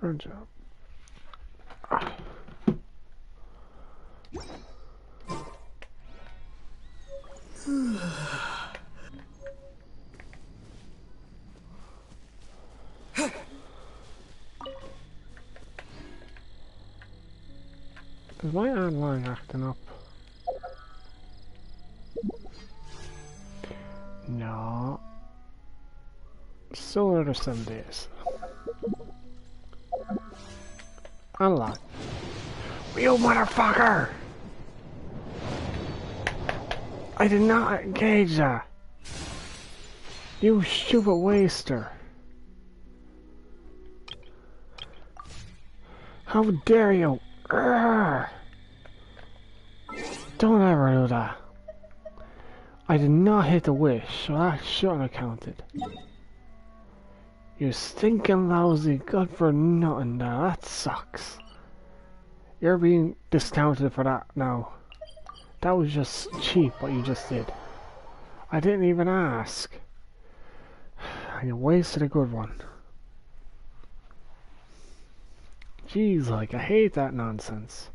Good job. Is my online acting up? No. Still another 7 days. Unlock. You motherfucker! I did not engage that! You stupid waster! How dare you! Urgh. Don't ever do that. I did not hit the wish, so that shouldn't have counted. You stinking lousy good for nothing now, that sucks. You're being discounted for that now. That was just cheap what you just did. I didn't even ask. You wasted a good one. Jeez, like, I hate that nonsense.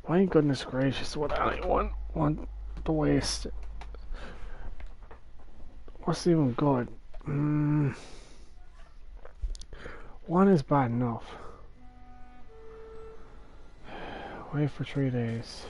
My goodness gracious, would anyone want to waste it? What's even good? One is bad enough. Wait for 3 days.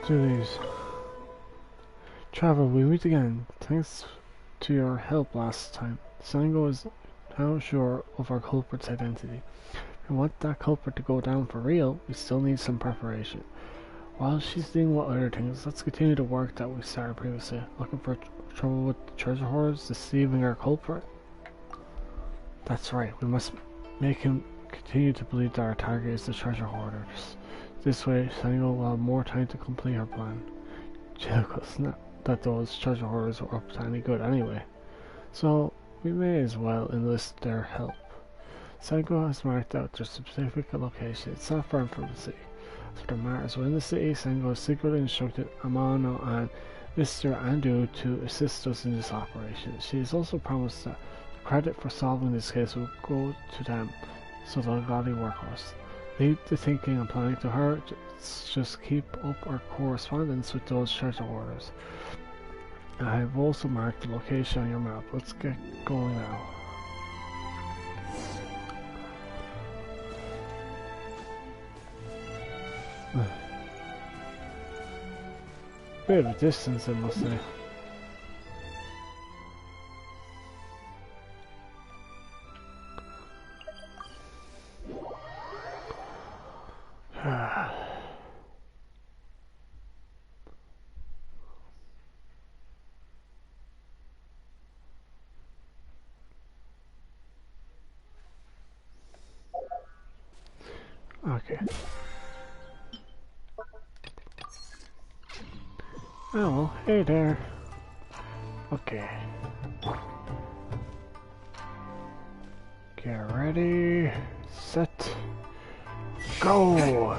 Do these. Travel, we meet again. Thanks to your help last time. Sango is now sure of our culprit's identity. And want that culprit to go down for real, we still need some preparation. While she's dealing with other things, let's continue the work that we started previously. Looking for trouble with the treasure hoarders, deceiving our culprit. That's right, we must make him continue to believe that our target is the treasure hoarders. This way, Sango will have more time to complete her plan. Jill's not that those treasure hoarders were up to any good anyway, so we may as well enlist their help. Sango has marked out their specific location. It's not far from the city. As for the matters within the city, Sango has secretly instructed Amano and Mr. Andu to assist us in this operation. She has also promised that the credit for solving this case will go to them, so they'll gladly work for us. Leave the thinking and planning to her. Just keep up our correspondence with those treasure hoarders. I have also marked the location on your map. Let's get going now. Bit of a distance, I must say. Okay. Oh, well, hey there. Okay. Get ready, set, go!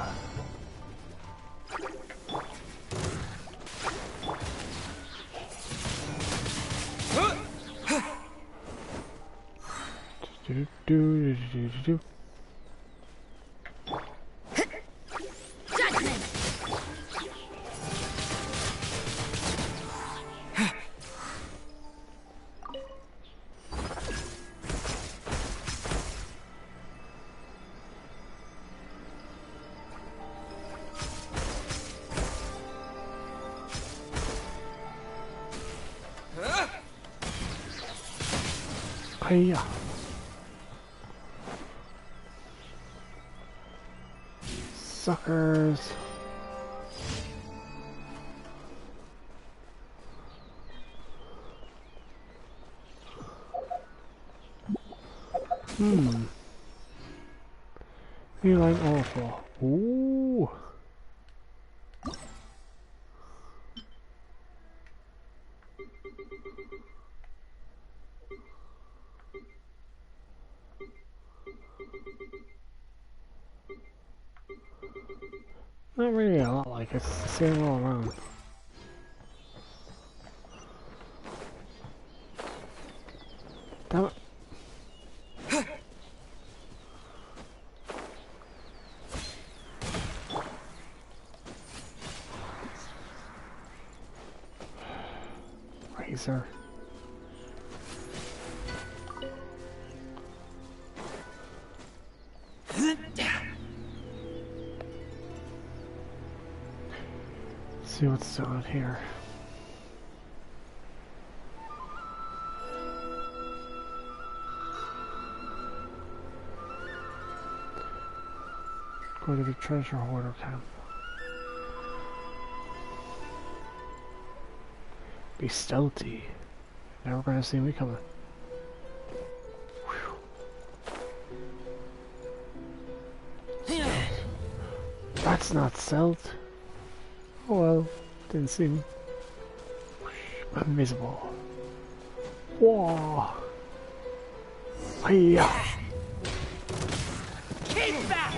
Do. Hiya. Suckers. You like awful. Ooh. Not really a lot like it's the same all around. Damn it. Razor. See what's down here. Go to the treasure hoarder camp. Be stealthy. Never gonna see me coming. That's not stealth. Oh well, didn't see me. Invisible. Whoa. Hiya. Keep back!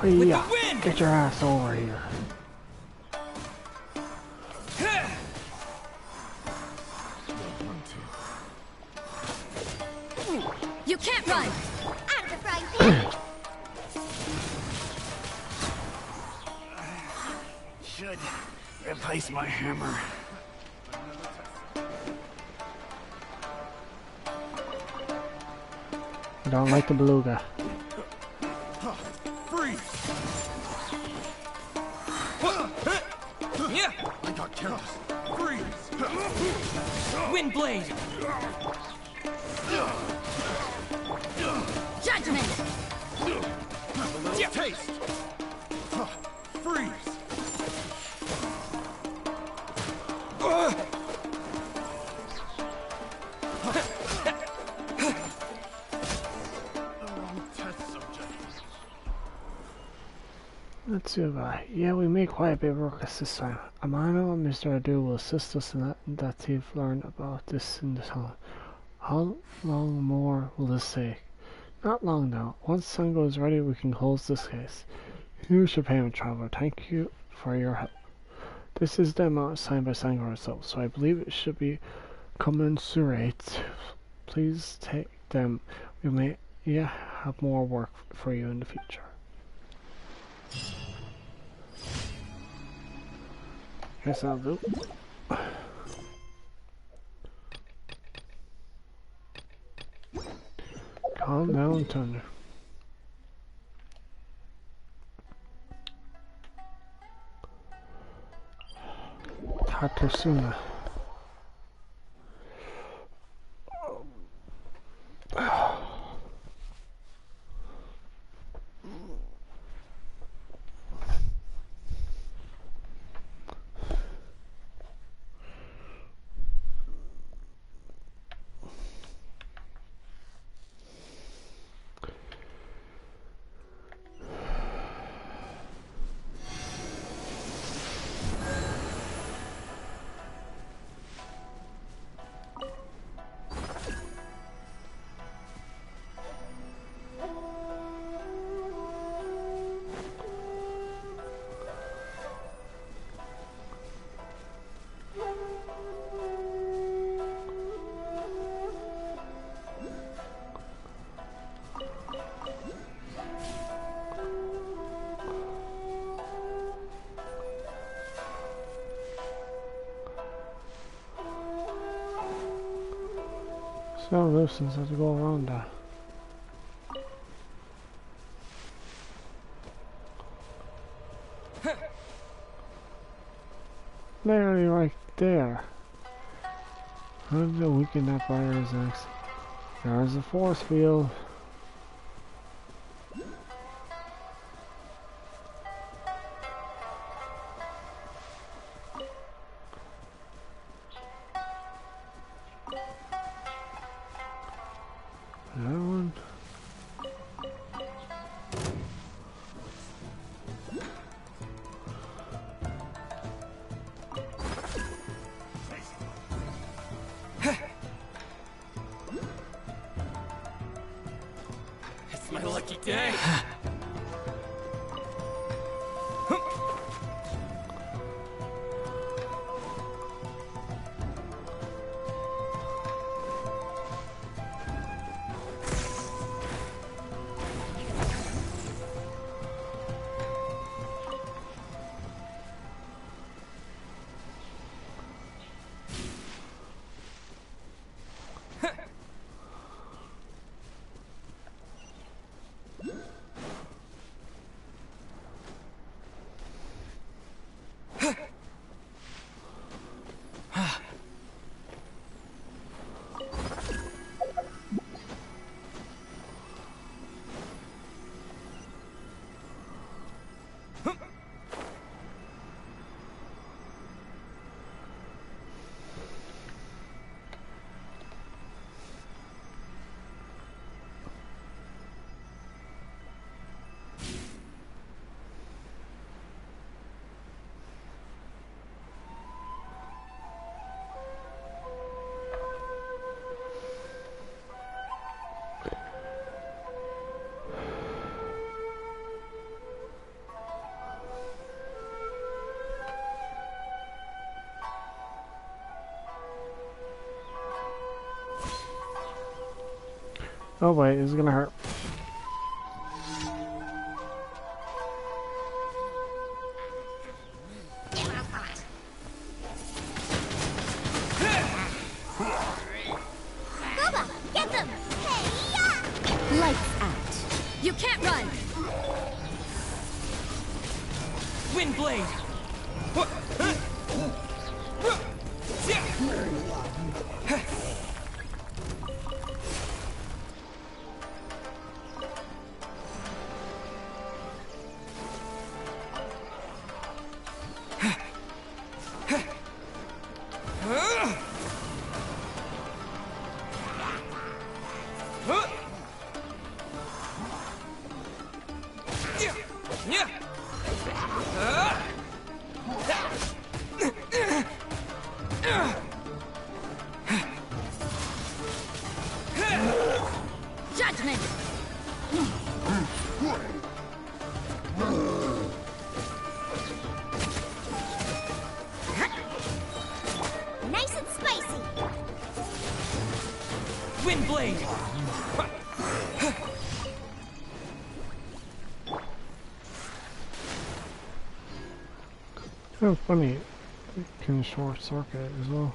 Hiya. Get your ass over here. You can't run! Out of the frying pan! Should replace my hammer. I don't like the beluga. Freeze! Yeah! I got careless. Freeze! Windblade! Judgment! Taste! Freeze! Let's see about it. Yeah, we made quite a bit of progress this time. Amano and Mr. Adu will assist us in that they've learned about this in the town. How long more will this take? Not long now. Once Sango is ready, we can close this case. Huge payment, traveler. Thank you for your help. This is the amount signed by Sango herself, so I believe it should be commensurate. Please take them. We may have more work for you in the future. Yes, I'll do. Calm down, Thunder. Tatarsuna. So loosens as we go around that. Literally right there. How did I weaken that fire's axe? There's a force field. Another one. It's my lucky day. Oh wait, this is gonna hurt. Boba, get them! Hey-ya! Lights out. You can't run! Wind blade. Judgment! Nice and spicy! Wind blade. Oh, funny. It can short circuit as well.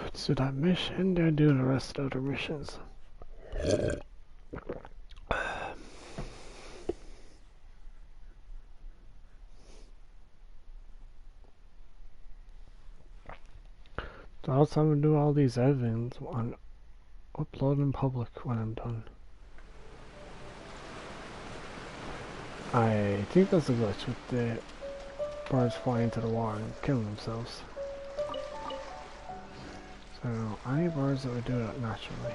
Let's do that mission, then do the rest of the missions. So also I'm gonna do all these events on upload in public when I'm done. I think that's a glitch with the birds flying into the water and killing themselves. So any birds that would do that naturally.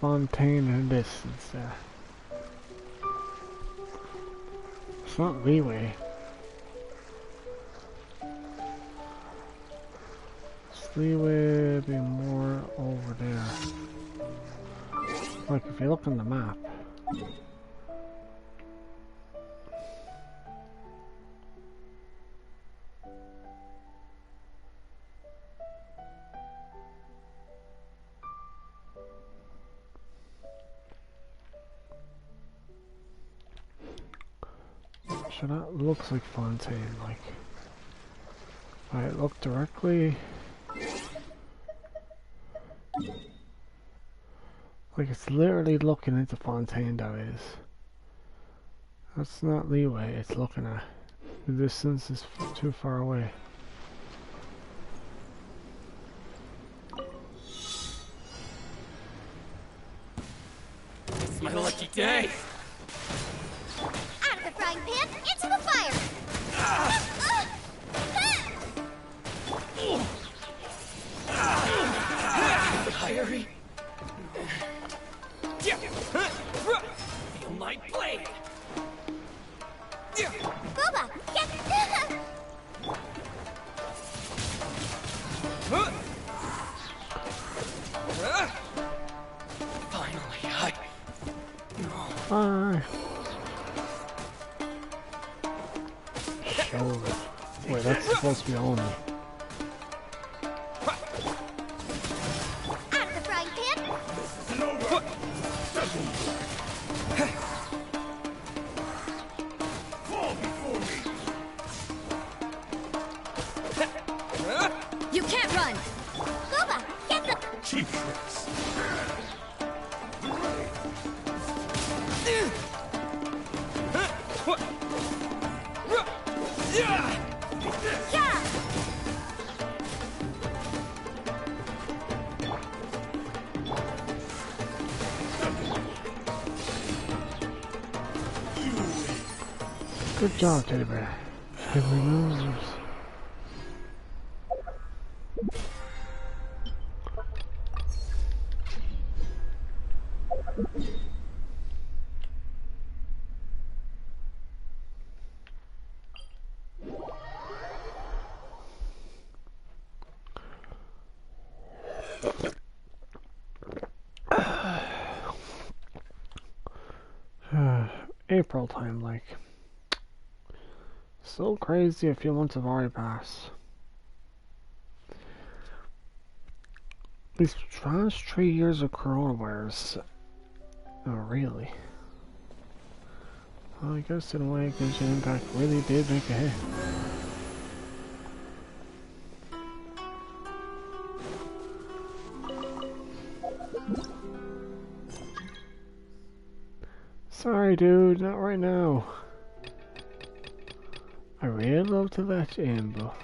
Fontaine in the distance there. It's not leeway. It's leeway would be more over there. Like if you look on the map. Sure, that looks like Fontaine, like. I look directly. Like it's literally looking into Fontaine, that is. That's not leeway, it's looking at. The distance is too far away. It's my lucky day. Out of the frying pan, into the fire! Fiery. Feel my blade. Boba, get... Finally, Bye. Shoulder. Wait, that's supposed to be on me. Out of the frying pan, You can't run! Boba, get the... Cheap tricks. Yeah! Good job, Teddy Bear. Every losers. April time, like. So crazy, a few months have already passed. These last 3 years of coronavirus. Oh, really? Well, I guess in a way, Genshin Impact really did make a hit. Sorry, dude, not right now. I really love to let you in, but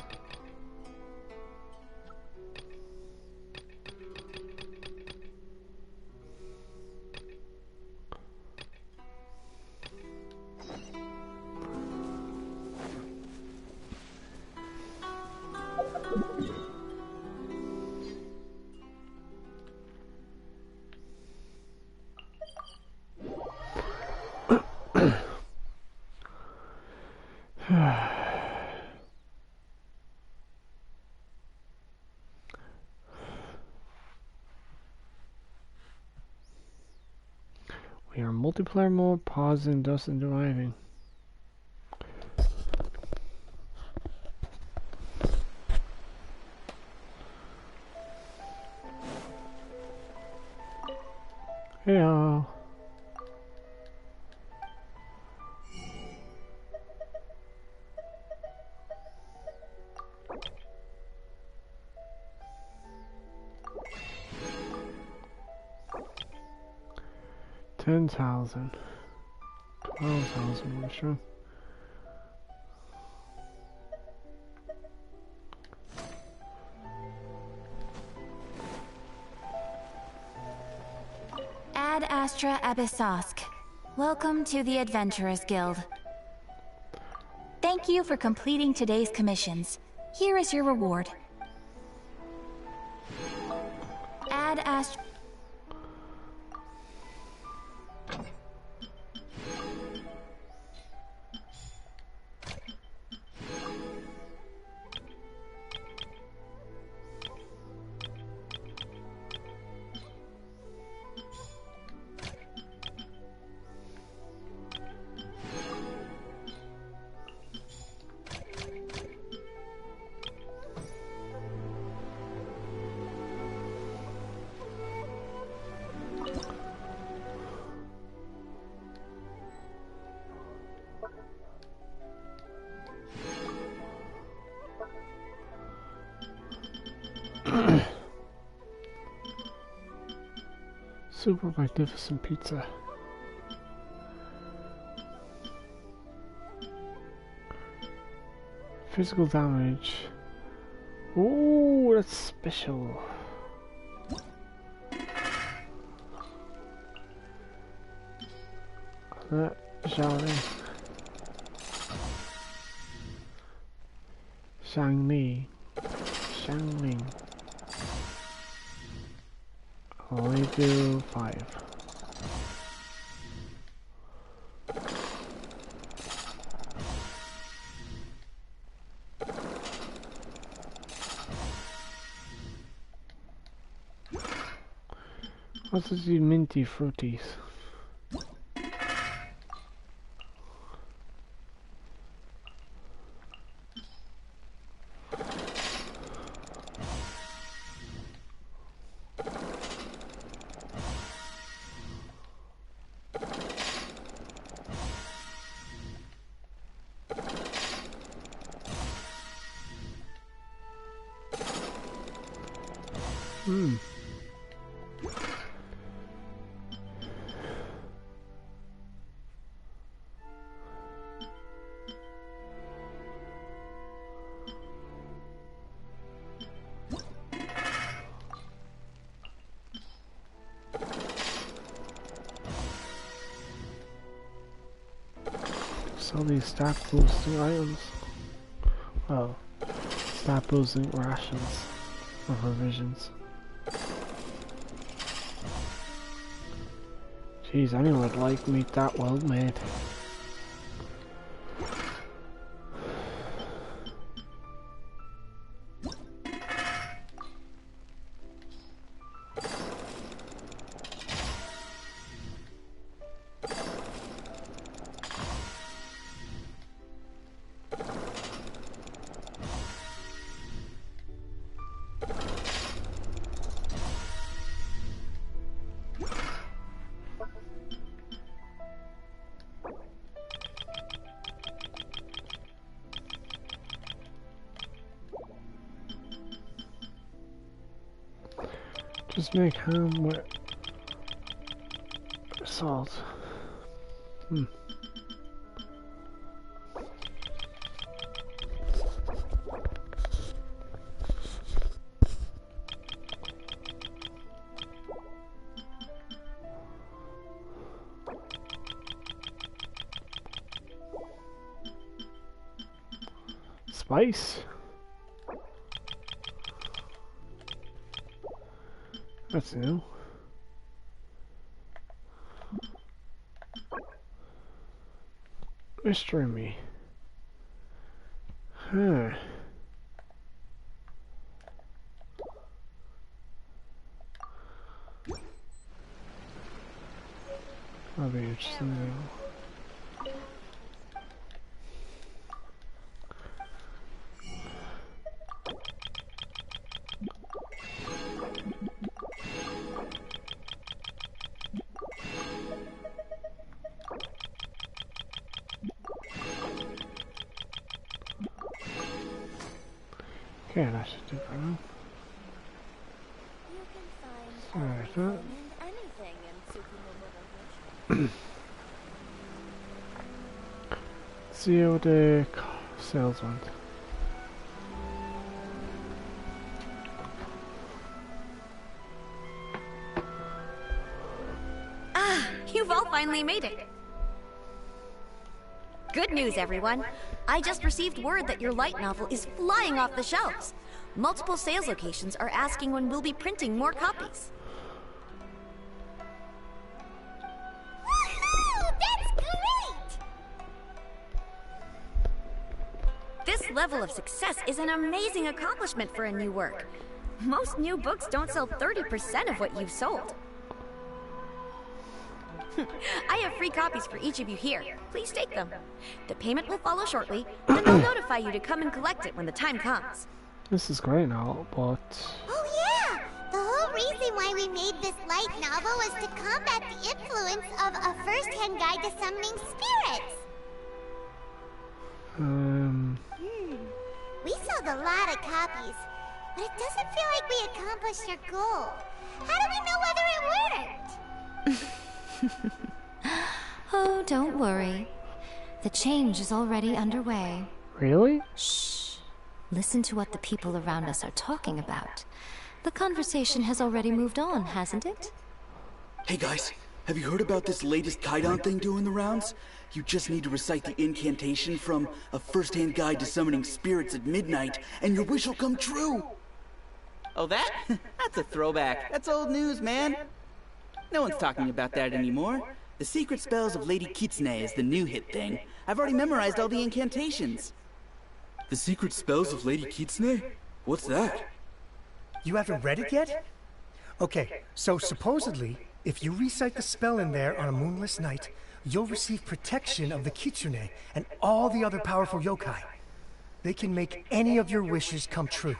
we are multiplayer mode, pausing, dust and driving. Heyo. $10,000, $12,000, sure. Ad Astra Abyssosk. Welcome to the Adventurers Guild. Thank you for completing today's commissions. Here is your reward. Ad Astra... Super magnificent pizza. Physical damage. Ooh, that's special. Xiaoling. Shangli. Shangling. I'll only do 5. What's these minty fruities? Sell these stat boosting items. Well, stat boosting rations or provisions. Jeez, anyone would like meat that well made. Just make ham with salt. Spice? That's new. Mystery me. Huh. That'll be interesting. Okay, that should do for now. Alright, that. See how the sales went. Ah, you've all finally made it. Good news, everyone. I just received word that your light novel is flying off the shelves. Multiple sales locations are asking when we'll be printing more copies. Woohoo! That's great! This level of success is an amazing accomplishment for a new work. Most new books don't sell 30% of what you've sold. I have free copies for each of you here. Please take them. The payment will follow shortly, and I'll notify you to come and collect it when the time comes. This is great now, but... Oh yeah! The whole reason why we made this light novel was to combat the influence of a first-hand guide to summoning spirits. Hmm. We sold a lot of copies. but it doesn't feel like we accomplished our goal. How do we know whether it worked? Oh, don't worry. The change is already underway. Really? Shh. Listen to what the people around us are talking about. The conversation has already moved on, hasn't it? Hey guys, have you heard about this latest Kaidan thing doing the rounds? You just need to recite the incantation from A First-Hand Guide to Summoning Spirits at Midnight, and your wish will come true! Oh, that? That's a throwback. That's old news, man. No one's talking about that anymore. The Secret Spells of Lady Kitsune is the new hit thing. I've already memorized all the incantations. The Secret Spells of Lady Kitsune? What's that? You haven't read it yet? Okay, so supposedly, if you recite the spell in there on a moonless night, you'll receive protection of the Kitsune and all the other powerful yokai. They can make any of your wishes come true.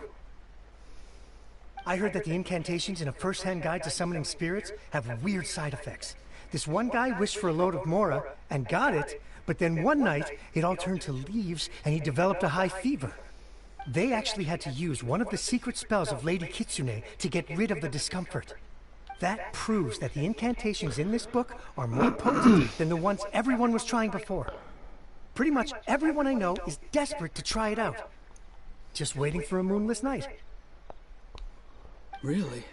I heard that the incantations in A First-Hand Guide to Summoning Spirits have weird side effects. This one guy wished for a load of Mora and got it, but then one night it all turned to leaves and he developed a high fever. They actually had to use one of the secret spells of Lady Kitsune to get rid of the discomfort. That proves that the incantations in this book are more potent than the ones everyone was trying before. Pretty much everyone I know is desperate to try it out. Just waiting for a moonless night. Really?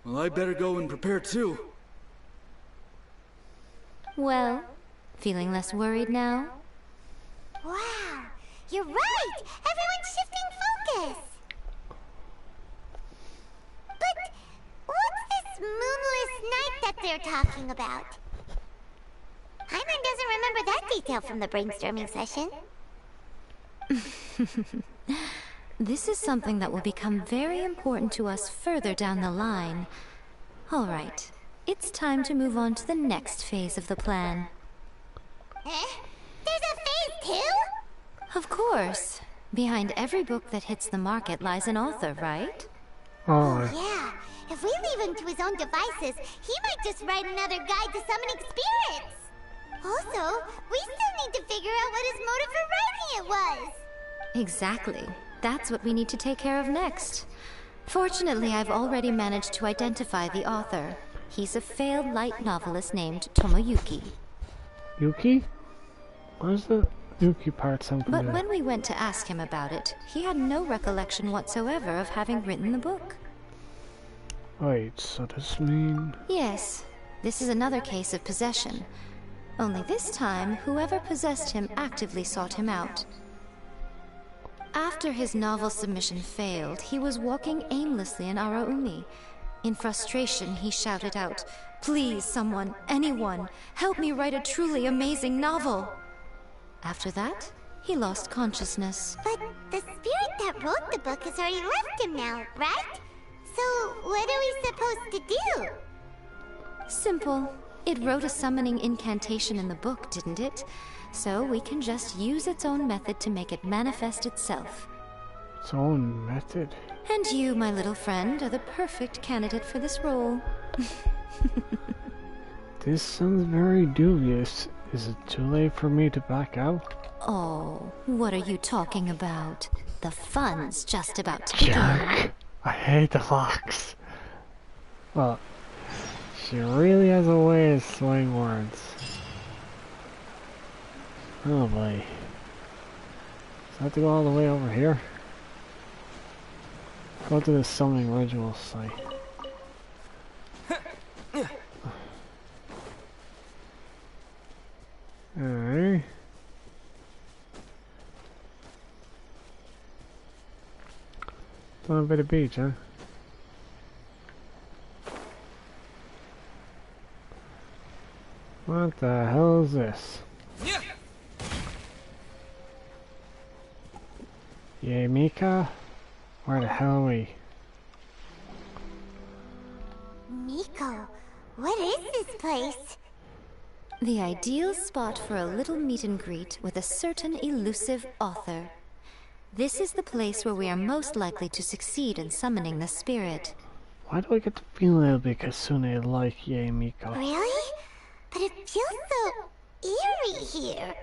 Well, I better go and prepare too. Well, feeling less worried now? Wow, you're right! Everyone's shifting focus! But what's this moonless night that they're talking about? Hyman doesn't remember that detail from the brainstorming session. This is something that will become very important to us further down the line. All right, it's time to move on to the next phase of the plan. There's a phase 2? Of course. Behind every book that hits the market lies an author, right? Oh, Yeah, if we leave him to his own devices, he might just write another guide to summoning spirits. Also, we still need to figure out what his motive for writing it was. Exactly. That's what we need to take care of next. Fortunately, I've already managed to identify the author. He's a failed light novelist named Tomoyuki. Yuki? Why does the Yuki part sound But familiar? when we went to ask him about it, he had no recollection whatsoever of having written the book. Wait, so does this mean... Yes, this is another case of possession. Only this time, whoever possessed him actively sought him out. After his novel submission failed, he was walking aimlessly in Araumi. In frustration, he shouted out, "Please, someone, anyone, help me write a truly amazing novel!" After that, he lost consciousness. But the spirit that wrote the book has already left him now, right? So what are we supposed to do? Simple. It wrote a summoning incantation in the book, didn't it? So we can just use its own method to make it manifest itself. Its own method? And you, my little friend, are the perfect candidate for this role. This sounds very dubious. Is it too late for me to back out? Oh, what are you talking about? The fun's just about to begin. Jerk! I hate the fox. Well, she really has a way of swaying words. Oh boy. So I have to go all the way over here? Go to the summoning ritual site. Alright. On a bit of beach, huh? What the hell is this? Yay, Mika? Where the hell are we? Miko, what is this place? The ideal spot for a little meet and greet with a certain elusive author. This is the place where we are most likely to succeed in summoning the spirit. Why do I get the feeling it'll be Kasune like Yay, Miko? Really? But it feels so eerie here.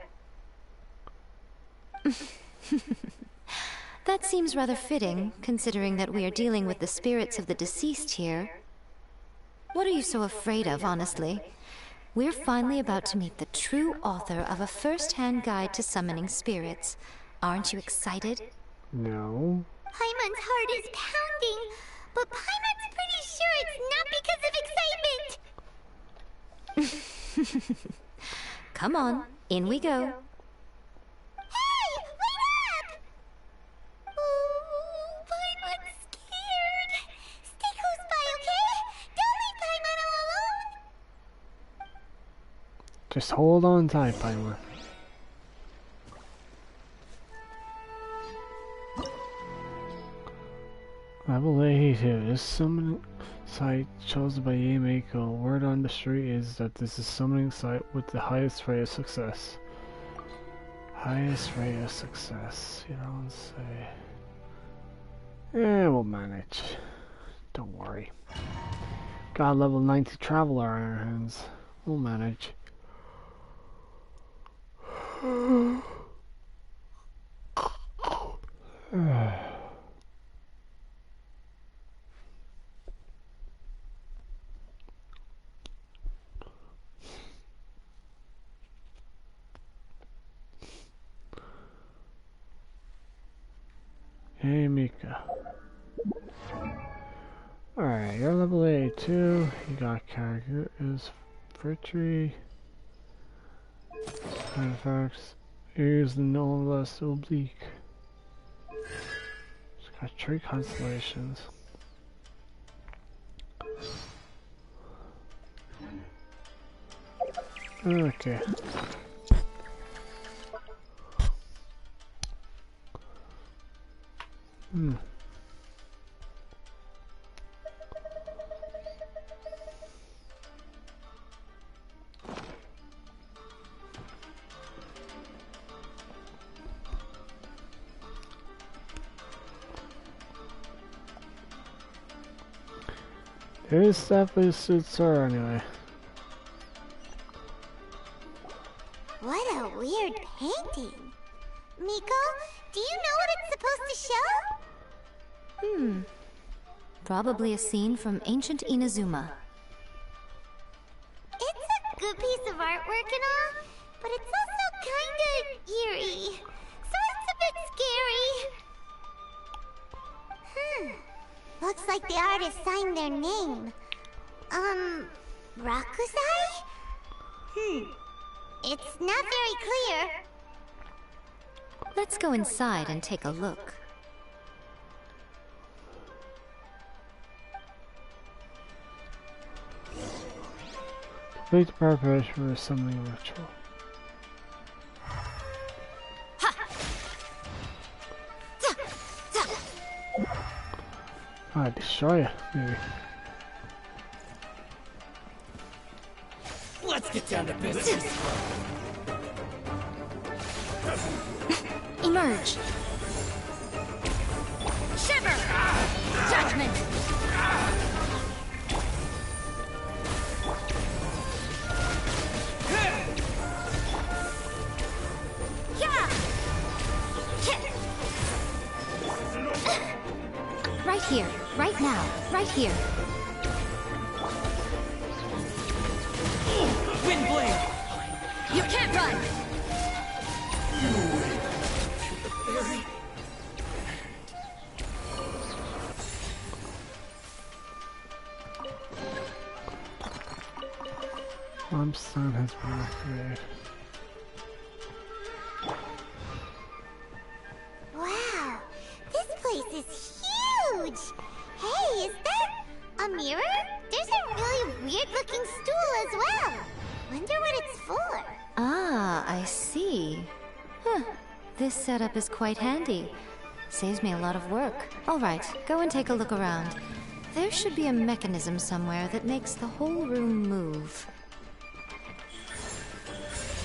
That seems rather fitting, considering that we are dealing with the spirits of the deceased here. What are you so afraid of, honestly? We're finally about to meet the true author of a first-hand guide to summoning spirits. Aren't you excited? No. Paimon's heart is pounding, but Paimon's pretty sure it's not because of excitement. Come on, in we go. Hey, wait up! Oh, Paimon's scared. Stay close by, okay? Don't leave Paimon all alone. Just hold on tight, Paimon. Level 82. This summoning site chosen by Yameko. Word on the street is that this is summoning site with the highest rate of success. Highest rate of success, you don't say. Yeah, we'll manage. Don't worry. Got a level 90 traveler on our hands. We'll manage. Hey Mika. Alright, you're level 82. You got character is Fritry. Artifacts. Here's the no less oblique. It's got 3 constellations. Okay. This definitely suits her anyway. What a weird painting. Miko, do you know what it's supposed to show? Probably a scene from ancient Inazuma. It's a good piece of artwork and all, but it's also kinda eerie. So it's a bit scary. Looks like the artist signed their name. Rakusai? It's not very clear. Let's go inside and take a look. Complete the preparation for a summoning ritual. I destroy it, maybe. Let's get down to business. Emerge! Shiver! Judgment! Yeah! Right here, right now, right here. Wind blade. You can't run! Stone has been activated. Wow, this place is huge! Hey, is that a mirror? There's a really weird looking stool as well. Wonder what it's for. Ah, I see. This setup is quite handy. Saves me a lot of work. Alright, go and take a look around. There should be a mechanism somewhere that makes the whole room move.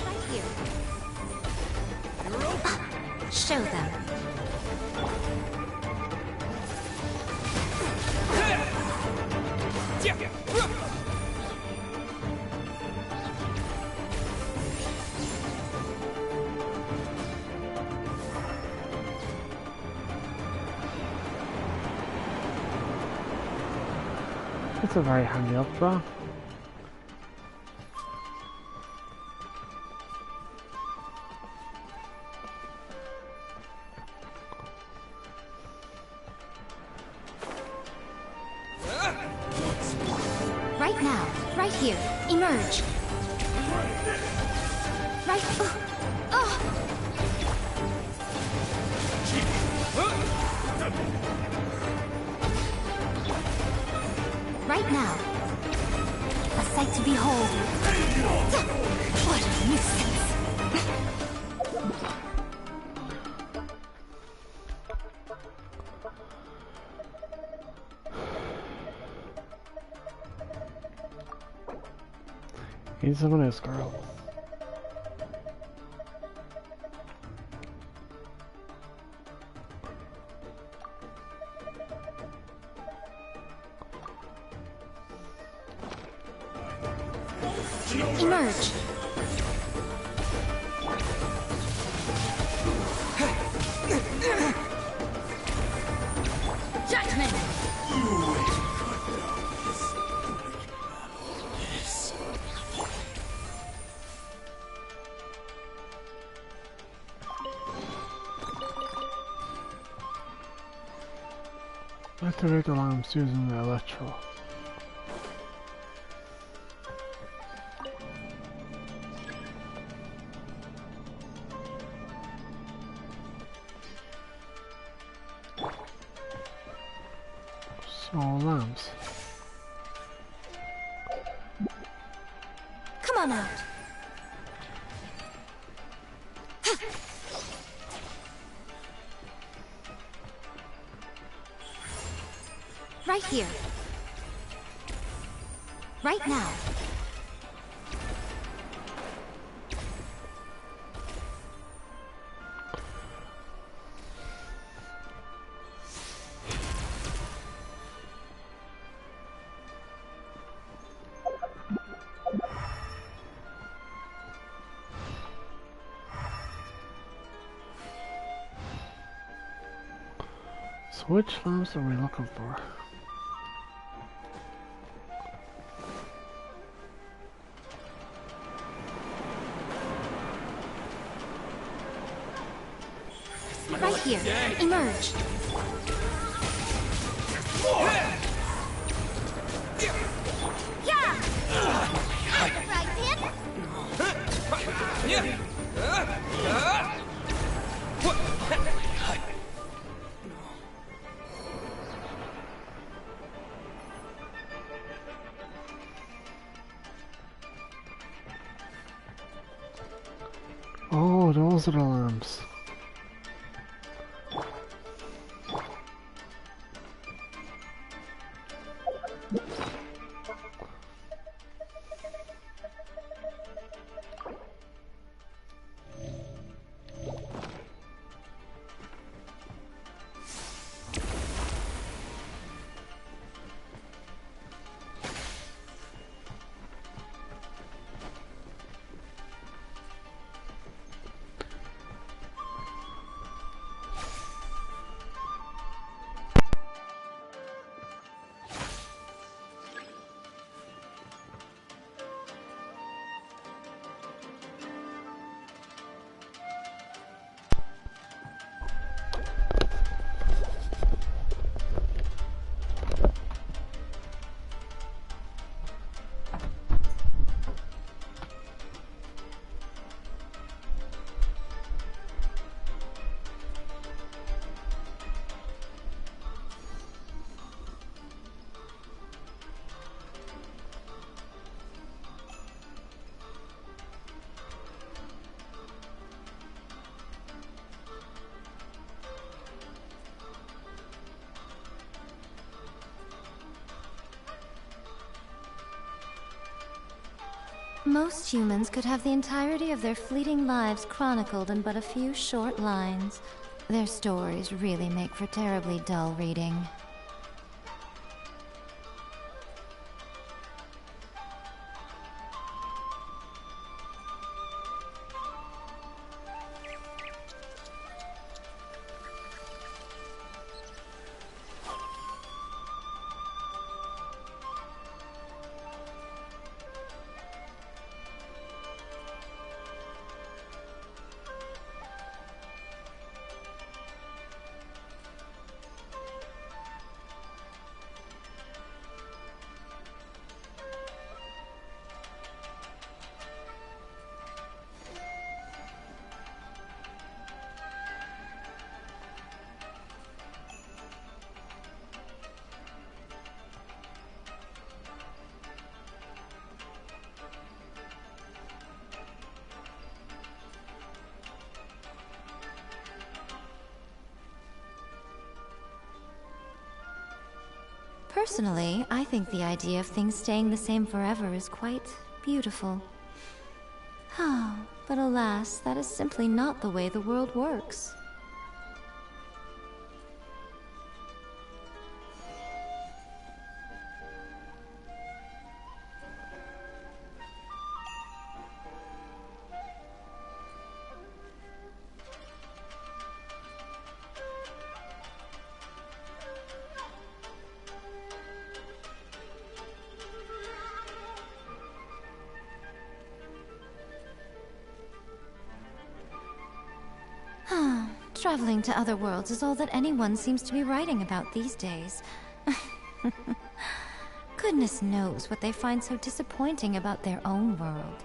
Right here. Show them. That's a very handy updraw. Right now, right here, emerge. Right. Right now. A sight to behold. What a nuisance. He's someone else, girl. Emerge. Judgment. Activate alarms using the electro. Small lamps. Come on out. Right here. Right now. So which lamps are we looking for? Right here. Emerge. Yeah! Right, him? Oh, those are the lamps. Most humans could have the entirety of their fleeting lives chronicled in but a few short lines. Their stories really make for terribly dull reading. Personally, I think the idea of things staying the same forever is quite beautiful. But alas, that is simply not the way the world works. Traveling to other worlds is all that anyone seems to be writing about these days. Goodness knows what they find so disappointing about their own world.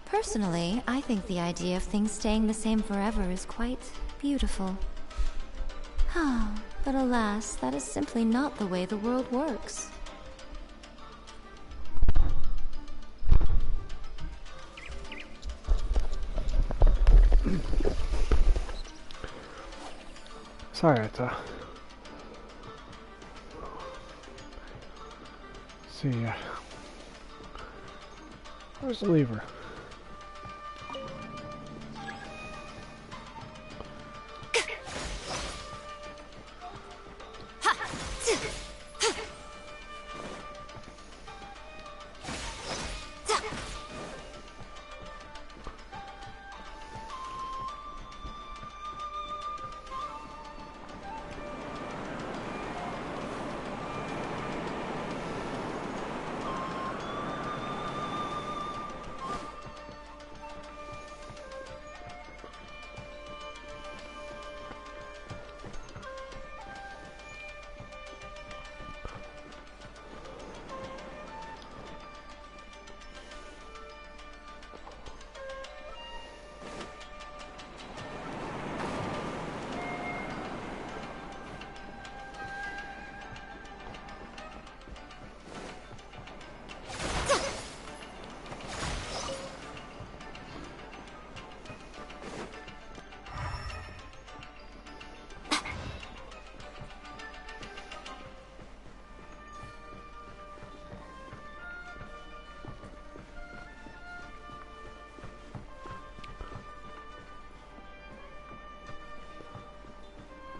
Personally, I think the idea of things staying the same forever is quite beautiful. But alas, that is simply not the way the world works. Sorry, see, where's the lever?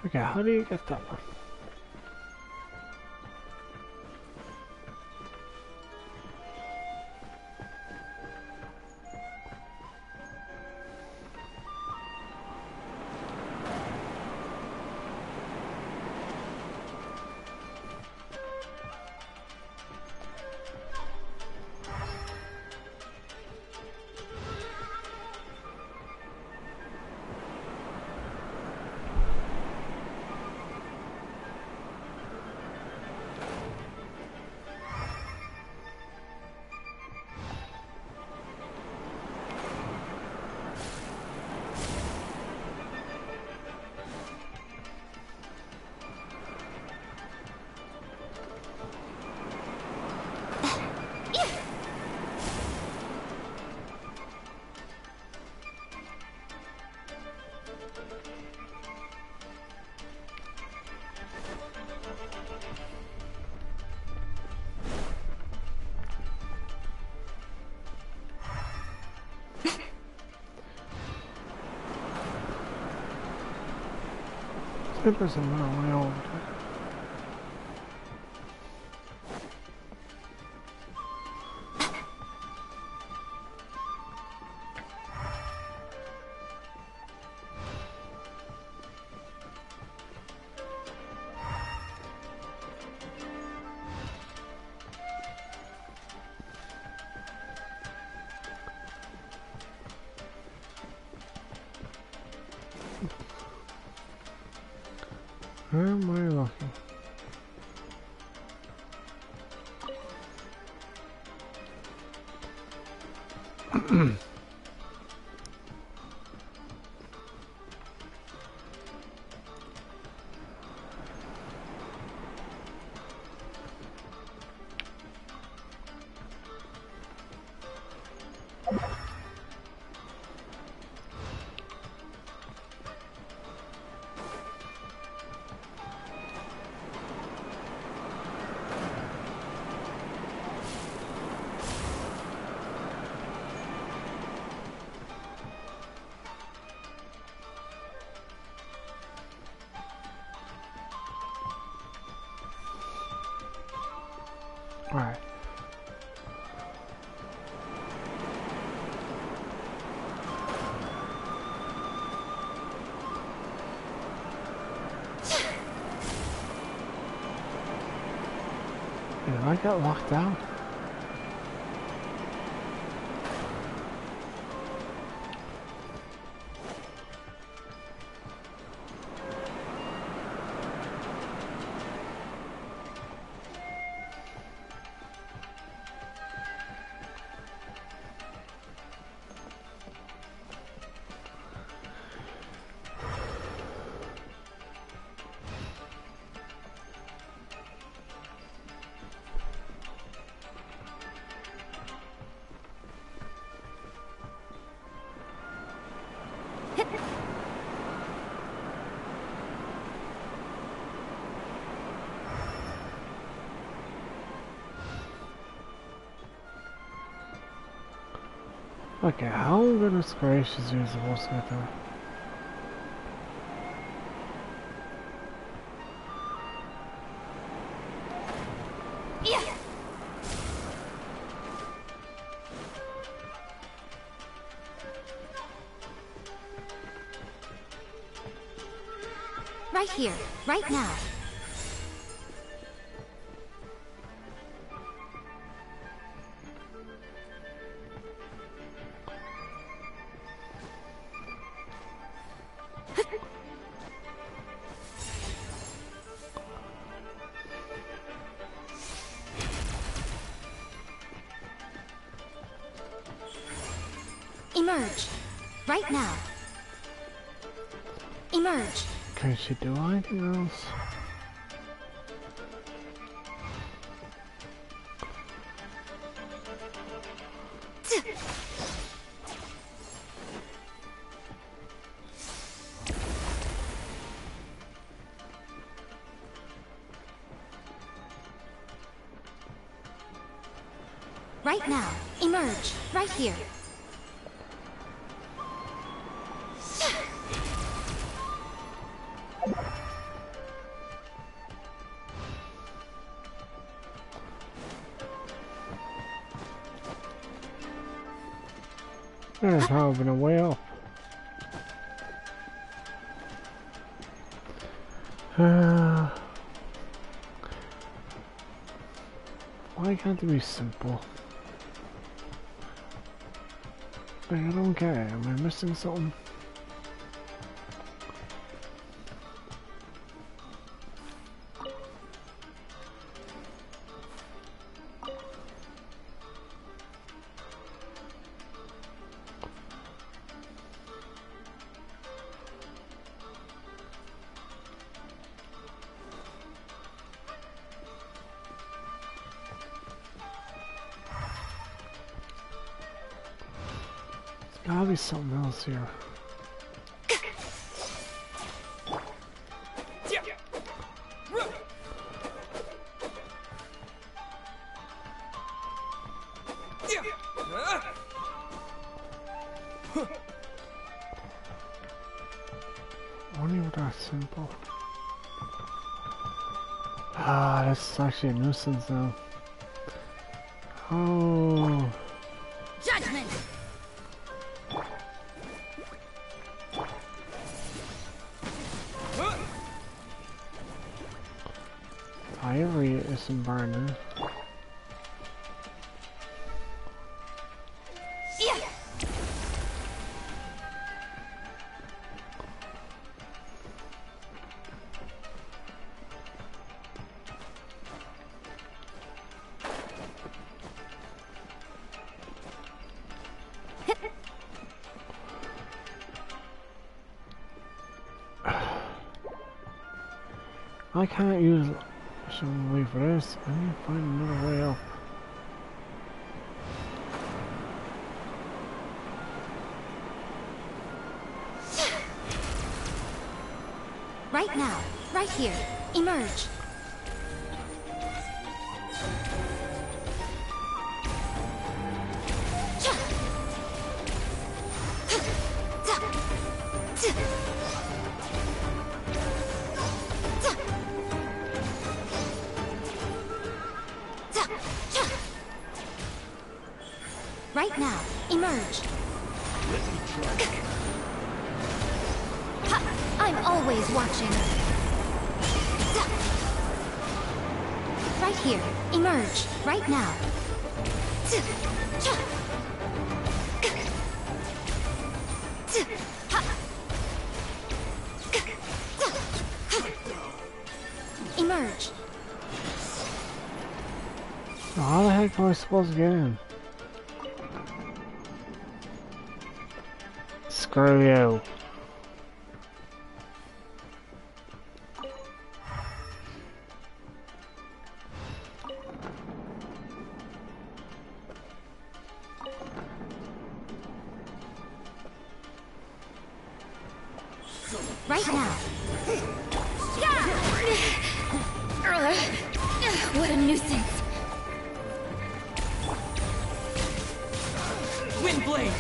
Okay, how do you get that one? There's another way over there. Where am I looking? Alright. Did I get locked out? Okay, how goodness gracious are you supposed to get there? Right here, right now. Emerge. Right now. Emerge. Can she do anything else? Right now. Emerge. Right here. There's probably a way up. Why can't it be simple? Like, I don't get it. Am I missing something? Gotta be something else here. Only with that simple. Ah, this is actually a nuisance now. Oh. Judgment! Ivory isn't burning. I can't use some way for this. I need to find another way up. Right now, right here. Emerge. Right now, emerge. Ha! I'm always watching. Right here, emerge. Right now. Emerge. How the heck am I supposed to get in? Screw you. Right now. What a nuisance. Windblade!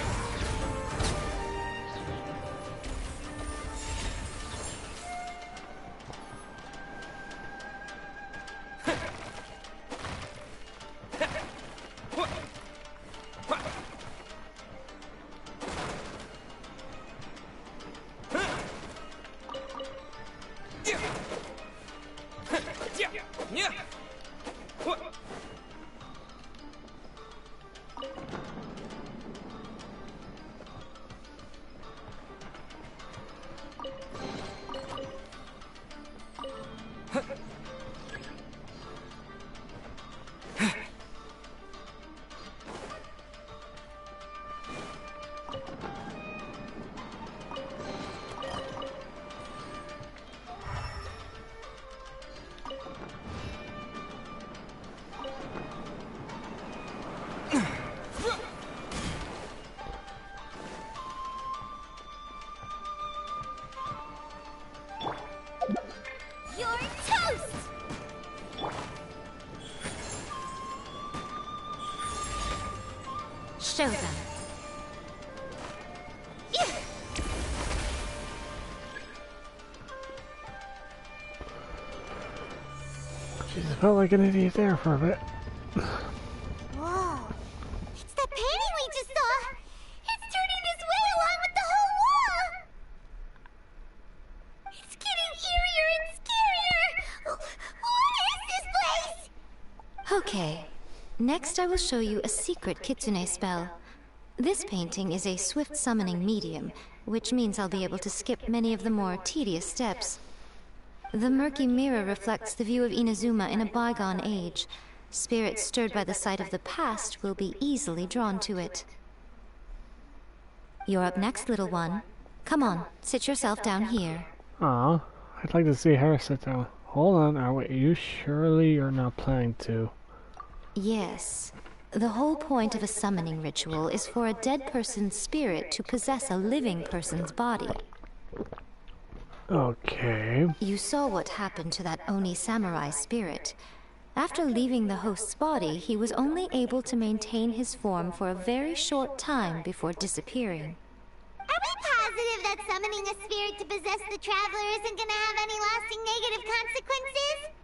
You're toast! Show them. Jeez, I felt like an idiot there for a bit. Whoa. It's that painting we just saw! It's turning this way along with the whole wall! It's getting eerier and scarier! What is this place? Okay. Next I will show you a secret kitsune spell. This painting is a swift summoning medium, which means I'll be able to skip many of the more tedious steps. The murky mirror reflects the view of Inazuma in a bygone age. Spirits stirred by the sight of the past will be easily drawn to it. You're up next, little one. Come on, sit yourself down here. Aw, I'd like to see her sit down. Hold on, are you surely you're not planning to? Yes. The whole point of a summoning ritual is for a dead person's spirit to possess a living person's body. Okay. You saw what happened to that Oni samurai spirit. After leaving the host's body, he was only able to maintain his form for a very short time before disappearing. Are we positive that summoning a spirit to possess the traveler isn't gonna have any lasting negative consequences?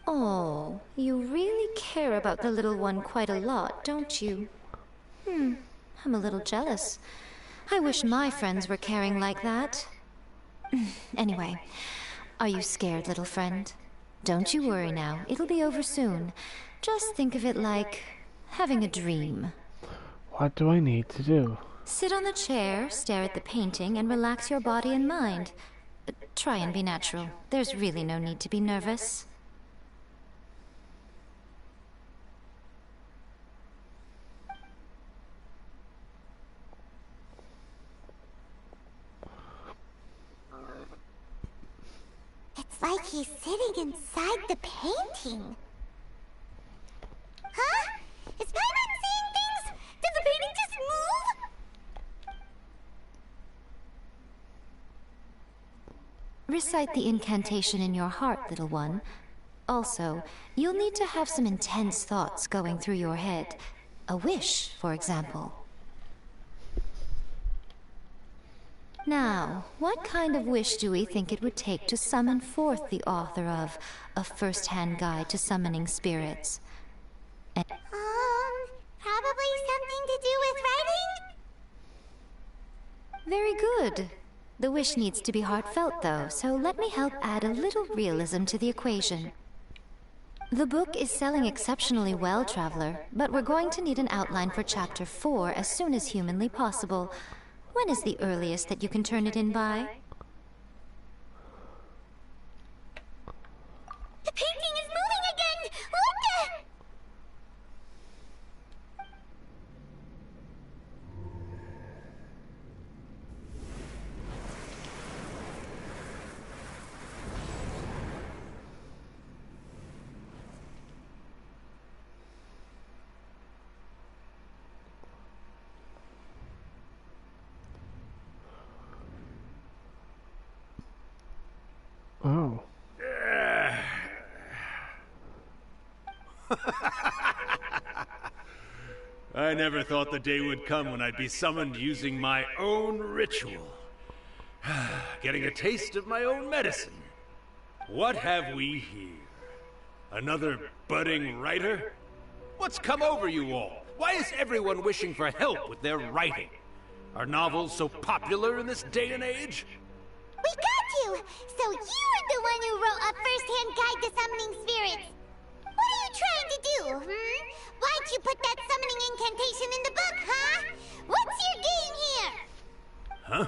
Oh, you really care about the little one quite a lot, don't you? I'm a little jealous. I wish my friends were caring like that. Anyway, are you scared, little friend? Don't you worry now, it'll be over soon. Just think of it like having a dream. What do I need to do? Sit on the chair, stare at the painting, and relax your body and mind. Try and be natural. There's really no need to be nervous. It's like he's sitting sitting inside the painting? Huh? Is Paimon seeing things? Did the painting just move? Recite the incantation in your heart, little one. Also, you'll need to have some intense thoughts going through your head. A wish, for example. Now, what kind of wish do we think it would take to summon forth the author of A First-Hand Guide to Summoning Spirits? Probably something to do with writing? Very good. The wish needs to be heartfelt, though, so let me help add a little realism to the equation. The book is selling exceptionally well, Traveler, but we're going to need an outline for Chapter 4 as soon as humanly possible. When is the earliest that you can turn it in by? The painting is moving again! What the... Oh. I never thought the day would come when I'd be summoned using my own ritual. Getting a taste of my own medicine. What have we here? Another budding writer? What's come over you all? Why is everyone wishing for help with their writing? Are novels so popular in this day and age? We got you! So you're the one who wrote A First-Hand Guide to Summoning Spirits! What are you trying to do, Why'd you put that summoning incantation in the book, huh? What's your game here? Huh?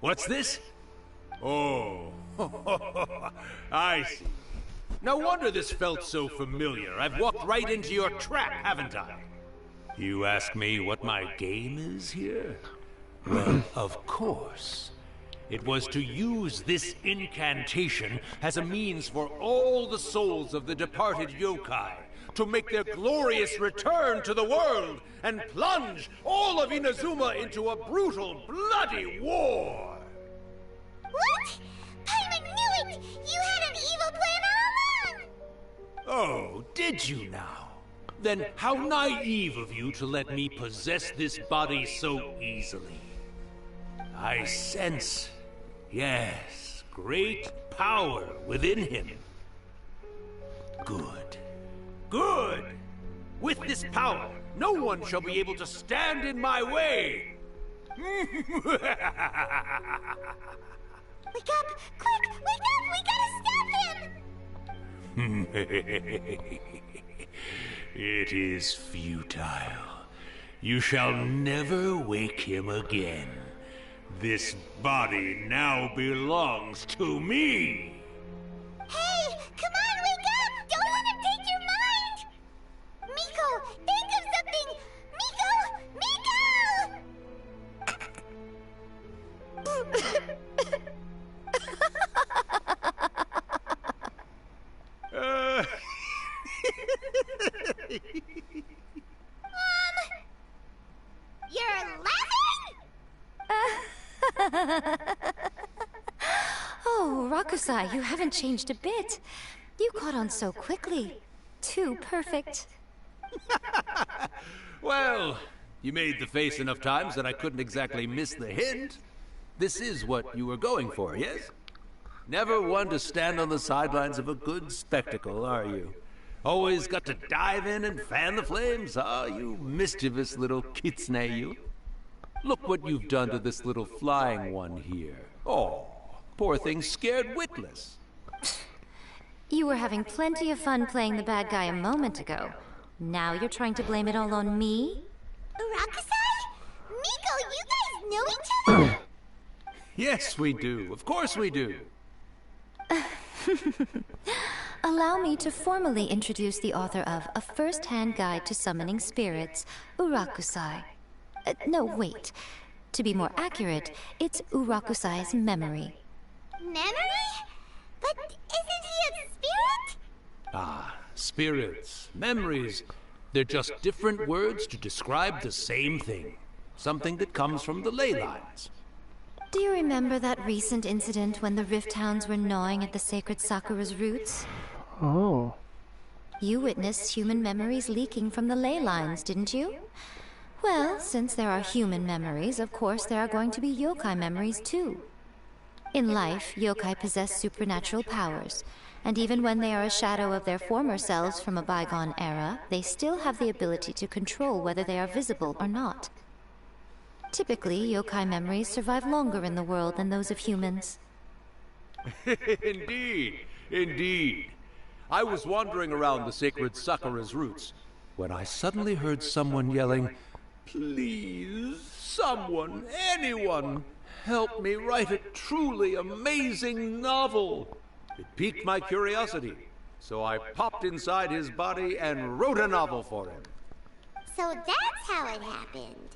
What's this? Oh, I see. No wonder this felt so familiar. I've walked right into your trap, haven't I? You ask me what my game is here? Well, of course. It was to use this incantation as a means for all the souls of the departed yokai to make their glorious return to the world and plunge all of Inazuma into a brutal, bloody war! What? Paimon knew it! You had an evil plan all along! Oh, did you now? Then how naive of you to let me possess this body so easily. I sense... yes, great power within him. Good. Good! With this power, no one shall be able to stand in my way! Wake up! Quick! Wake up! We gotta stop him! It is futile. You shall never wake him again. This body now belongs to me! Hey! Come on, wake up! Don't let him take your mind! Miko! Think of something! Miko! You're laughing? Oh, Rakusai, you haven't changed a bit. You caught on so quickly. Too perfect. Well, you made the face enough times that I couldn't exactly miss the hint. This is what you were going for, yes? Never one to stand on the sidelines of a good spectacle, are you? Always got to dive in and fan the flames, ah, you mischievous little kitsune, you. Look what you've done to this little flying one here. Oh, poor thing scared witless. You were having plenty of fun playing the bad guy a moment ago. Now you're trying to blame it all on me? Rakusai? Miko, you guys know each other? Yes, we do. Of course we do. Allow me to formally introduce the author of A First-Hand Guide to Summoning Spirits, Urakusai. No, wait. To be more accurate, it's Urakusai's memory. Memory? But isn't he a spirits, memories. They're just different words to describe the same thing. Something that comes from the ley lines. Do you remember that recent incident when the Rift Hounds were gnawing at the sacred Sakura's roots? Oh. You witnessed human memories leaking from the ley lines, didn't you? Well, since there are human memories, of course there are going to be yokai memories too. In life, yokai possess supernatural powers, and even when they are a shadow of their former selves from a bygone era, they still have the ability to control whether they are visible or not. Typically, yokai memories survive longer in the world than those of humans. Indeed, indeed. I was wandering around the sacred Sakura's roots when I suddenly heard someone yelling, "Please, someone, anyone, help me write a truly amazing novel." It piqued my curiosity, so I popped inside his body and wrote a novel for him. So that's how it happened.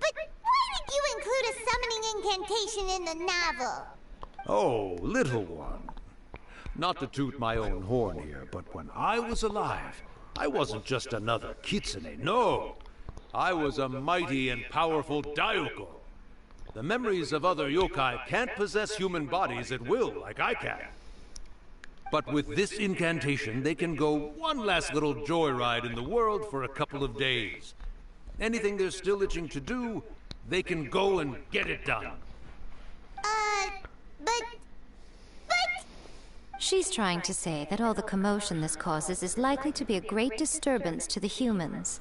But why did you include a summoning incantation in the novel? Oh, little one. Not to toot my own horn here, but when I was alive, I wasn't just another kitsune, no. I was a mighty and powerful Daiuko. The memories of other yokai can't possess human bodies at will like I can. But with this incantation, they can go one last little joyride in the world for a couple of days. Anything they're still itching to do, they can go and get it done. But... She's trying to say that all the commotion this causes is likely to be a great disturbance to the humans.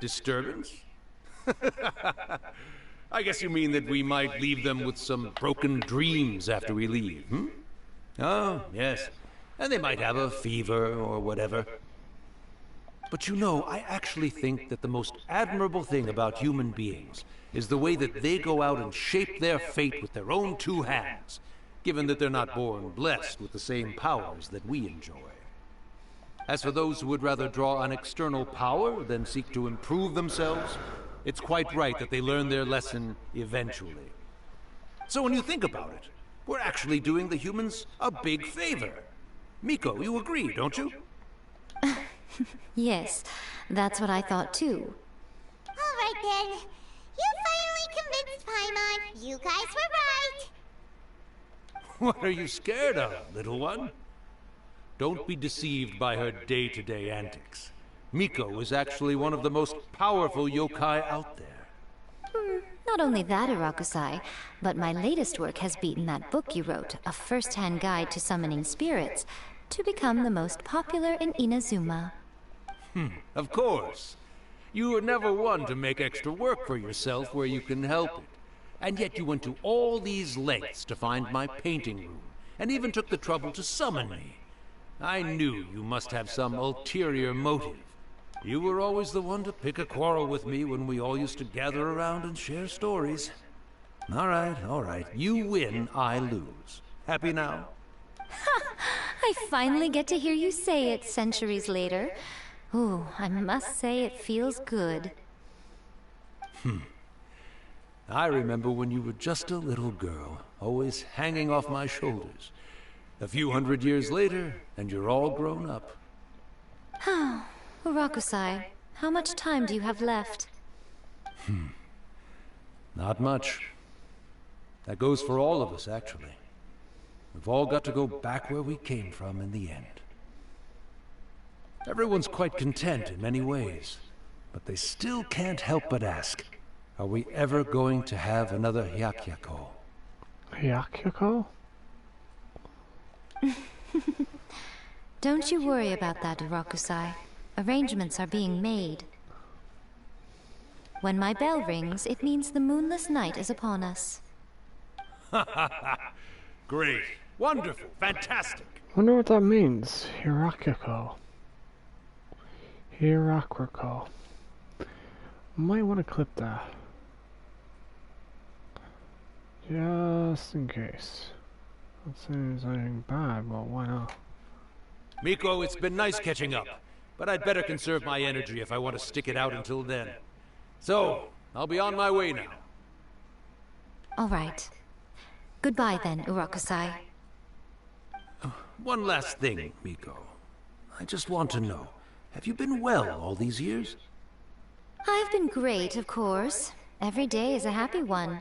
Disturbance? I guess you mean that we might leave them with some broken dreams after we leave, hmm? Oh, yes. And they might have a fever or whatever. But you know, I actually think that the most admirable thing about human beings is the way that they go out and shape their fate with their own two hands, given that they're not born blessed with the same powers that we enjoy. As for those who would rather draw on external power than seek to improve themselves, it's quite right that they learn their lesson eventually. So when you think about it, we're actually doing the humans a big favor. Miko, you agree, don't you? Yes, that's what I thought too. All right then. You finally convinced Paimon. You guys were right. What are you scared of, little one? Don't be deceived by her day-to-day antics. Miko is actually one of the most powerful yokai out there. Not only that, Irakusai, but my latest work has beaten that book you wrote, A First-Hand Guide to Summoning Spirits, to become the most popular in Inazuma. Of course. You were never one to make extra work for yourself where you can help it. And yet you went to all these lengths to find my painting room, and even took the trouble to summon me. I knew you must have some ulterior motive. You were always the one to pick a quarrel with me when we all used to gather around and share stories. All right. You win, I lose. Happy now? I finally get to hear you say it centuries later. Ooh, I must say it feels good. I remember when you were just a little girl, always hanging off my shoulders. A few hundred years later, and you're all grown up. Urakusai, how much time do you have left? Not much. That goes for all of us, actually. We've all got to go back where we came from in the end. Everyone's quite content in many ways, but they still can't help but ask, are we ever going to have another Hyakyako? Hyakyako? Don't you worry about that, Urakusai. Arrangements are being made. When my bell rings, it means the moonless night is upon us. Great. Wonderful. Fantastic. Wonder what that means. Hirakuko. Hirakuko. Might want to clip that. Just in case. Not saying there's anything bad, but why not? Miko, it's been nice catching up, but I'd better conserve my energy if I want to stick it out until then. So, I'll be on my way now. All right. Goodbye then, Urakusai. one last thing, Miko. I just want to know, have you been well all these years? I've been great, of course. Every day is a happy one.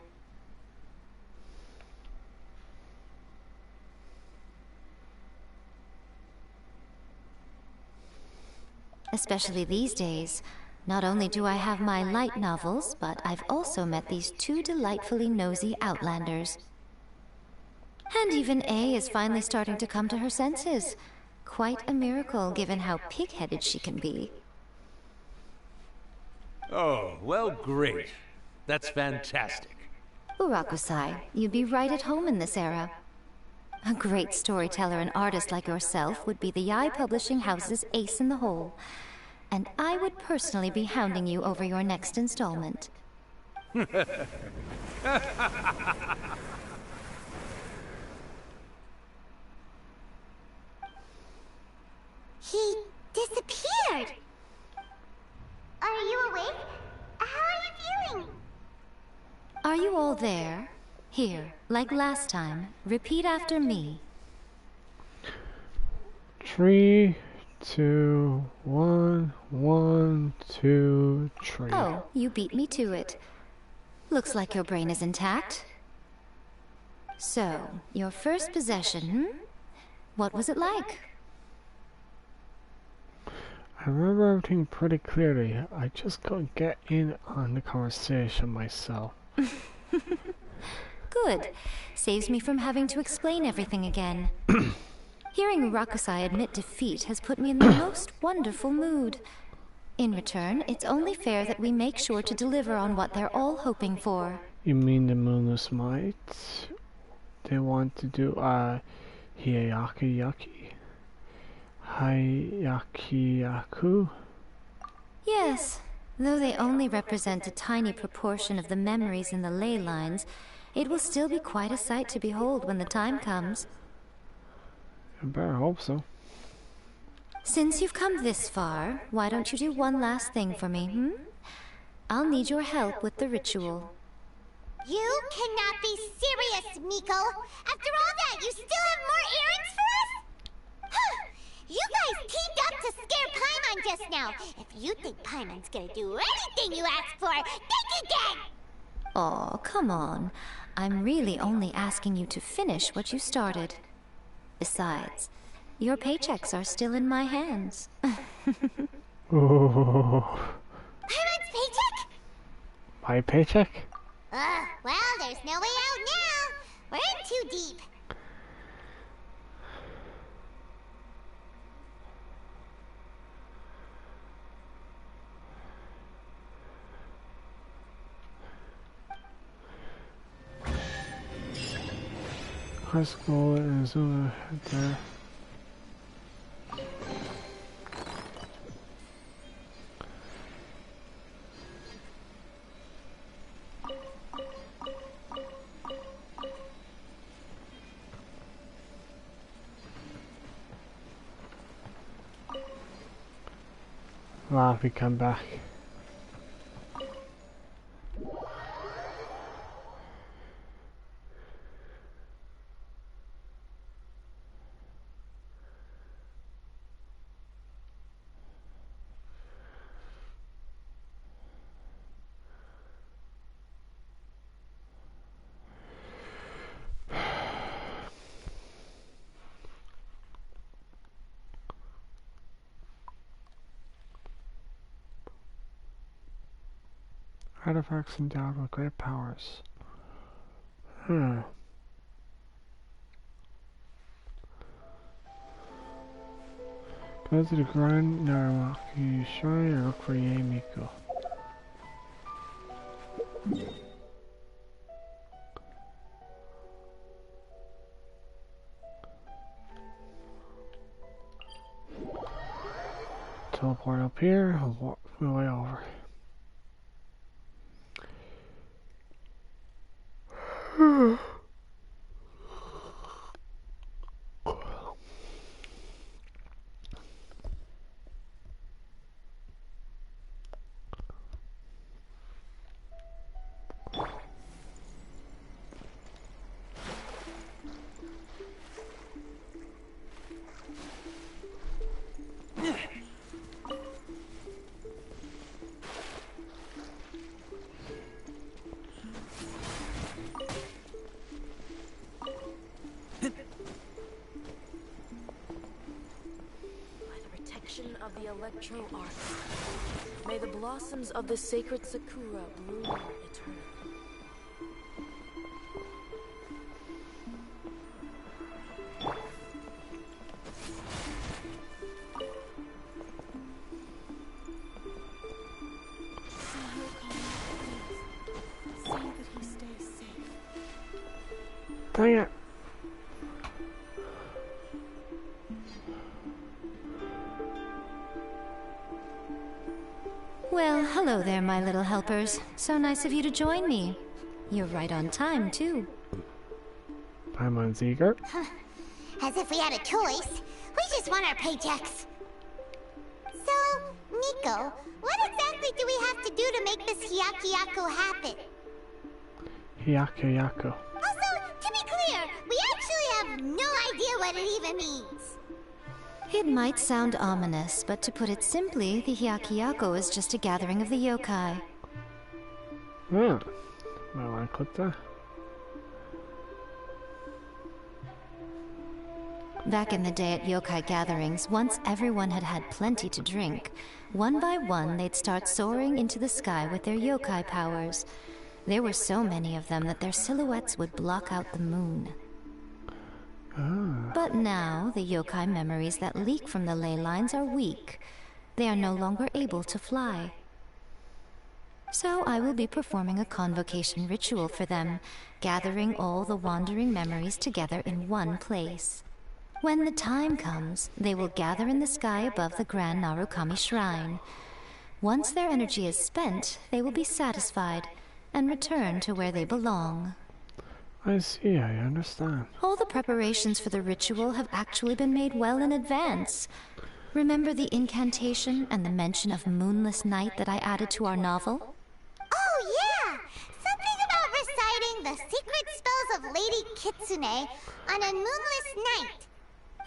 Especially these days. Not only do I have my light novels, but I've also met these two delightfully nosy outlanders. And even A is finally starting to come to her senses. Quite a miracle, given how pig-headed she can be. Oh, well, great. That's fantastic. Urakusai, you'd be right at home in this era. A great storyteller and artist like yourself would be the Yae Publishing House's ace in the hole. And I would personally be hounding you over your next installment. He disappeared! Are you awake? How are you feeling? Are you all there? Here, like last time, repeat after me. 3, 2, 1, 1, 2, 3. Oh, you beat me to it. Looks like your brain is intact. So, your first possession, What was it like? I remember everything pretty clearly. I just couldn't get in on the conversation myself. Good. Saves me from having to explain everything again. Hearing Rakusai admit defeat has put me in the most wonderful mood. In return, it's only fair that we make sure to deliver on what they're all hoping for. You mean the Moonless Might? They want to do Hiyaki Hayakiyaku? Yes, though they only represent a tiny proportion of the memories in the ley lines, it will still be quite a sight to behold when the time comes. I better hope so. Since you've come this far, why don't you do one last thing for me, I'll need your help with the ritual. You cannot be serious, Miko! After all that, you still have more errands for us? Huh! You guys teamed up to scare Paimon just now. If you think Paimon's gonna do anything you ask for, think again! Aw, come on. I'm really only asking you to finish what you started. Besides, your paychecks are still in my hands. Oh. Paimon's paycheck? My paycheck? Well, there's no way out now. We're in too deep. High school is over there. Wow, we come back. Artifacts endowed with great powers. Go to the Grand Naramaki Shrine and look for Yae Miko. Teleport up here, I'll walk my way over. perfection of the electro arts. May the blossoms of the sacred sakura bloom eternally. Dang it. Well, hello there, my little helpers. So nice of you to join me. You're right on time, too. Paimon's eager. As if we had a choice. We just want our paychecks. So, Nico, what exactly do we have to do to make this Hyakuyaku happen? Hyakuyaku. Also, to be clear, we actually have no idea what it even means. It might sound ominous, but to put it simply, the Hyakuyaku is just a gathering of the yokai. Yeah. Might want to click that. Back in the day at yokai gatherings, once everyone had had plenty to drink, one by one they'd start soaring into the sky with their yokai powers. There were so many of them that their silhouettes would block out the moon. But now, the yokai memories that leak from the ley lines are weak. They are no longer able to fly. So I will be performing a convocation ritual for them, gathering all the wandering memories together in one place. When the time comes, they will gather in the sky above the Grand Narukami Shrine. Once their energy is spent, they will be satisfied and return to where they belong. I see, I understand. All the preparations for the ritual have actually been made well in advance. Remember the incantation and the mention of moonless night that I added to our novel? Oh yeah! Something about reciting the secret spells of Lady Kitsune on a moonless night.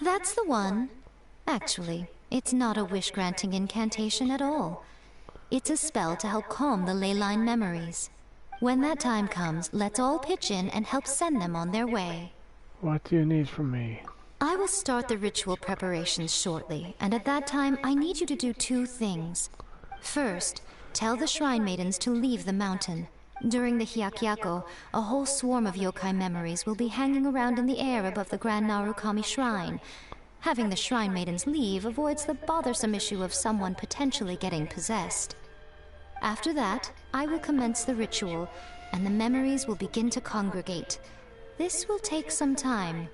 That's the one. Actually, it's not a wish-granting incantation at all. It's a spell to help calm the ley line memories. When that time comes, let's all pitch in and help send them on their way. What do you need from me? I will start the ritual preparations shortly, and at that time, I need you to do two things. First, tell the Shrine Maidens to leave the mountain. During the Hyakuyaku, a whole swarm of yokai memories will be hanging around in the air above the Grand Narukami Shrine. Having the Shrine Maidens leave avoids the bothersome issue of someone potentially getting possessed. After that, I will commence the ritual, and the memories will begin to congregate. This will take some time.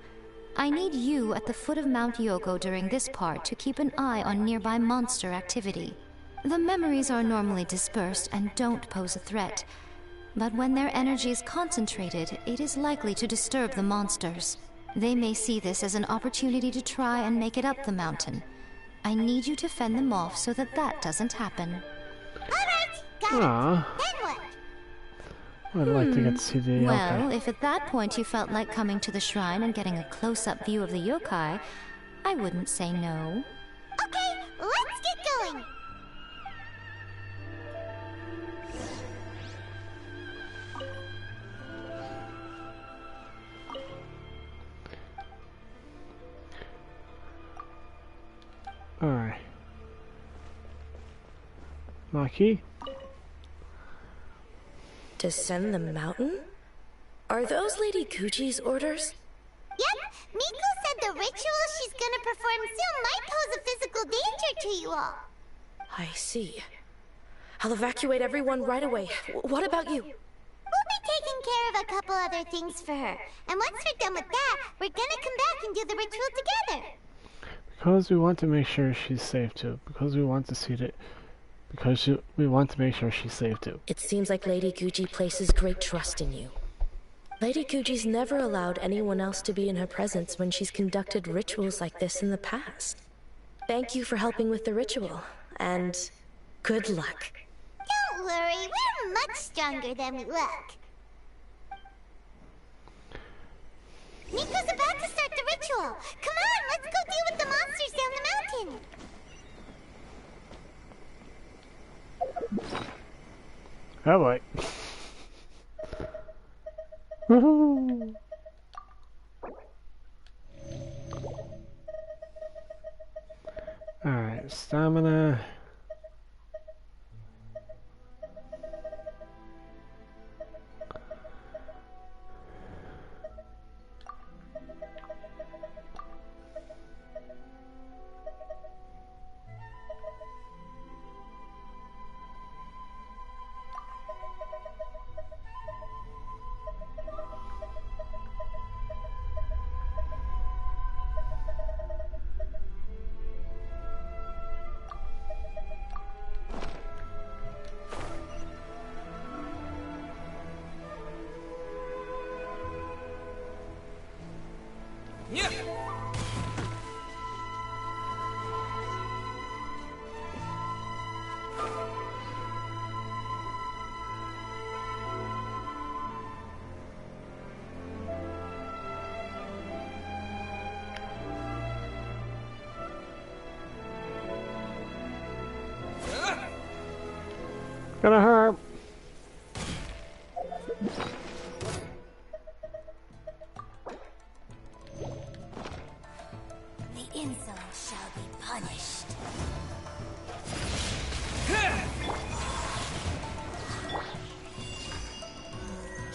I need you at the foot of Mount Yogo during this part to keep an eye on nearby monster activity. The memories are normally dispersed and don't pose a threat, but when their energy is concentrated, it is likely to disturb the monsters. They may see this as an opportunity to try and make it up the mountain. I need you to fend them off so that doesn't happen. Ah. Then what? I'd like to get to see the yokai. Well, if at that point you felt like coming to the shrine and getting a close-up view of the yokai, I wouldn't say no. Okay, let's get going. Alright. Maki? Descend the mountain? Are those Lady Gucci's orders? Yep, Miko said the ritual she's gonna perform soon might pose a physical danger to you all. I see. I'll evacuate everyone right away. What about you? We'll be taking care of a couple other things for her. And once we're done with that, we're gonna come back and do the ritual together. Because we want to make sure she's safe too. Because we want to see it. We want to make sure she's safe too. It seems like Lady Gucci places great trust in you. Lady Gucci's never allowed anyone else to be in her presence when she's conducted rituals like this in the past. Thank you for helping with the ritual, and good luck. Don't worry, we're much stronger than we look. Miko's about to start the ritual. Come on, let's go deal with the monsters down the mountain. Oh boy. Woohoo! Alright, stamina. Gonna hurt. The insolent shall be punished.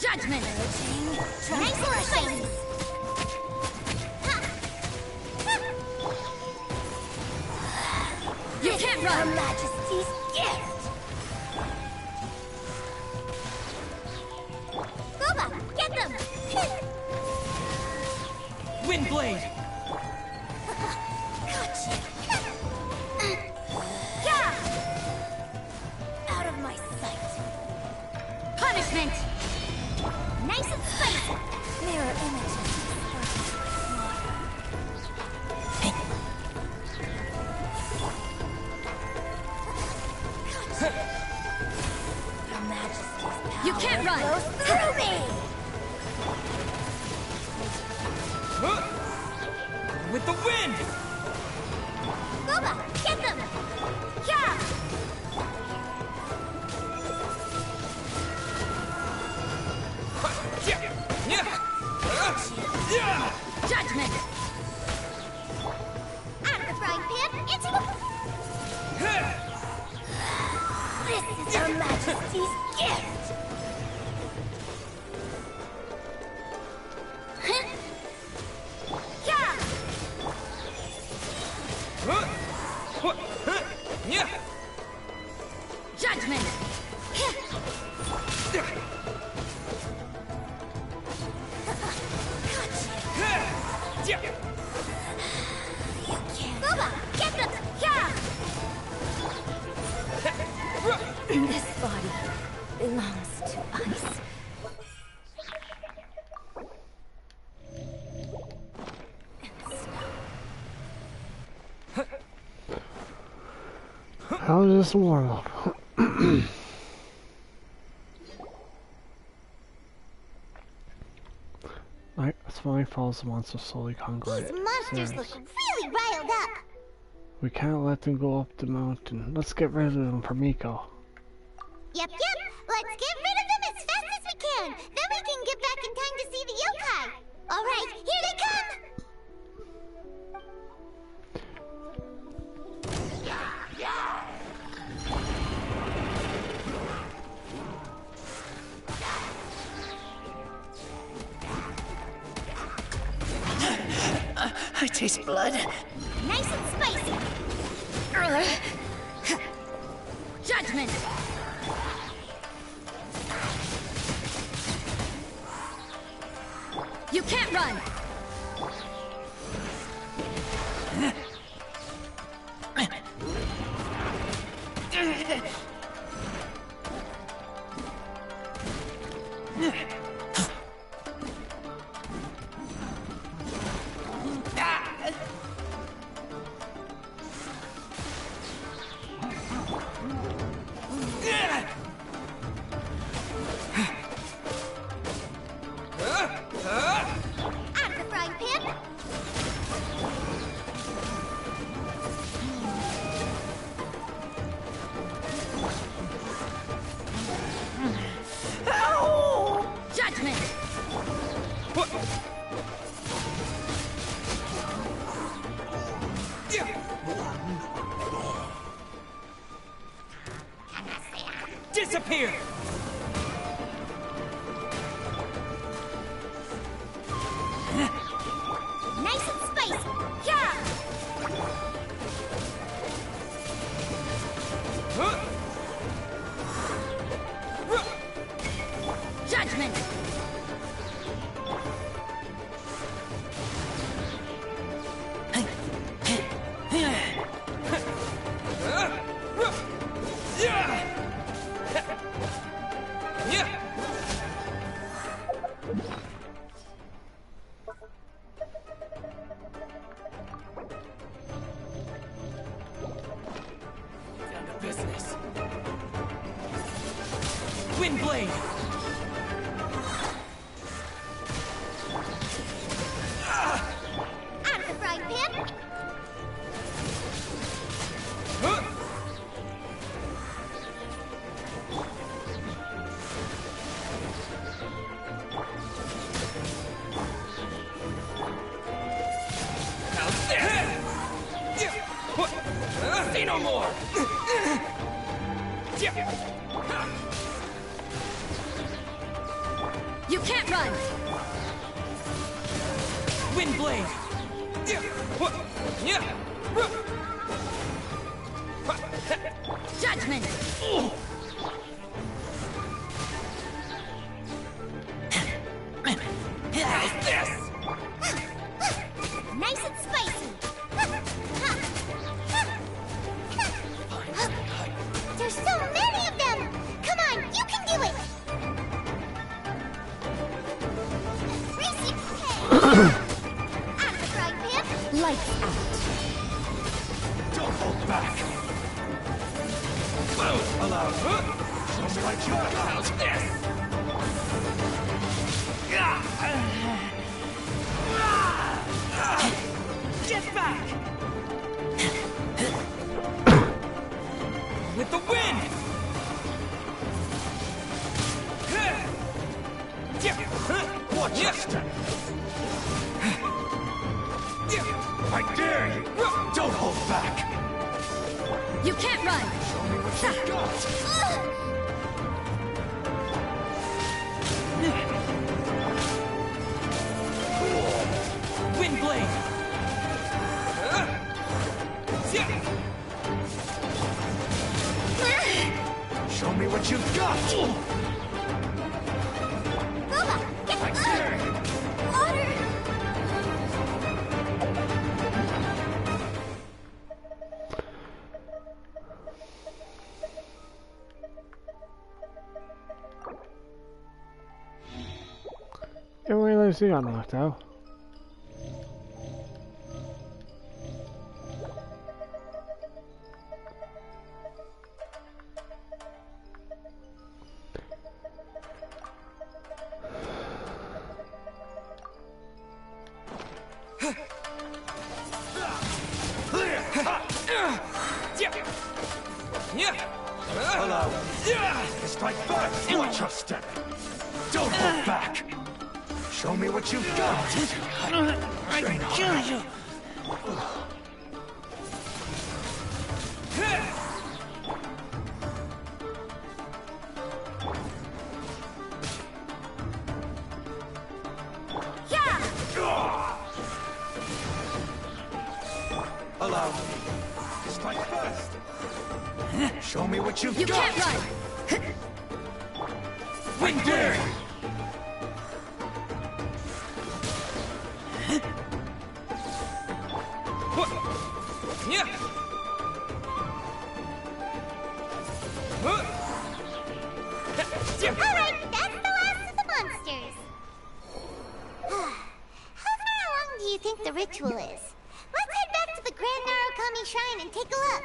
Judgment! Nice and spicy. You can't run! Her Majesty's gift. Boba, get them! Windblade! Gotcha. Yeah! Out of my sight. Punishment! Nice and spicy. Mirror image. Her Majesty's power You can't run! flows through me. With the wind! Boba, get them! Yeah! Judgment! Out of the frying pan, into the... This is Her Majesty's gift! Yeah! Judgment! Boba, get them! Yeah! This body belongs to ice. How does this warm up? That's why follows the monster slowly congregate. These monsters look really riled up! We can't let them go up the mountain. Let's get rid of them for Miko. Yep. Let's get rid of them as fast as we can. Then we can get back in time to see the yokai. All right, here they come. I taste blood. Nice and spicy. Judgment! You can't run! Out of the frying pan. Disappear! Nice and spicy. Yeah! Judgment! Down to business. Wind blade! Out of the frying pan. Say no more! You can't run! Wind blade! Judgment! How's this? Nice and spicy. There's so many of them. Come on, you can do it. Racy, out of the frying pan. Lights out. Don't hold back. Whoa, allow. Show me what you got. How's this? Get back! With the wind! Watch your step. I dare you. Don't hold back. You can't run! Show me what you got. Wind blade! Show me what you've got. Roba, get I dare you. water. Didn't realize he got knocked out. Hello. Strike first. Watch your step. Don't hold back. Show me what you've got. I can kill you! Hello. Strike first. Show me what you've You got. can't run! Wind dare. Alright, that's the last of the monsters. How far along do you think the ritual is? Let's head back to the Grand Narukami Shrine and take a look.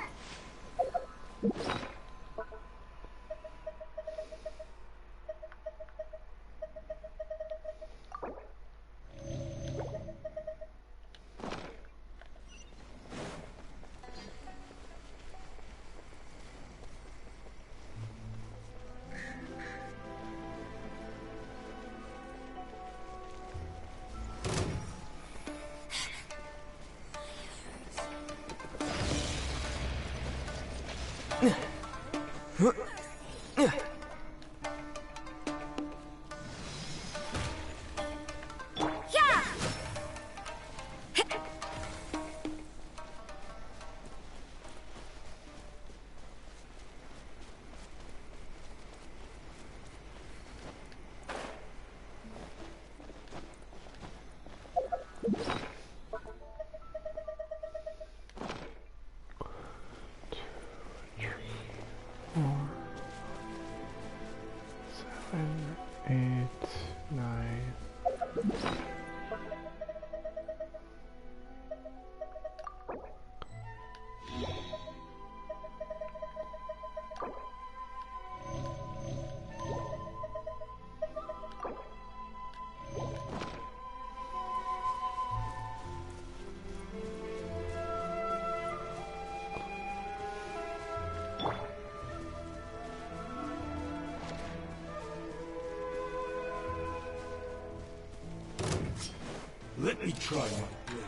Let me try my blade.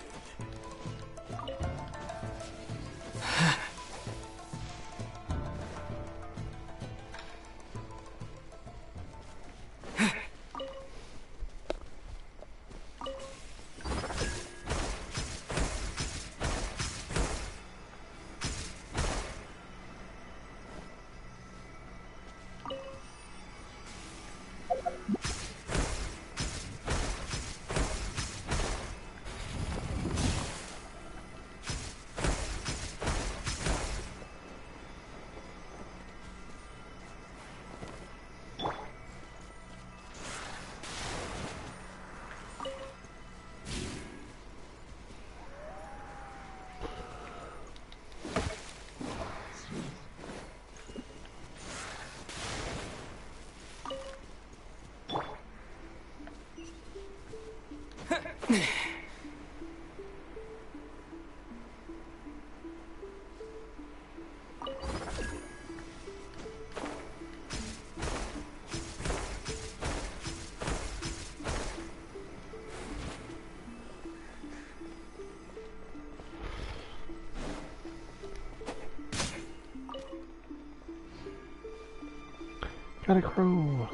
Got a crew.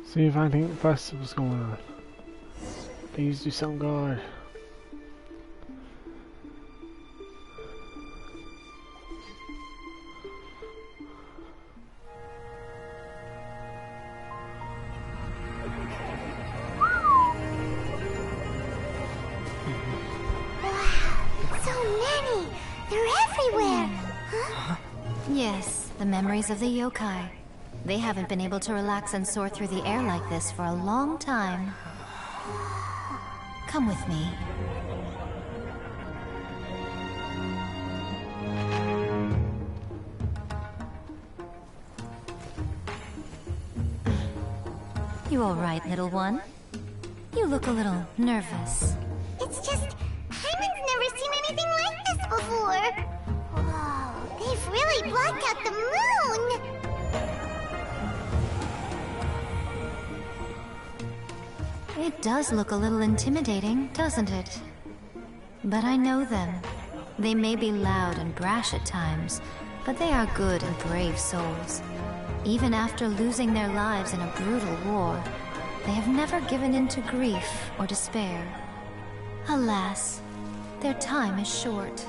See if anything festival's going on. Please do something good. Yes, the memories of the yokai. They haven't been able to relax and soar through the air like this for a long time. Come with me. You all right, little one? You look a little nervous. It's just, Hyman's never seen anything like this before. Whoa, they've really blocked out the moon! It does look a little intimidating, doesn't it? But I know them. They may be loud and brash at times, but they are good and brave souls. Even after losing their lives in a brutal war, they have never given in to grief or despair. Alas, their time is short.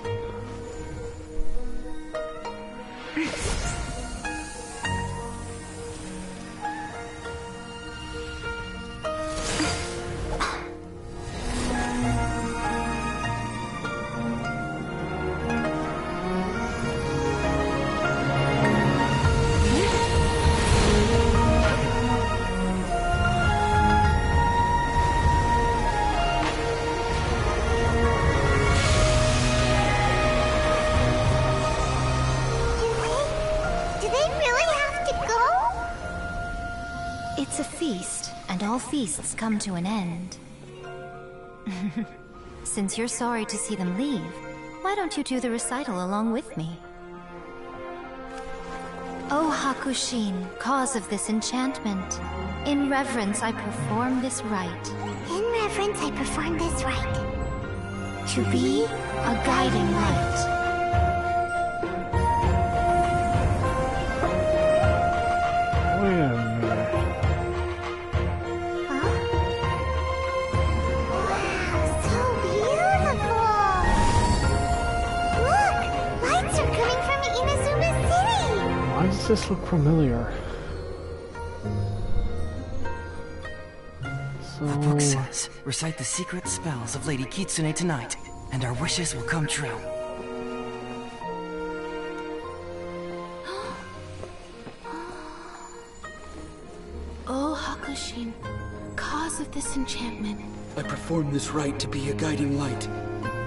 It's a feast, and all feasts come to an end. Since you're sorry to see them leave, why don't you do the recital along with me? O Hakushin, cause of this enchantment, in reverence I perform this rite. In reverence, I perform this rite. To be a guiding light. Why does this look familiar? The book says, recite the secret spells of Lady Kitsune tonight, and our wishes will come true. Oh, Hakushin, cause of this enchantment. I perform this rite to be a guiding light.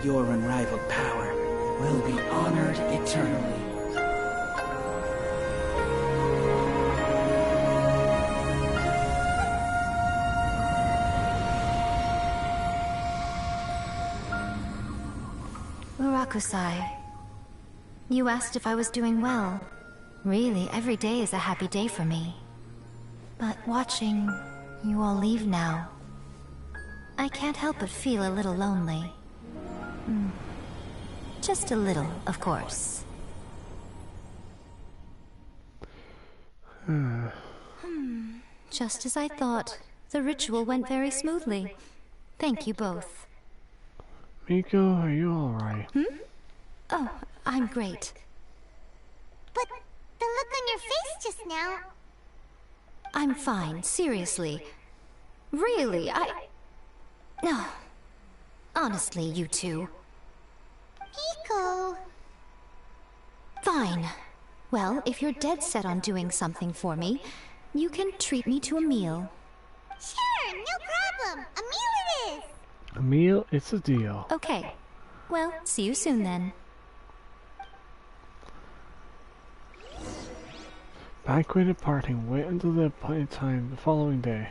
Your unrivaled power will be honored eternally. Urakusai, you asked if I was doing well. Really, every day is a happy day for me. But watching you all leave now, I can't help but feel a little lonely. Just a little, of course. Just as I thought. The ritual went very smoothly. Thank you both. Miko, are you alright? Oh, I'm great. But the look on your face just now... I'm fine, seriously. Really, No. Honestly, you two. Miko... Fine. Well, if you're dead set on doing something for me, you can treat me to a meal. Sure, no problem. A meal it is. A meal, it's a deal. Okay. Well, see you soon then. Banquet and parting. Wait until the appointed time the following day.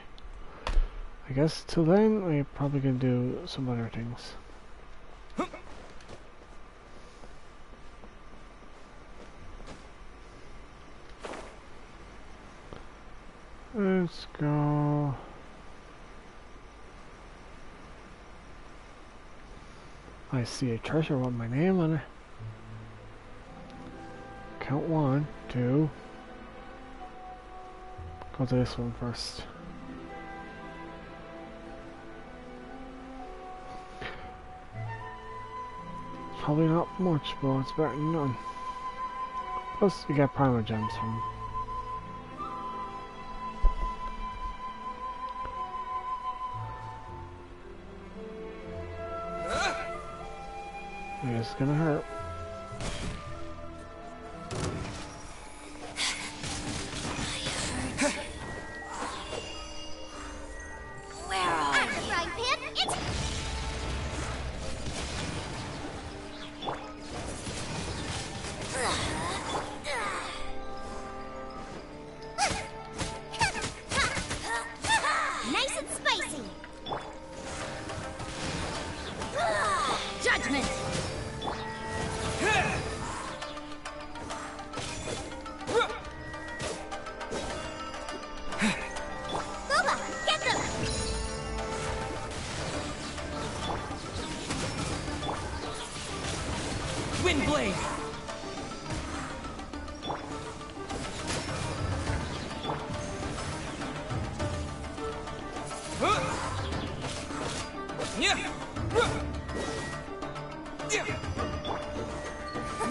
I guess till then, I'm probably gonna do some other things. Let's go. I see a treasure with my name on it. Count 1, 2. Go to this one first. Probably not much, but it's better than none. Plus, you get primal gems from them. It's gonna hurt. Where are you? Frying pan, it's... Nice and spicy. Judgment. Wind blade.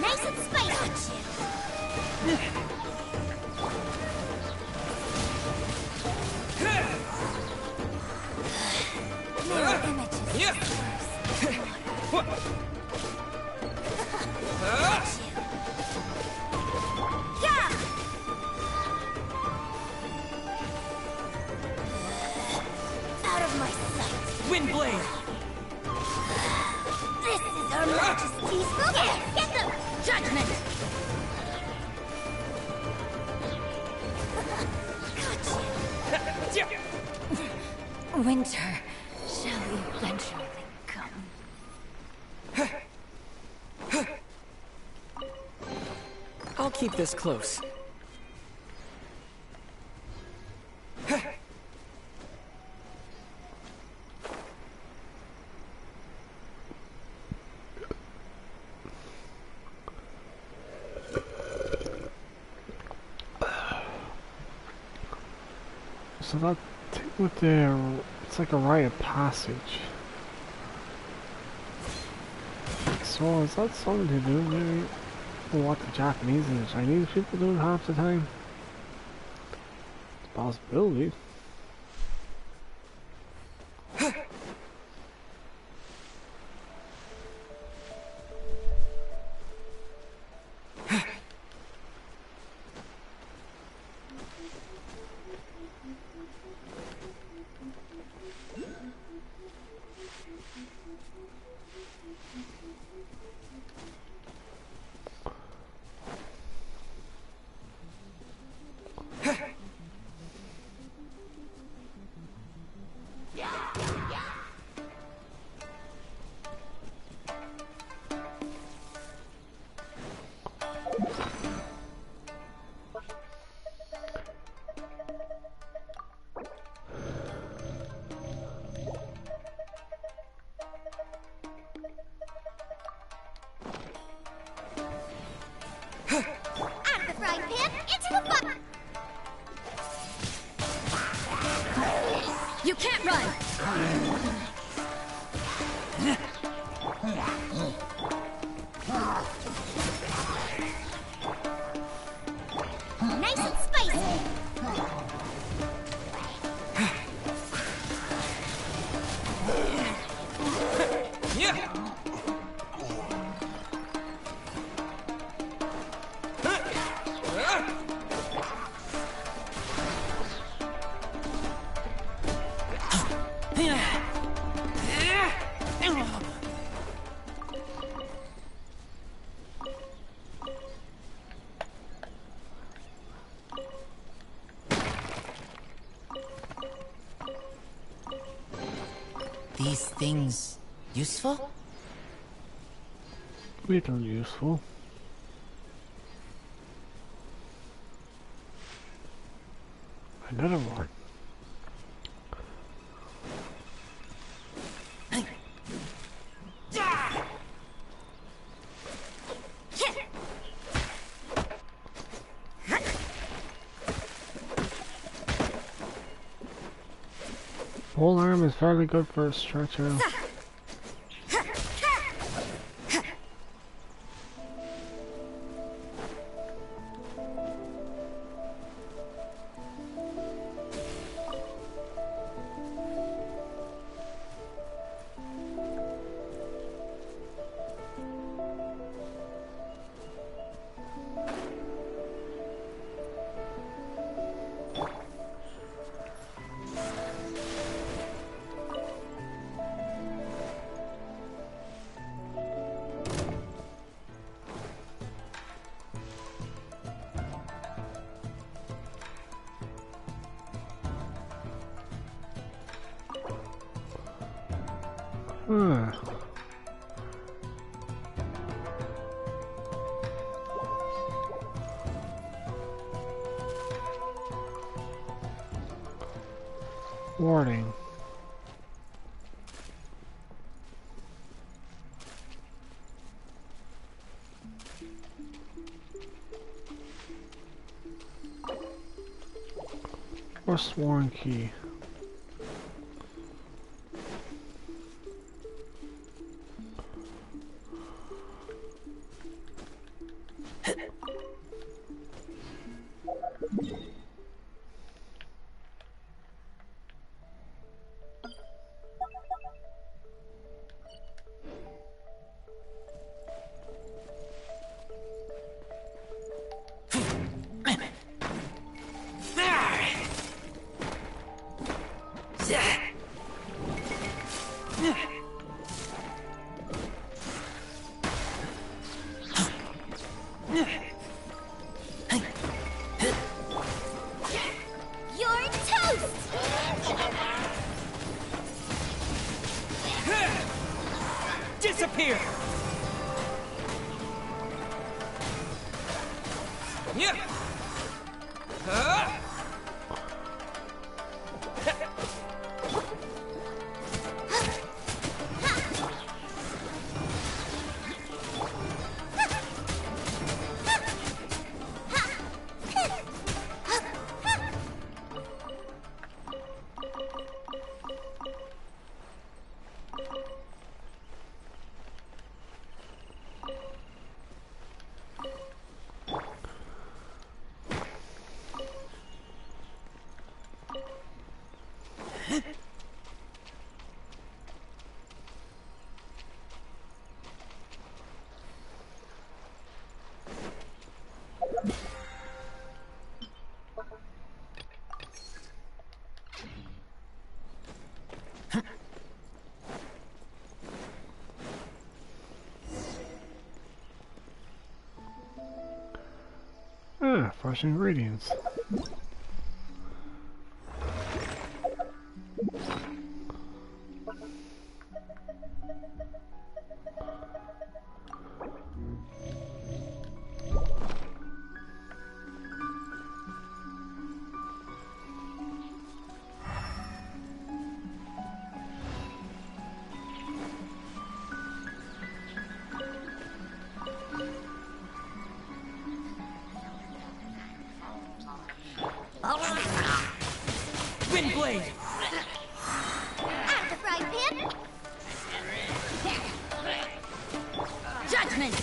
Nice and spicy. Out of my sight. Wind blade. This is our Majesty's Vulpes. Get them. Judgment. Winter shall eventually come. I'll keep this close. So that thing with the... it's like a rite of passage. So is that something to do maybe? what the Japanese and the Chinese people do half the time. It's a possibility. Out of the frying pan, into the butter! You can't run! Nice and spicy! These things useful? Little useful. Another one. Pole arm is fairly good for a stretcher. Warning. Forsworn key. You're toast! Disappear! Yeah. fresh ingredients. Wind blade! Out of the frying pan! Judgment!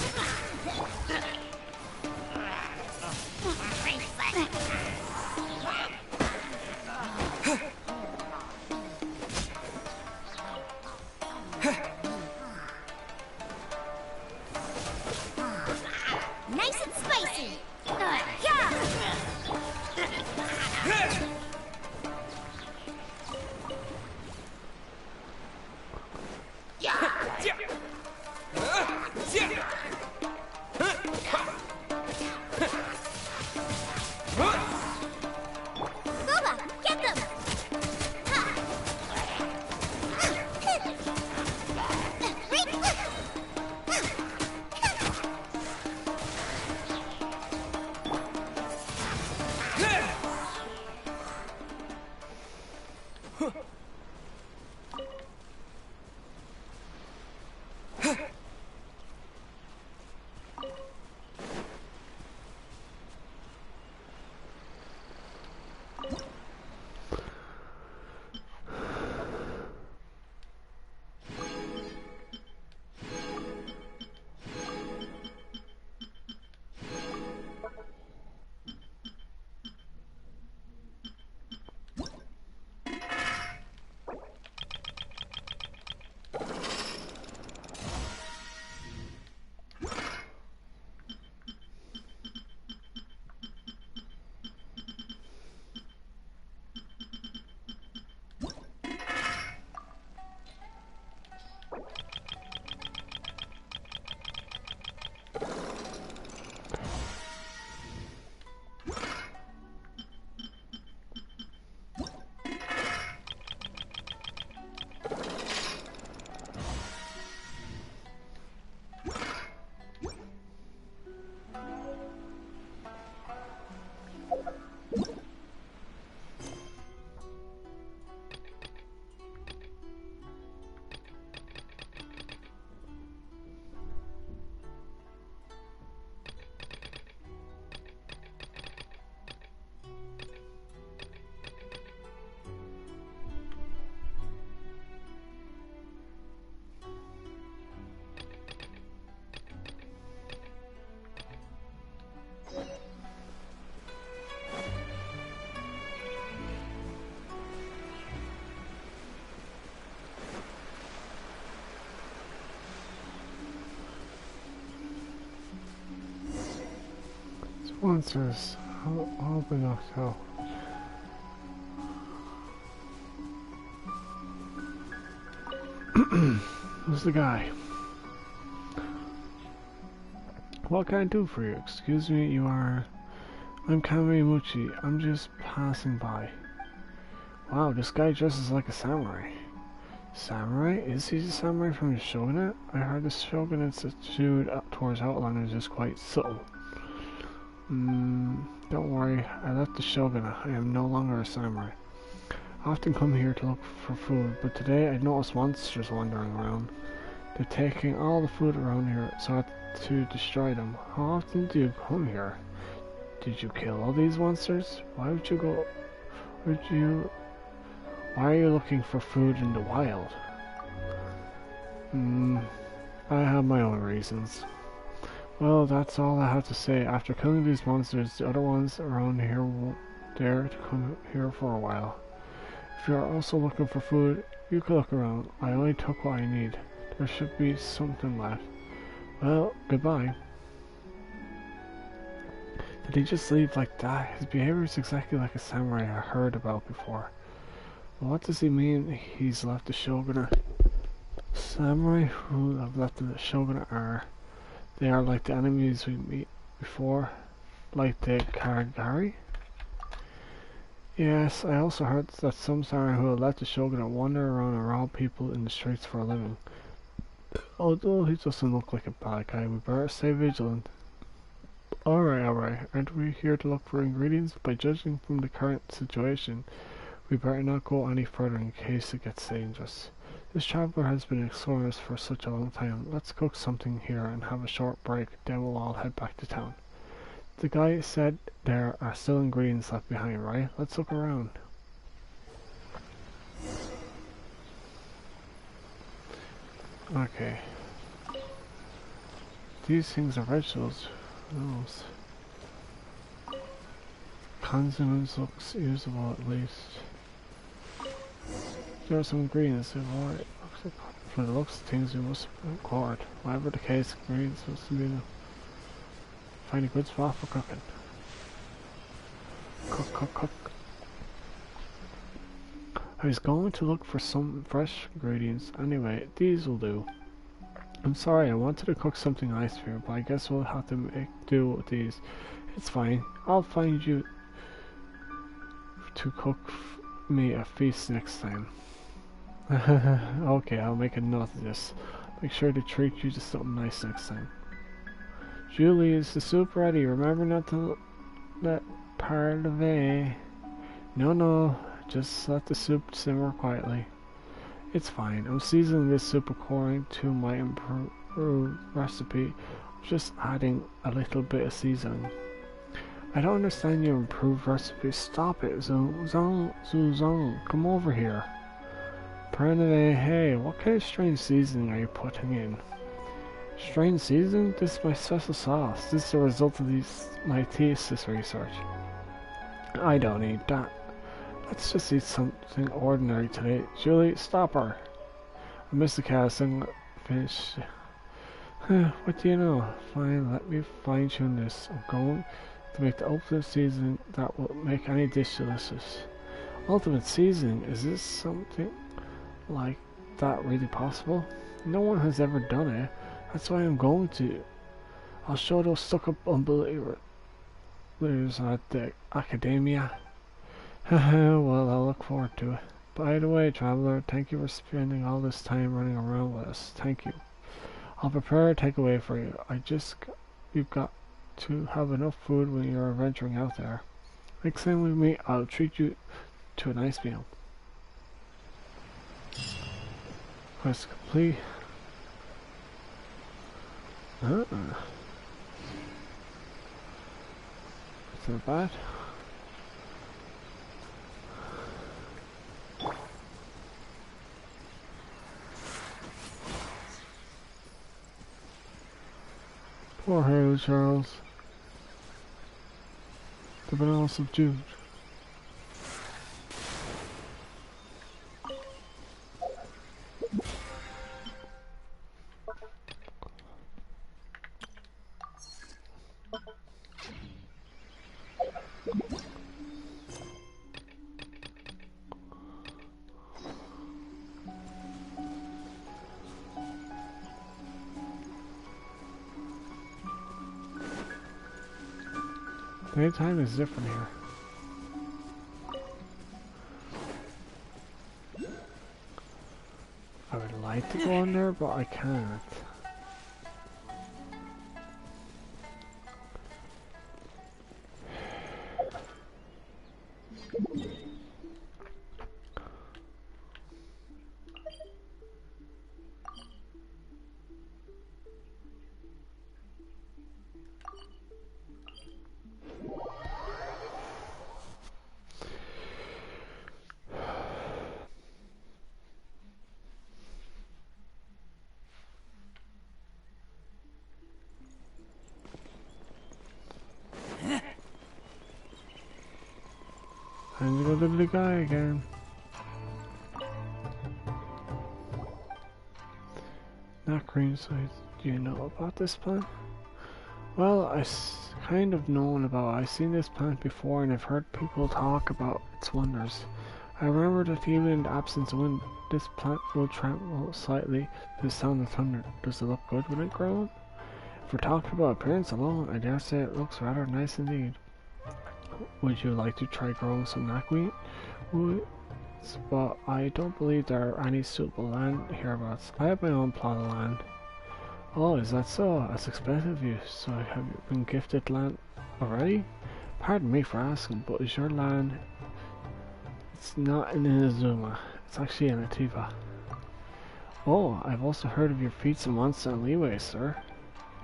Nice and spicy! Boba, get them! Monsters. I'll be knocked out. Who's the guy? What can I do for you? Excuse me, you are... I'm Kamimuchi. I'm just passing by. Wow, this guy dresses like a samurai. Samurai? Is he a samurai from the shogunate? I heard the shogunate's attitude towards outlanders is quite subtle. Don't worry, I left the shogunate. I am no longer a samurai. I often come here to look for food, but today I noticed monsters wandering around. They're taking all the food around here, so I had to destroy them. How often do you come here? Did you kill all these monsters? Why would you go... Why are you looking for food in the wild? I have my own reasons. Well, that's all I have to say. After killing these monsters, the other ones around here won't dare to come here for a while. If you are also looking for food, you can look around. I only took what I need. There should be something left. Well, goodbye. Did he just leave like that? His behavior is exactly like a samurai I heard about before. Well, what does he mean he's left the shogunate? Samurai who have left the shogunate they are like the enemies we meet before, like the Karagari? Yes, I also heard that some samurai who let the shogun wander around and rob people in the streets for a living. Although he doesn't look like a bad guy, we better stay vigilant. Alright. Aren't we here to look for ingredients? By judging from the current situation, we better not go any further in case it gets dangerous. This traveler has been exploring us for such a long time. Let's cook something here and have a short break, then we'll all head back to town. The guy said there are still ingredients left behind, right? Let's look around. Okay. These things are vegetables. Who knows? Condiments looks usable at least. There are some ingredients. From the looks of things we must have acquired. Whatever the case, ingredients must be enough. Find a good spot for cooking. Cook. I was going to look for some fresh ingredients. Anyway, these will do. I'm sorry, I wanted to cook something nice for you, but I guess we'll have to make do with these. It's fine. I'll find you to cook me a feast next time. Okay, I'll make a note of this. Make sure to treat you to something nice next time. Julie, is the soup ready? Remember not to let part of it. No, just let the soup simmer quietly. It's fine. I'm seasoning this soup according to my improved recipe. I'm just adding a little bit of seasoning. I don't understand your improved recipe. Stop it, Zuzong. Come over here. Pernave, hey, what kind of strange seasoning are you putting in? Strange seasoning? This is my special sauce. This is the result of my thesis research. I don't need that. Let's just eat something ordinary today. Julie, stop her. I missed the cast and finish. What do you know? Fine, let me fine tune this. I'm going to make the ultimate seasoning that will make any dish delicious. Ultimate seasoning? Is this something like that really possible? No one has ever done it. That's why I'm going to. I'll show those stuck-up unbelievers at the academia. Well, I'll look forward to it. By the way, traveler, thank you for spending all this time running around with us. Thank you. I'll prepare a takeaway for you. You've got to have enough food when you're venturing out there. Next time we meet, I'll treat you to a nice meal. Quest complete. It's not bad. Poor Halo Charles. They've been all subdued. Daytime is different here. I would like to go in there, but I can't. Time to go to the guy again. Not green sides. Do you know about this plant? Well, kind of known about it. I've seen this plant before and I've heard people talk about its wonders. I remember that even in the absence of wind, this plant will tremble slightly to the sound of thunder. Does it look good when it grows? For talking about appearance alone, I dare say it looks rather nice indeed. Would you like to try growing some knackwheat? But I don't believe there are any suitable land hereabouts. I have my own plot of land. Oh, is that so? As expected of you. So have you been gifted land already? Pardon me for asking, but is your land... It's not in Inazuma. It's actually in Ativa. Oh, I've also heard of your feats in months and leeway, sir.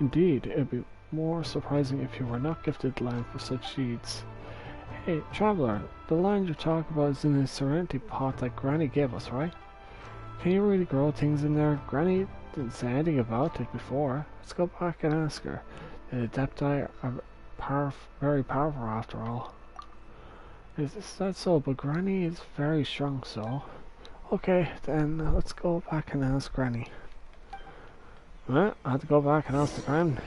Indeed, it would be more surprising if you were not gifted land for such deeds. Hey, traveler, the land you talk about is in the Serenity pot that Granny gave us, right? Can you really grow things in there? Granny didn't say anything about it before. Let's go back and ask her. The Adepti are very powerful after all. Is that so? But Granny is very strong, so... Okay, then let's go back and ask Granny. Well, I have to go back and ask the Gran.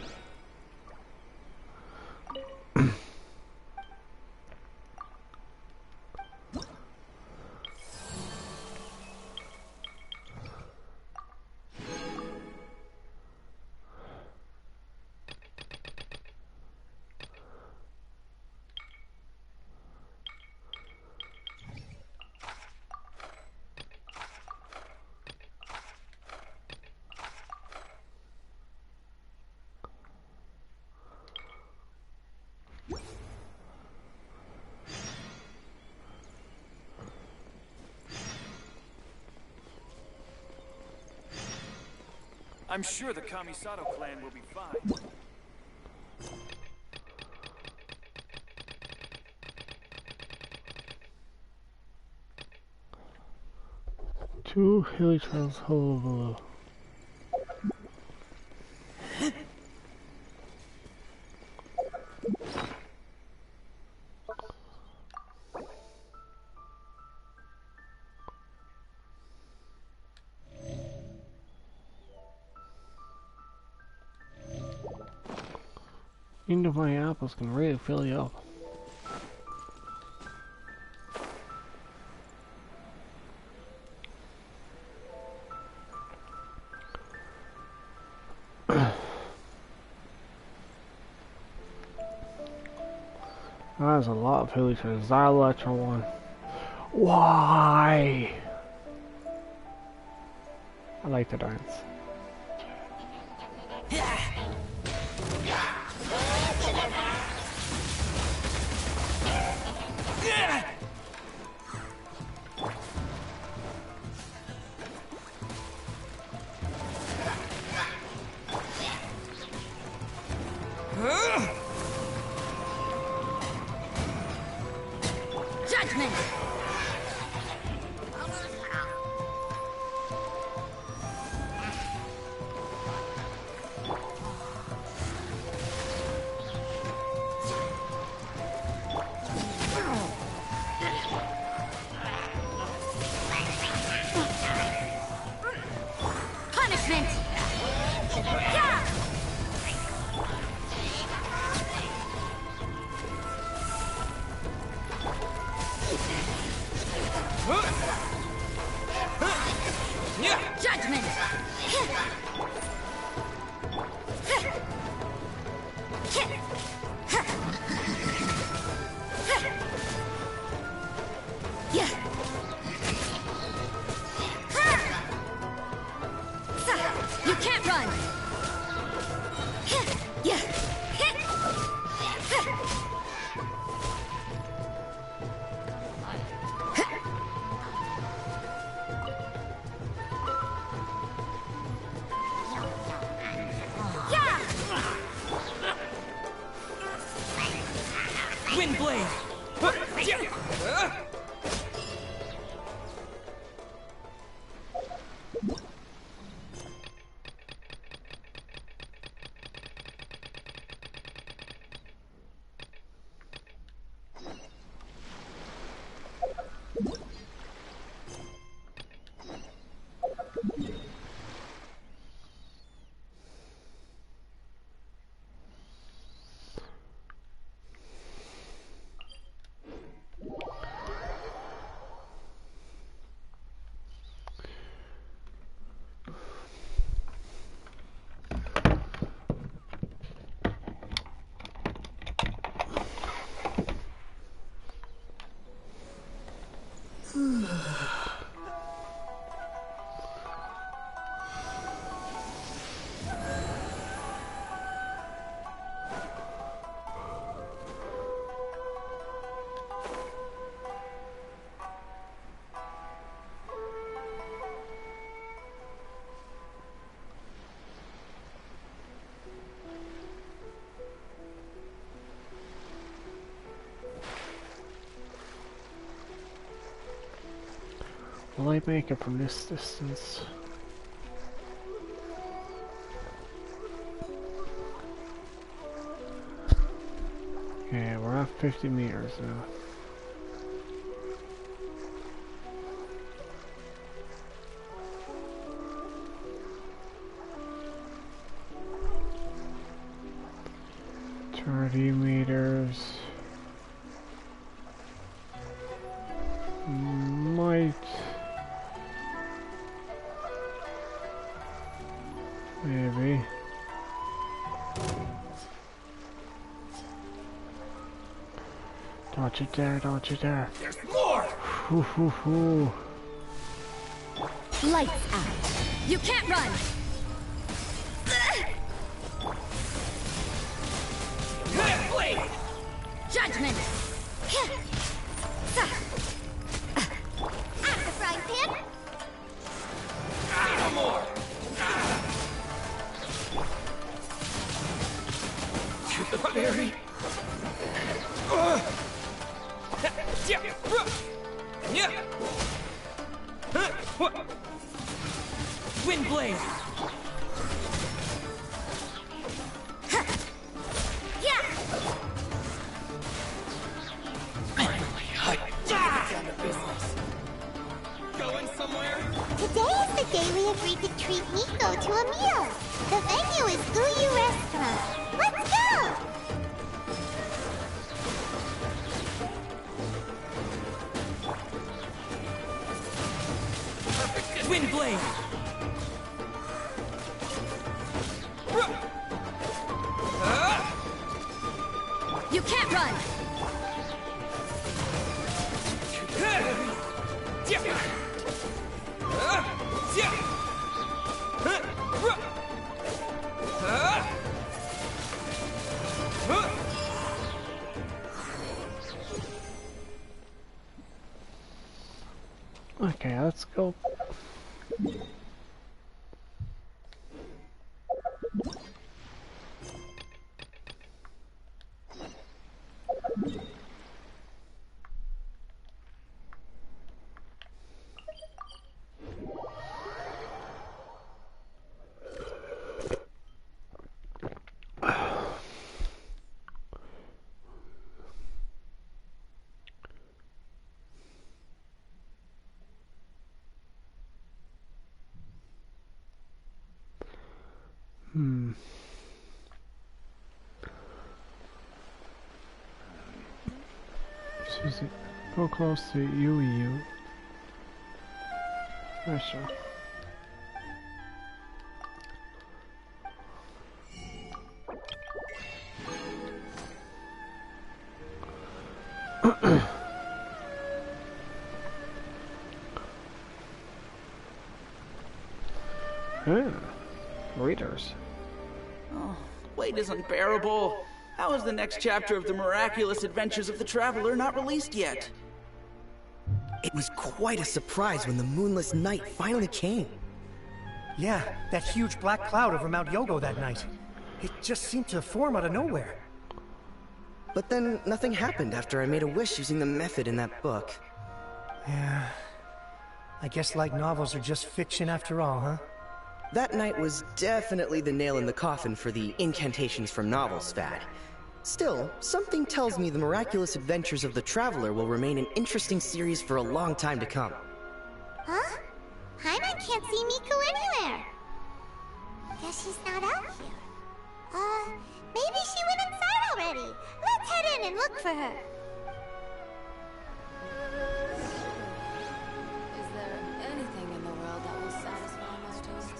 I'm sure the Kamisato clan will be fine. Two hilly trails, hullabaloo. Eating of my apples can really fill you up. There's a lot of hilly trails. That electro one. Why? I like the dance. Judgment! Punishment! Yeah! Judgment! Yeah! You can't run! Yeah! Wind blade! Will I make it from this distance? Okay, we're at 50 meters now. $30 meters. Might. Maybe. Don't you dare, don't you dare. There's more! Hoo hoo hoo. Lights out. You can't run! Wind blade! Judgment! Out of the frying pan! No more! Berry! Wind blade! Going somewhere? Today is the day we agreed to treat Nico to a meal. The venue is Uyu Restaurant. Let's go! Wind blade! You can't run! Okay, let's go. Susie, go close to Uyu. Sure. Yeah, readers. Oh, wait is unbearable. How is the next chapter of the miraculous adventures of the Traveler not released yet? It was quite a surprise when the moonless night finally came. Yeah, that huge black cloud over Mount Yogo that night. It just seemed to form out of nowhere. But then nothing happened after I made a wish using the method in that book. Yeah. I guess light novels are just fiction after all, huh? That night was definitely the nail in the coffin for the incantations from novels fad. Still, something tells me the miraculous adventures of the Traveler will remain an interesting series for a long time to come. Huh? Paimon can't see Miku anywhere. Guess she's not out here. Maybe she went inside already. Let's head in and look for her. Is there anything in the world that will satisfy my taste?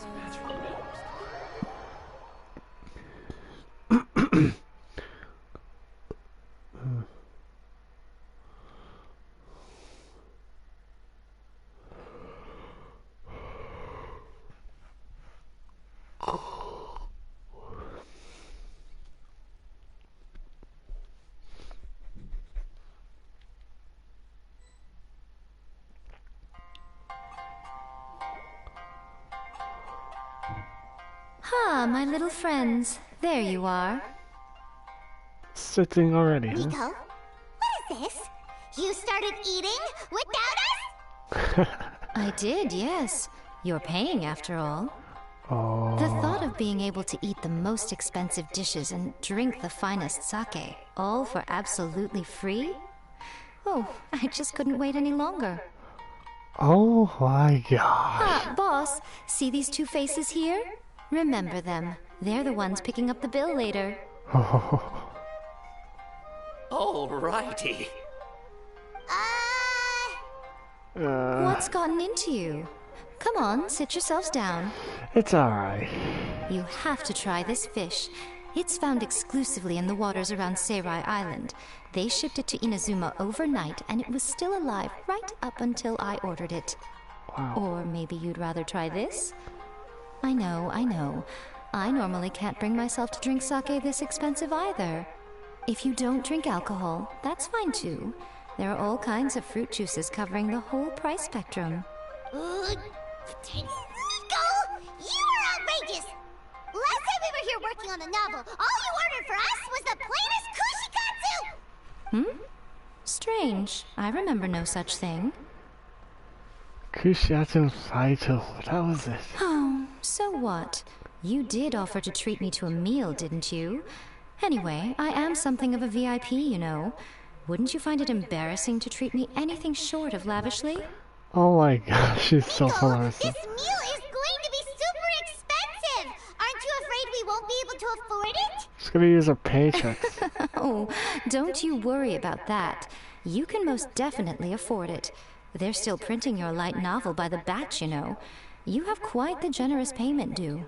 Ah, my little friends. There you are. Sitting already, huh? Nico, what is this? You started eating without us? I did, yes. You're paying after all. Oh. The thought of being able to eat the most expensive dishes and drink the finest sake, all for absolutely free? Oh, I just couldn't wait any longer. Oh my gosh. Ah, boss, see these two faces here? Remember them. They're the ones picking up the bill later. Alrighty. What's gotten into you? Come on, sit yourselves down. It's alright. You have to try this fish. It's found exclusively in the waters around Seirai Island. They shipped it to Inazuma overnight, and it was still alive right up until I ordered it. Wow. Or maybe you'd rather try this? I know. I normally can't bring myself to drink sake this expensive either. If you don't drink alcohol, that's fine too. There are all kinds of fruit juices covering the whole price spectrum. Nico! You are outrageous! Last time we were here working on the novel, all you ordered for us was the plainest kushikatsu! Strange. I remember no such thing. Kushiatsu Saito. That was it. Oh, so what? You did offer to treat me to a meal, didn't you? Anyway, I am something of a VIP, you know. Wouldn't you find it embarrassing to treat me anything short of lavishly? Oh my gosh, she's so full of This herself. meal is going to be super expensive! Aren't you afraid we won't be able to afford it? She's gonna use her paychecks. Oh, don't you worry about that. You can most definitely afford it. They're still printing your light novel by the batch, you know. You have quite the generous payment due.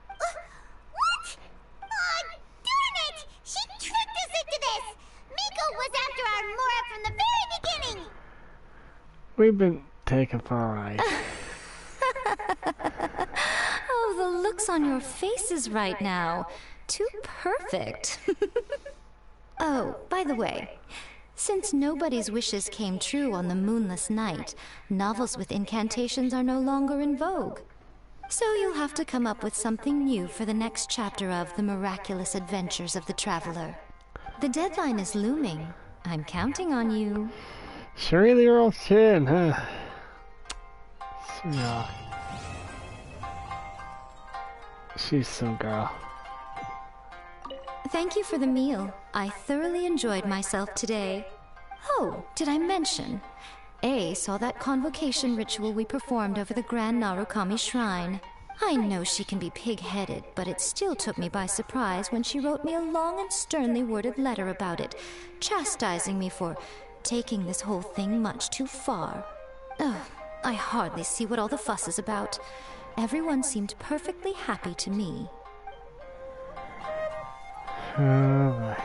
What? Darn it! She tricked us into this! Miko was after our Mora from the very beginning! We've been taken for a ride. Oh, the looks on your faces right now. Too perfect. Oh, by the way, since nobody's wishes came true on the moonless night, novels with incantations are no longer in vogue. So you'll have to come up with something new for the next chapter of The Miraculous Adventures of the Traveler. The deadline is looming. I'm counting on you. She really rolled chin, huh? Yeah. She's some girl. Thank you for the meal. I thoroughly enjoyed myself today. Oh, did I mention? A saw that convocation ritual we performed over the Grand Narukami Shrine. I know she can be pig-headed, but it still took me by surprise when she wrote me a long and sternly worded letter about it, chastising me for taking this whole thing much too far. Ugh, I hardly see what all the fuss is about. Everyone seemed perfectly happy to me. Alright.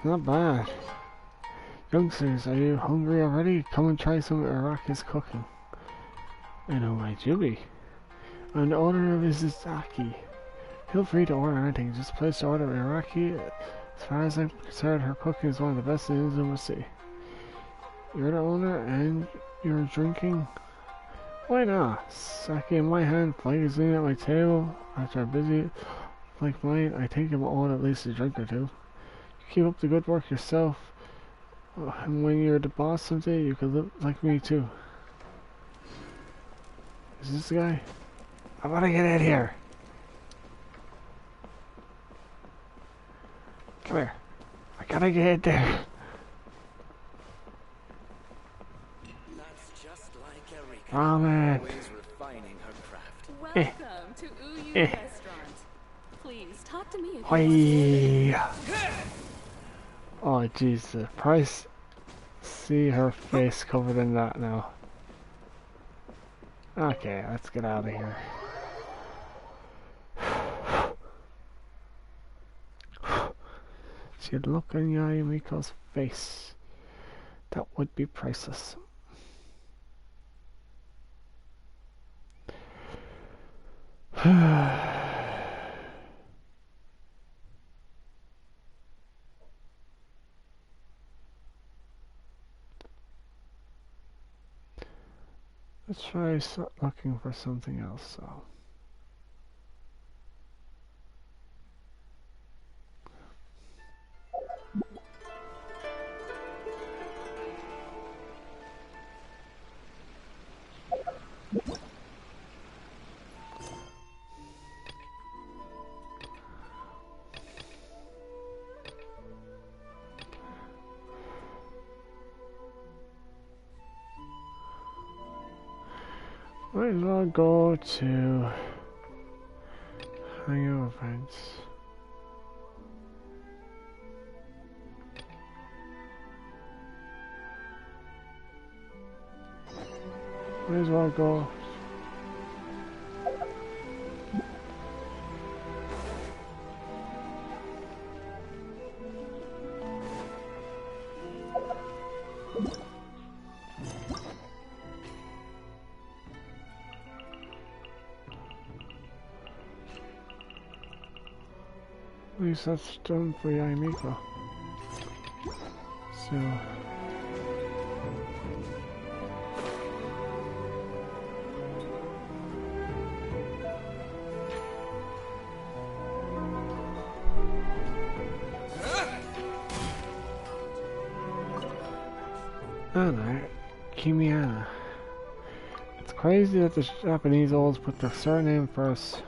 Not bad. Youngsters, are you hungry already? Come and try some of Araki's cooking. And who might you be? I'm the owner of Izaki. Feel free to order anything, just place the order of Araki. As far as I'm concerned, her cooking is one of the best in Izuma City. You're the owner and you're drinking? Why not? Sake in my hand, magazine at my table. After a busy like mine, I think I'm owed at least a drink or two. You keep up the good work yourself. And when you're the boss someday, you could live like me too. Is this the guy? I wanna get in here. Come here. I gotta get in there. That's just like Erika. Ramen. Always refining her craft. Welcome to Uyu Restaurant. Please talk to me if Oi. Oh jeez, the price. See her face covered in that now. Okay, let's get out of here. See the look on Yamiko's face. That would be priceless. Let's try looking for something else, so. Might as well go to hangout events. Might as well go. At least that's done for Yaimiko. So. Anna, Kimiana. It's crazy that the Japanese always put their surname first.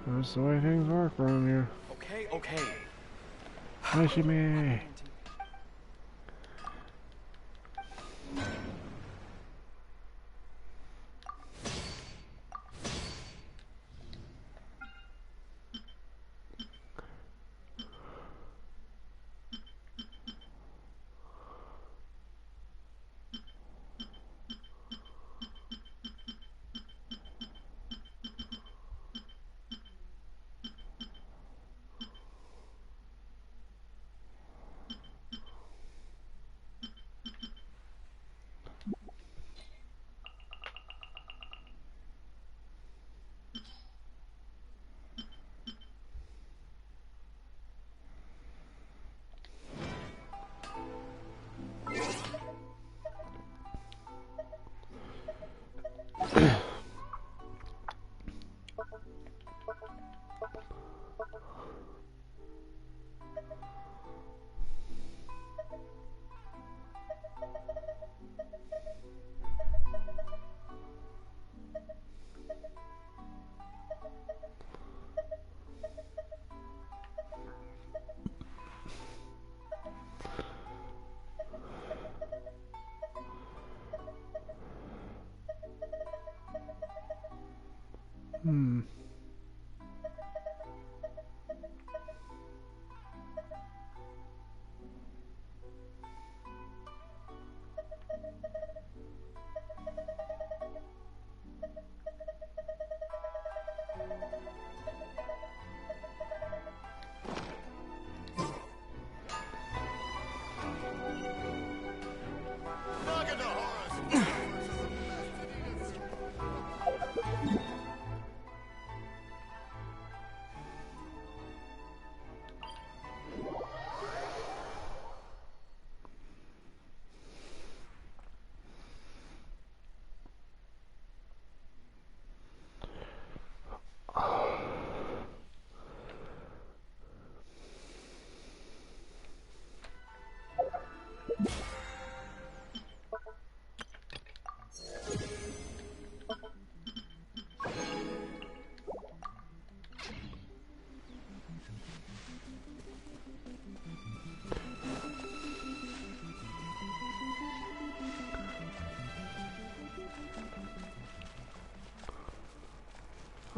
That's the way things work around here. Okay, okay. Hashime.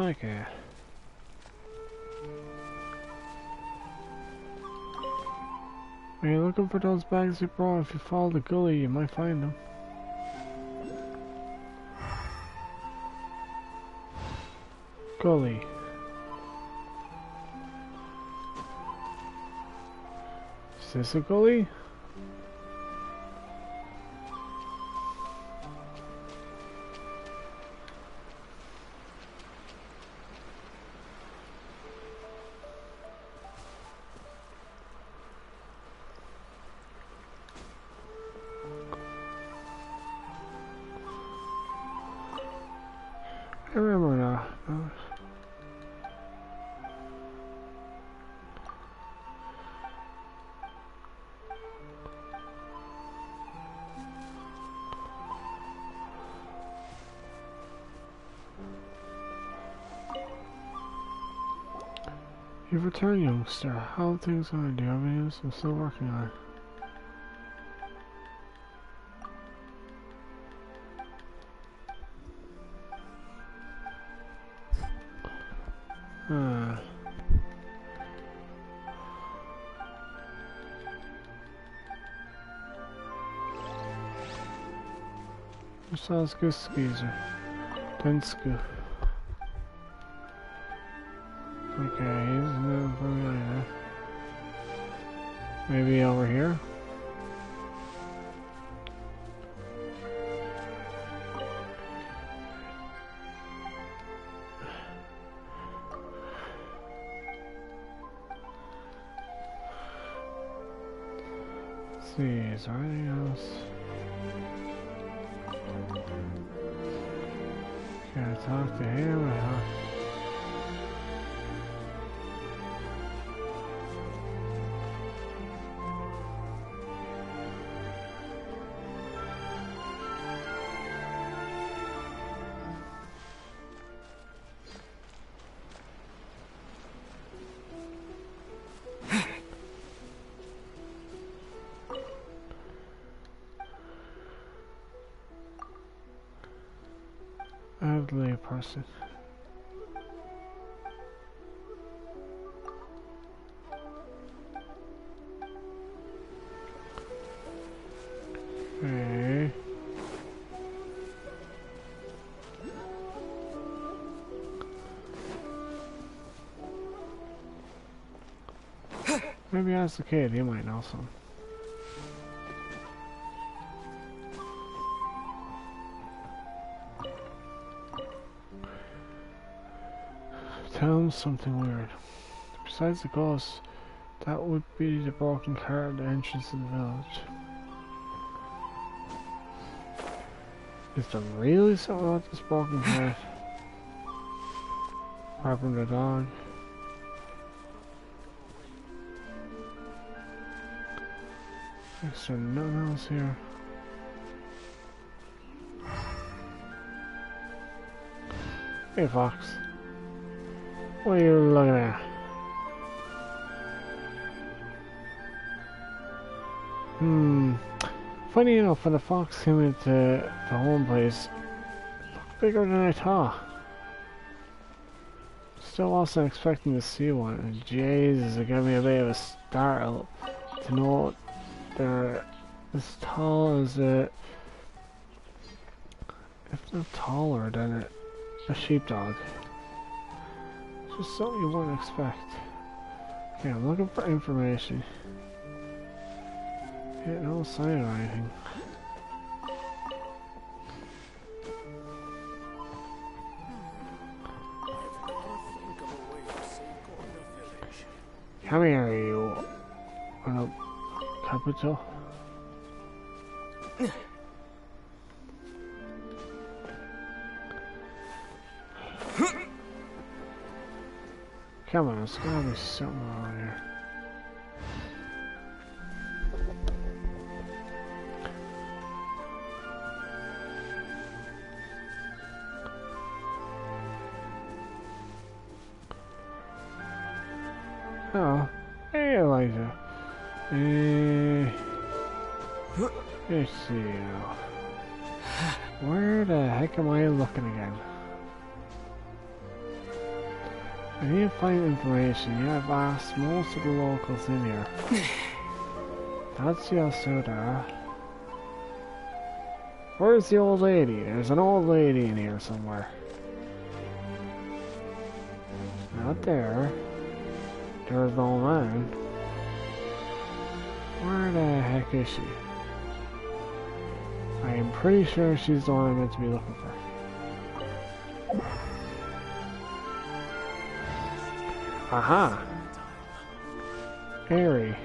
Okay. Are you looking for those bags you brought? If you follow the gully, you might find them. Gully. Is this a gully? I remember now. You've returned, youngster. How are things going? Do you have any news? I'm still working on it. Ah. Sounds good, skeezer. Densku. Okay, he's moving from there. Maybe over here? Let's see, is there anything else? Can I talk to him? Elderly person. Okay. Maybe ask the kid, he might know some. Tell him something weird. Besides the ghost, that would be the broken car at the entrance to the village. Is there really something about this broken car? Apart from the dog. Is there nothing else here? Hey, Fox. What are you looking at? Funny enough, when the fox came into the home place, it looked bigger than I thought. Still wasn't expecting to see one, and Jesus, it gave me a bit of a startle to know they're as tall as if not taller than a sheepdog. Just something you wouldn't expect. Okay, I'm looking for information. Yeah, no sign of anything. Come here, you capital. Come on, there's gotta be something around here. Oh, hey Elijah. Let's see. Where the heck am I looking again? I need to find information. Yeah, I've asked most of the locals in here. That's your soda. Where's the old lady? There's an old lady in here somewhere. Not there. There's no man. Where the heck is she? I am pretty sure she's the one I'm meant to be looking for. Aha! Harry.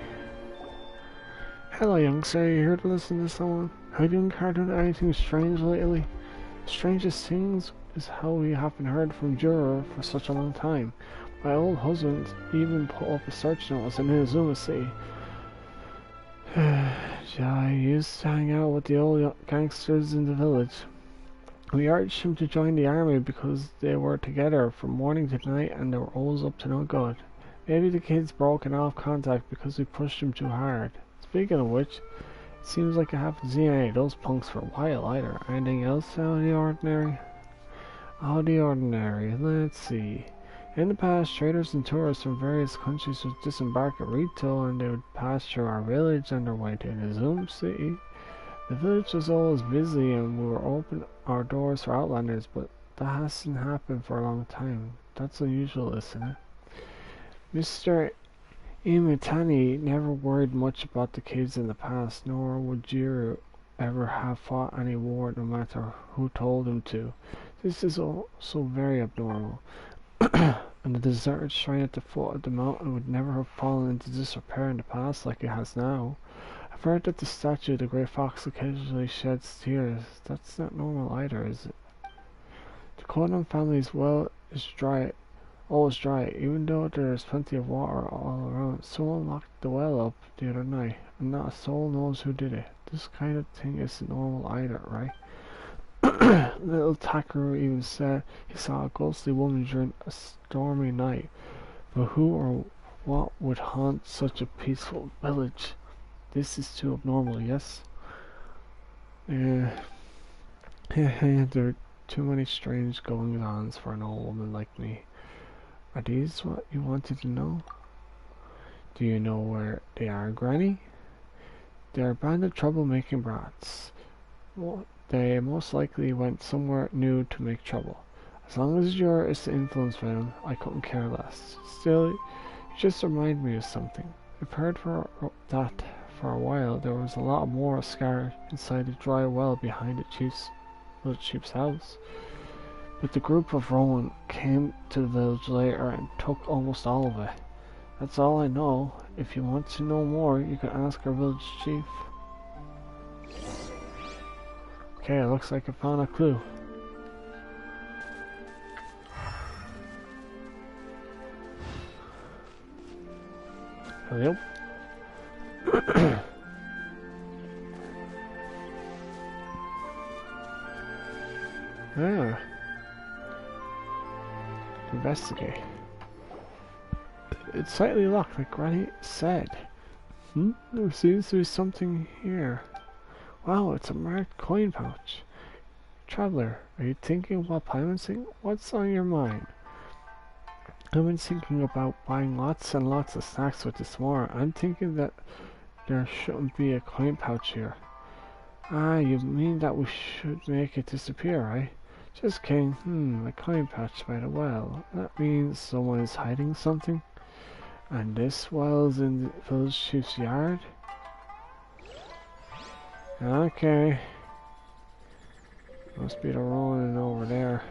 Hello, youngster. Are you here to listen to someone? Have you encountered anything strange lately? The strangest things is how we haven't heard from Juror for such a long time. My old husband even put up a search notice in Inazuma City. I used to hang out with the old gangsters in the village. We urged him to join the army because they were together from morning to night and they were always up to no good. Maybe the kid's broken off contact because we pushed him too hard. Speaking of which, it seems like I haven't seen any of those punks for a while either. Anything else out of the ordinary? Out of the ordinary, let's see. In the past, traders and tourists from various countries would disembark at Rito and they would pass through our village on their way to Nizum City. The village was always busy and we were open our doors for outlanders, but that hasn't happened for a long time. That's unusual, isn't it? Mr. Imitani never worried much about the kids in the past, nor would Jiru ever have fought any war no matter who told him to. This is also very abnormal. And the deserted shrine at the foot of the mountain would never have fallen into disrepair in the past like it has now. I've heard that the statue of the Great Fox occasionally sheds tears. That's not normal either, is it? The Conan family's well is dry, always dry, even though there is plenty of water all around. Someone locked the well up the other night, and not a soul knows who did it. This kind of thing isn't normal either, right? Little Takaru even said he saw a ghostly woman during a stormy night. But who or what would haunt such a peaceful village? This is too abnormal, yes? There are too many strange goings-ons for an old woman like me. Are these what you wanted to know? Do you know where they are, Granny? They're a band of trouble-making brats. Well, they most likely went somewhere new to make trouble. As long as you're is the influence for them, I couldn't care less. Still, you just remind me of something. I've heard that for a while there was a lot more scar inside the dry well behind the village chief's house. But the group of Rowan came to the village later and took almost all of it. That's all I know. If you want to know more, you can ask our village chief. Okay, it looks like I found a clue. Hello? Ah. Investigate. It's slightly locked, like Granny said. There seems to be something here. Wow, it's a marked coin pouch. Traveler, are you thinking about pirating? What's on your mind? I've been thinking about buying lots and lots of snacks with this more. I'm thinking that there shouldn't be a coin pouch here. Ah, you mean that we should make it disappear, right? Just kidding. A coin pouch by the well. That means someone is hiding something? And this well's in the village chief's yard? Okay. Must be the Ronin over there.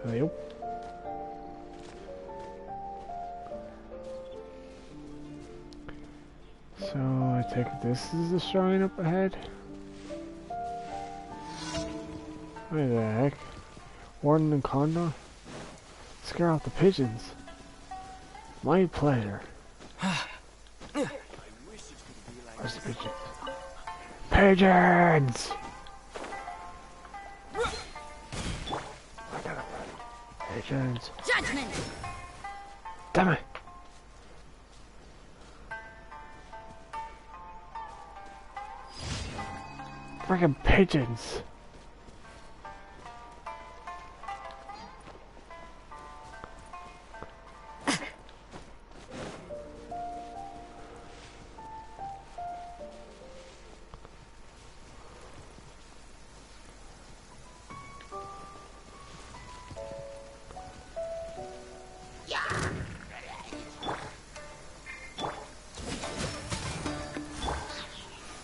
Hello. So I take it this is the shrine up ahead. What the heck? Warden and Condor? Scare off the pigeons. My pleasure. Where's the pigeons? Pigeons! Pigeons. Judgment! Damn it! Friggin' pigeons!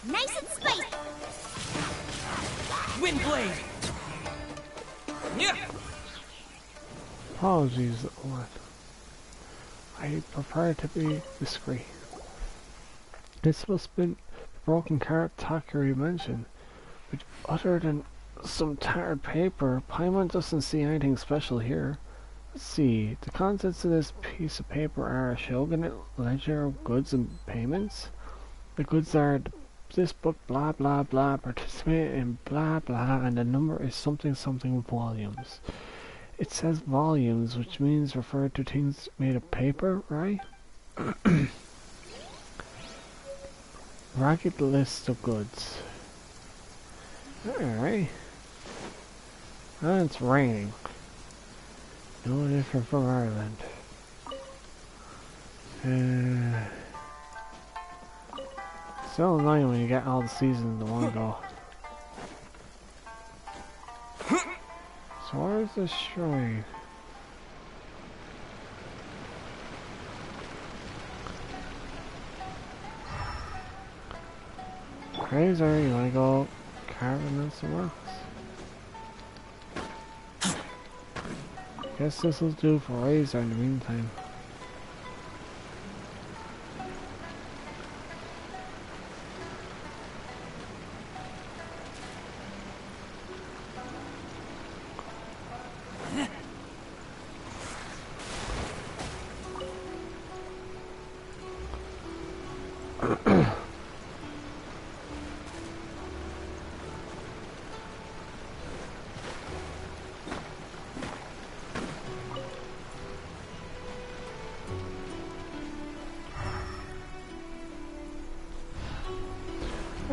Nice and spicy! Windblade! Yeah. Apologies, one. I prefer to be discreet. This must have been the broken cart Takari mentioned, but other than some tattered paper, Paimon doesn't see anything special here. Let's see, the contents of this piece of paper are a shogunate ledger of goods and payments. The goods are this book blah blah blah, participate in blah blah, and the number is something something volumes. It says volumes, which means refer to things made of paper, right? Ragged list of goods. Alright. It's raining. No different from Ireland. So annoying when you get all the seasons in one go. So where's the shrine? Razor, you wanna go carving in some rocks? Guess this'll do for Razor in the meantime.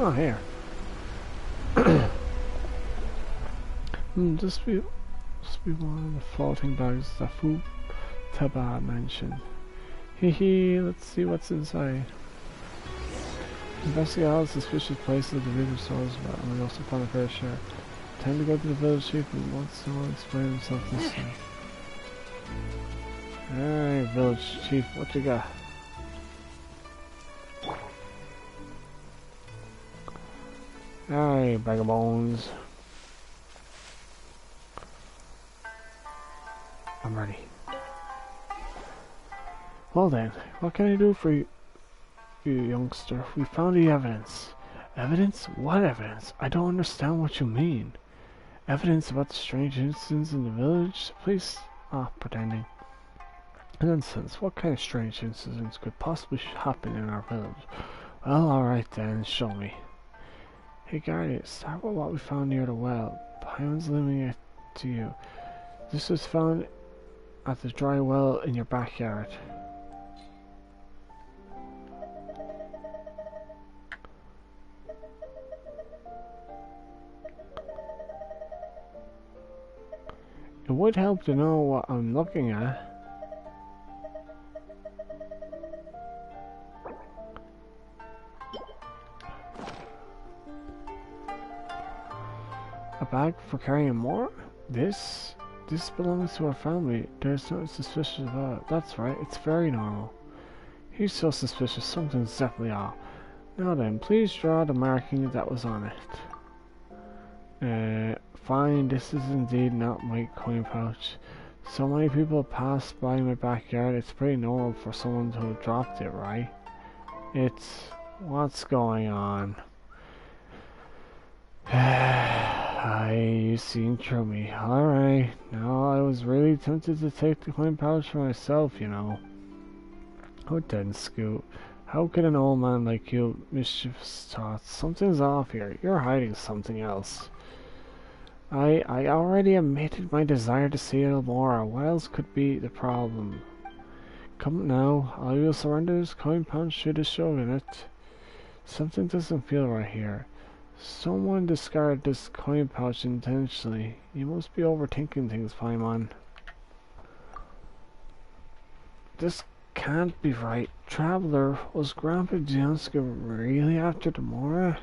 Oh, here. Just be one of the floating bags that Taba mentioned. Hee, let's see what's inside. Investigate all the suspicious places of the village stores, but we also found a fair share. Time to go to the village chief and wants someone to explain himself this time. Alright, village chief, what you got? Alright, bag of bones. I'm ready. Well then, what can I do for you, youngster? We found the evidence. Evidence? What evidence? I don't understand what you mean. Evidence about the strange incidents in the village? Please stop pretending. Nonsense. What kind of strange incidents could possibly happen in our village? Well, alright then, show me. Hey guardian, start with what we found near the well. Pion's leaving it to you. This was found at the dry well in your backyard. It would help to know what I'm looking at. A bag for carrying more? This belongs to our family. There's nothing suspicious about it. That's right, it's very normal. He's so suspicious, something's definitely off. Now then, please draw the marking that was on it. Fine, this is indeed not my coin pouch. So many people pass by my backyard, it's pretty normal for someone to have dropped it, right? It's... what's going on? You've seen through me. Alright, now I was really tempted to take the coin pouch for myself, you know. Oh then, Scoot. How could an old man like you mischievous thoughts? Something's off here. You're hiding something else. I already admitted my desire to see Elmora. What else could be the problem? Come now, I will surrender this coin pouch to the shogun. Something doesn't feel right here. Someone discarded this coin pouch intentionally. You must be overthinking things, Paimon. This can't be right. Traveler, was Grandpa Jianska really after Demora?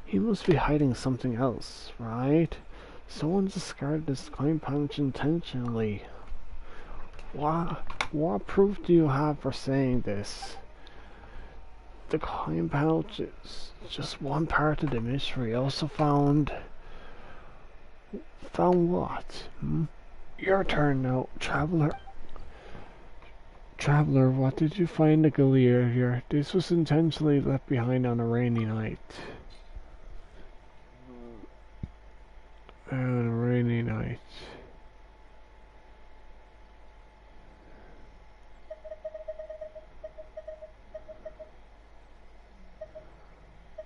He must be hiding something else, right? Someone discarded this coin pouch intentionally. What proof do you have for saying this? The coin pouch is just one part of the mystery. Also found what? Your turn now, Traveler. Traveler, what did you find at Gallia here? This was intentionally left behind on a rainy night. On a rainy night.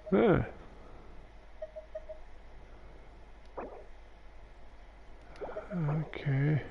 Huh. Okay.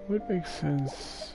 Would make sense.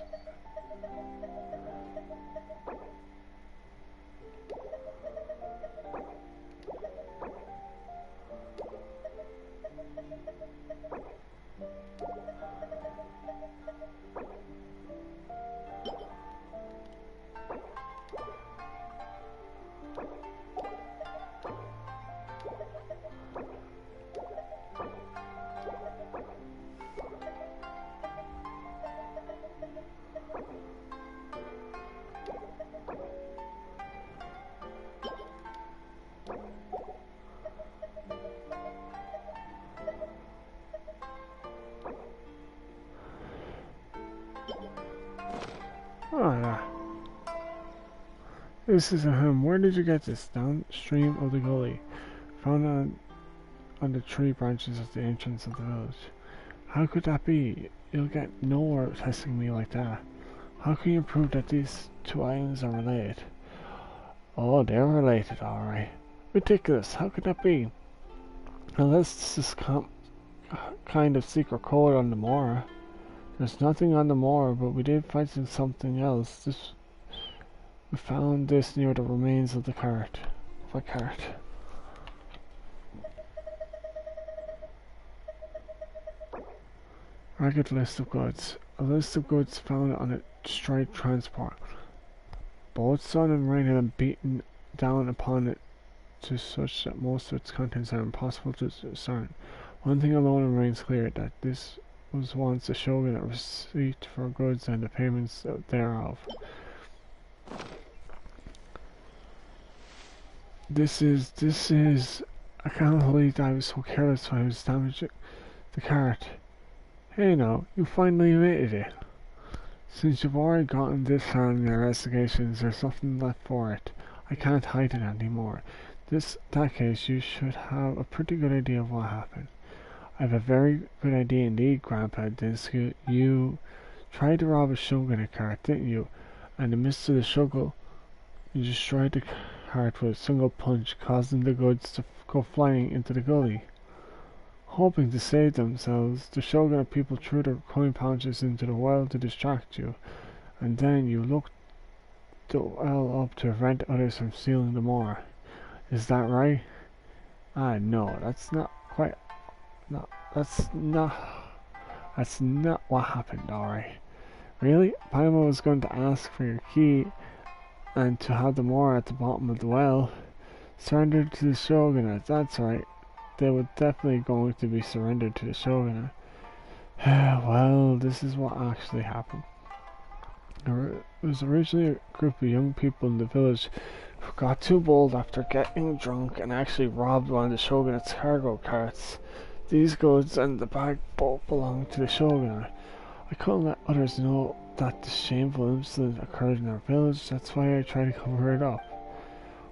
Oh, yeah. This is a hymn. Where did you get this? Downstream of the gully. Found on the tree branches at the entrance of the village. How could that be? You'll get nowhere testing me like that. How can you prove that these two islands are related? Oh, they're related, alright. Ridiculous. How could that be? Unless this is kind of secret code on the moor. There's nothing on the moor, but we did find something else. We found this near the remains of the cart. What cart? Ragged list of goods. A list of goods found on a straight transport. Both sun and rain had been beaten down upon it to such that most of its contents are impossible to discern. One thing alone remains clear, that this was once a shogunate receipt for goods and the payments thereof. This is... I can't believe I was so careless when I was damaging the cart. Hey now, you finally admitted it. Since you've already gotten this far in your investigations, there's nothing left for it. I can't hide it anymore. That case, you should have a pretty good idea of what happened. I have a very good idea indeed, Grandpa Dinsky. You tried to rob a shogunate cart, didn't you? And in the midst of the struggle, you destroyed the cart with a single punch, causing the goods to go flying into the gully. Hoping to save themselves, the shogunate people threw their coin pouches into the well to distract you, and then you looked the well up to prevent others from stealing the more. Is that right? No, that's not quite... No, that's not what happened, alright. Really? Paimon was going to ask for your key and to have the more at the bottom of the well. Surrendered to the shogunate, that's right. They were definitely going to be surrendered to the shogunate. Well, this is what actually happened. There was originally a group of young people in the village who got too bold after getting drunk and actually robbed one of the shogunate's cargo carts. These goods and the bag both belonged to the shogunate. I couldn't let others know that this shameful incident occurred in our village, that's why I tried to cover it up.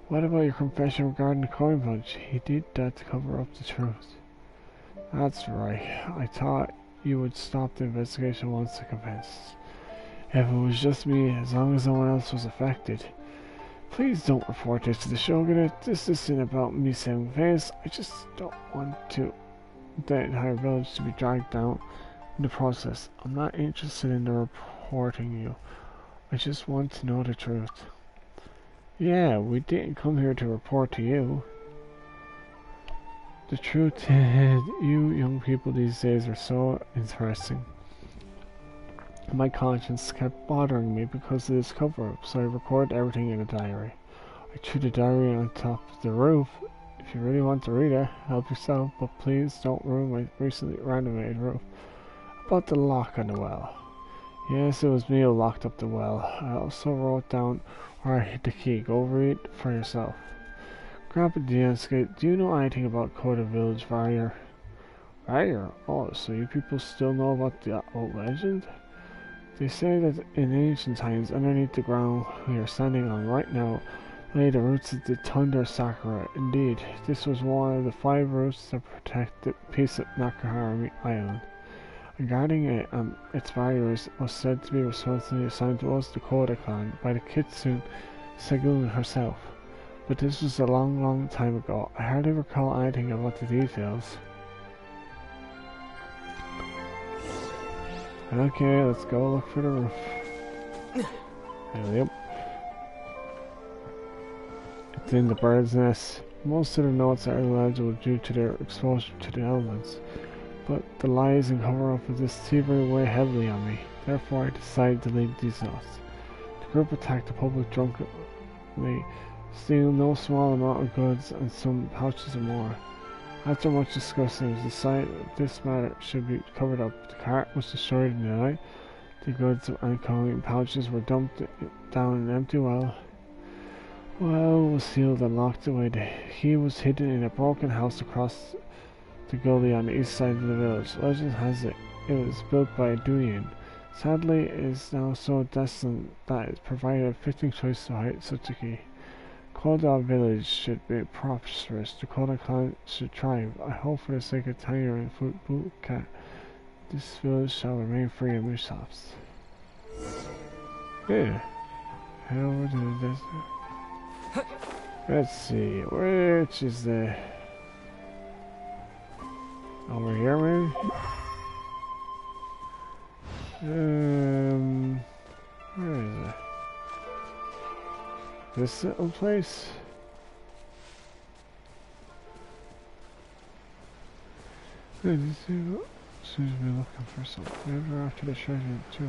What about your confession regarding the coin punch? He did that to cover up the truth. That's right. I thought you would stop the investigation once I confessed. If it was just me, as long as no one else was affected. Please don't report this to the shogunate. This isn't about me saving face. I just don't want the entire village to be dragged down in the process. I'm not interested in reporting you. I just want to know the truth. Yeah, we didn't come here to report to you. The truth is, you young people these days are so interesting. My conscience kept bothering me because of this cover-up, so I recorded everything in a diary. I threw the diary on top of the roof. If you really want to read it, help yourself, but please don't ruin my recently renovated roof. About the lock on the well. Yes, it was me who locked up the well. I also wrote down where I hid the key. Go read for yourself. Grandpa Dinsky, do you know anything about Coda Village Varrior? Varrior? Oh, so you people still know about the old legend? They say that in ancient times, underneath the ground we are standing on right now, lay the roots of the Thunder Sakura. Indeed, this was one of the 5 roots that protect the peace of Nakahara Island. Regarding it, its warriors was said to be responsibly assigned to us, the Koda clan, by the Kitsune Segun herself. But this was a long, long time ago. I hardly recall anything about the details. Okay, let's go look for the roof. Yep. It's in the bird's nest. Most of the notes are illegible due to their exposure to the elements, but the lies and cover-up of this thievery weigh heavily on me. Therefore, I decided to leave these notes. The group attacked the public drunkenly, stealing no small amount of goods and some pouches of more. After much discussing, it was decided that this matter should be covered up. The cart was destroyed in the night. The goods and coin pouches were dumped down an empty well. The well was sealed and locked away. The key was hidden in a broken house across the gully on the east side of the village. Legend has it was built by a Duyan. Sadly, it is now so desolate that it provided a fitting choice to hide such a key. Koda village should be prosperous. The Koda clan should thrive. I hope for the sake of Tiger and Cat, this village shall remain free of mishaps. Yeah. Head over to the desert. Let's see, which is the... Over here, maybe? Where is it? This little place? Seems to be looking for something. Maybe after the treasure too.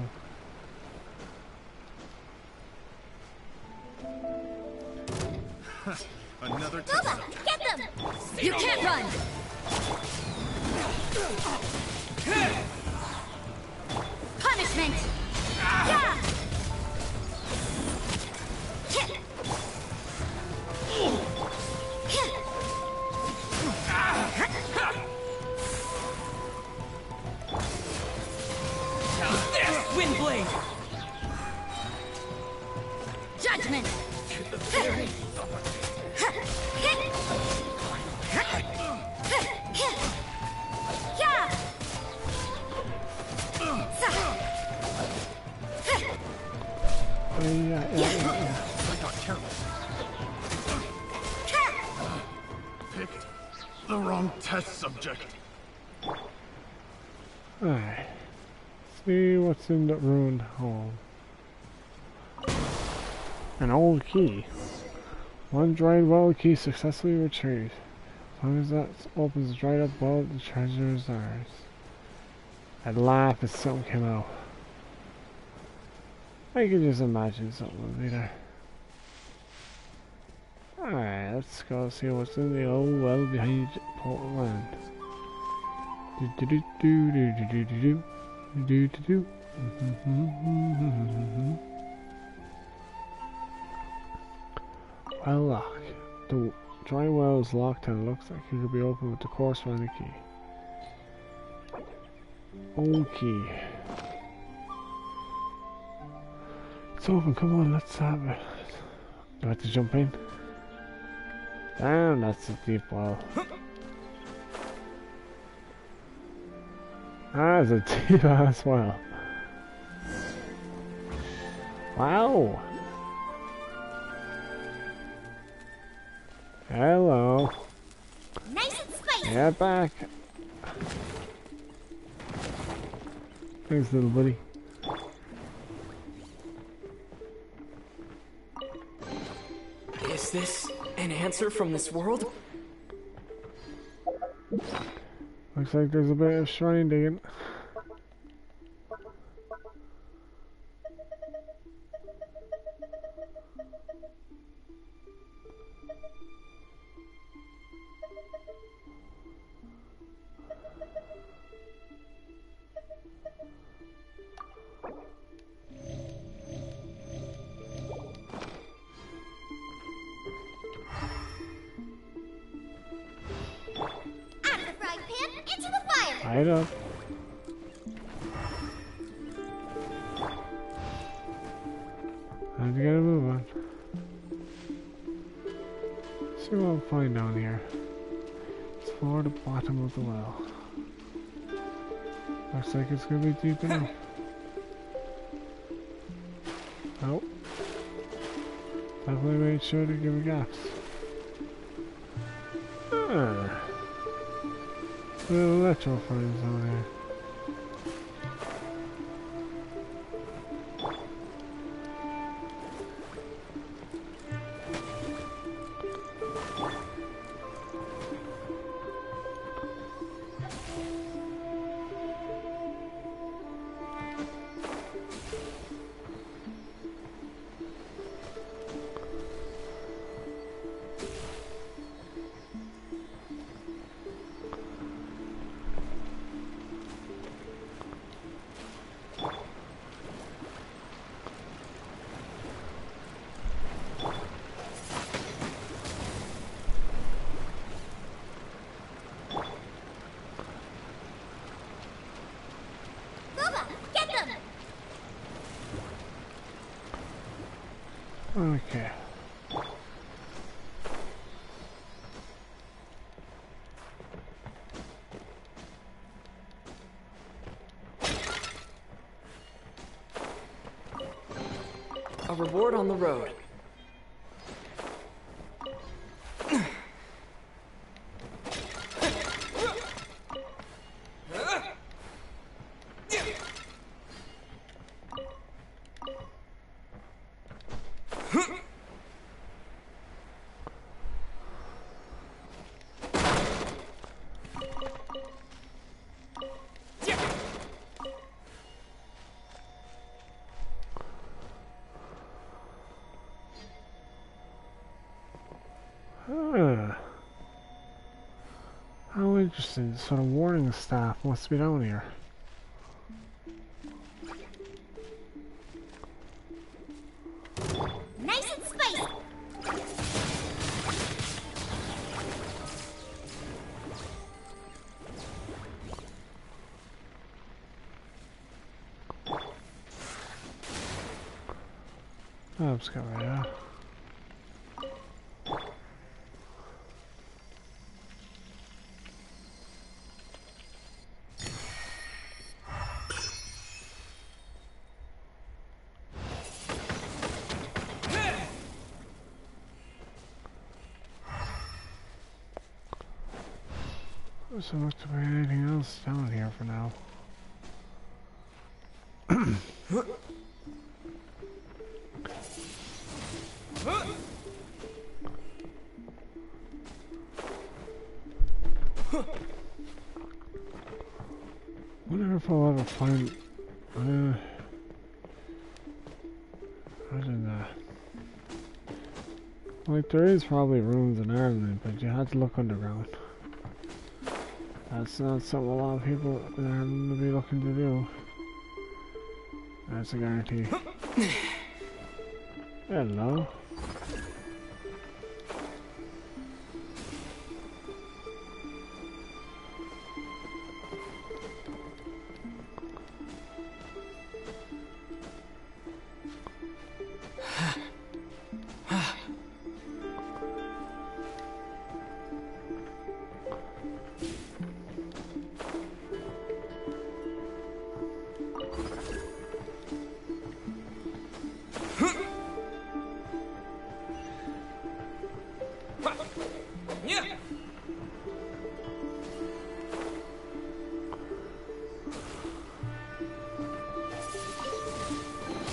Another Boba, get them! You can't run! Punishment! Yeah! Windblade! Judgment! I got careless. Picked the wrong test subject. Alright. See what's in the ruined hall. An old key. One dried well key successfully retrieved. As long as that opens the dried up well, the treasure is ours. I'd laugh if something came out. I can just imagine something would be there. Alright, let's go see what's in the old well behind Portland. Do do do do do do do do. Do do do. Well locked. The dry well is locked and looks like it could be opened with the corresponding key. Old key. It's open, come on, let's have it. Do I have to jump in? Damn, that's a deep well. Ah, it's a deep ass well. Wow. Hello. Nice and spicy. Get back. Thanks, little buddy. Is this an answer from this world? Looks like there's a bit of shrine digging. Light up. Time to get a move on. See what I'll find down here. It's for the bottom of the well. Looks like it's gonna be deep enough. Nope. Definitely made sure to give me gaps. Little electro frames on there. Okay. A reward on the road. How interesting. So the warning staff must be down here. Nice and spicy. Oh, let's go right there. So much to be anything else down here for now. Wonder if I'll ever find. I don't know. Like there is probably rooms in Ireland, but you had to look underground. That's not something a lot of people in Ireland would be looking to do. That's a guarantee. Hello.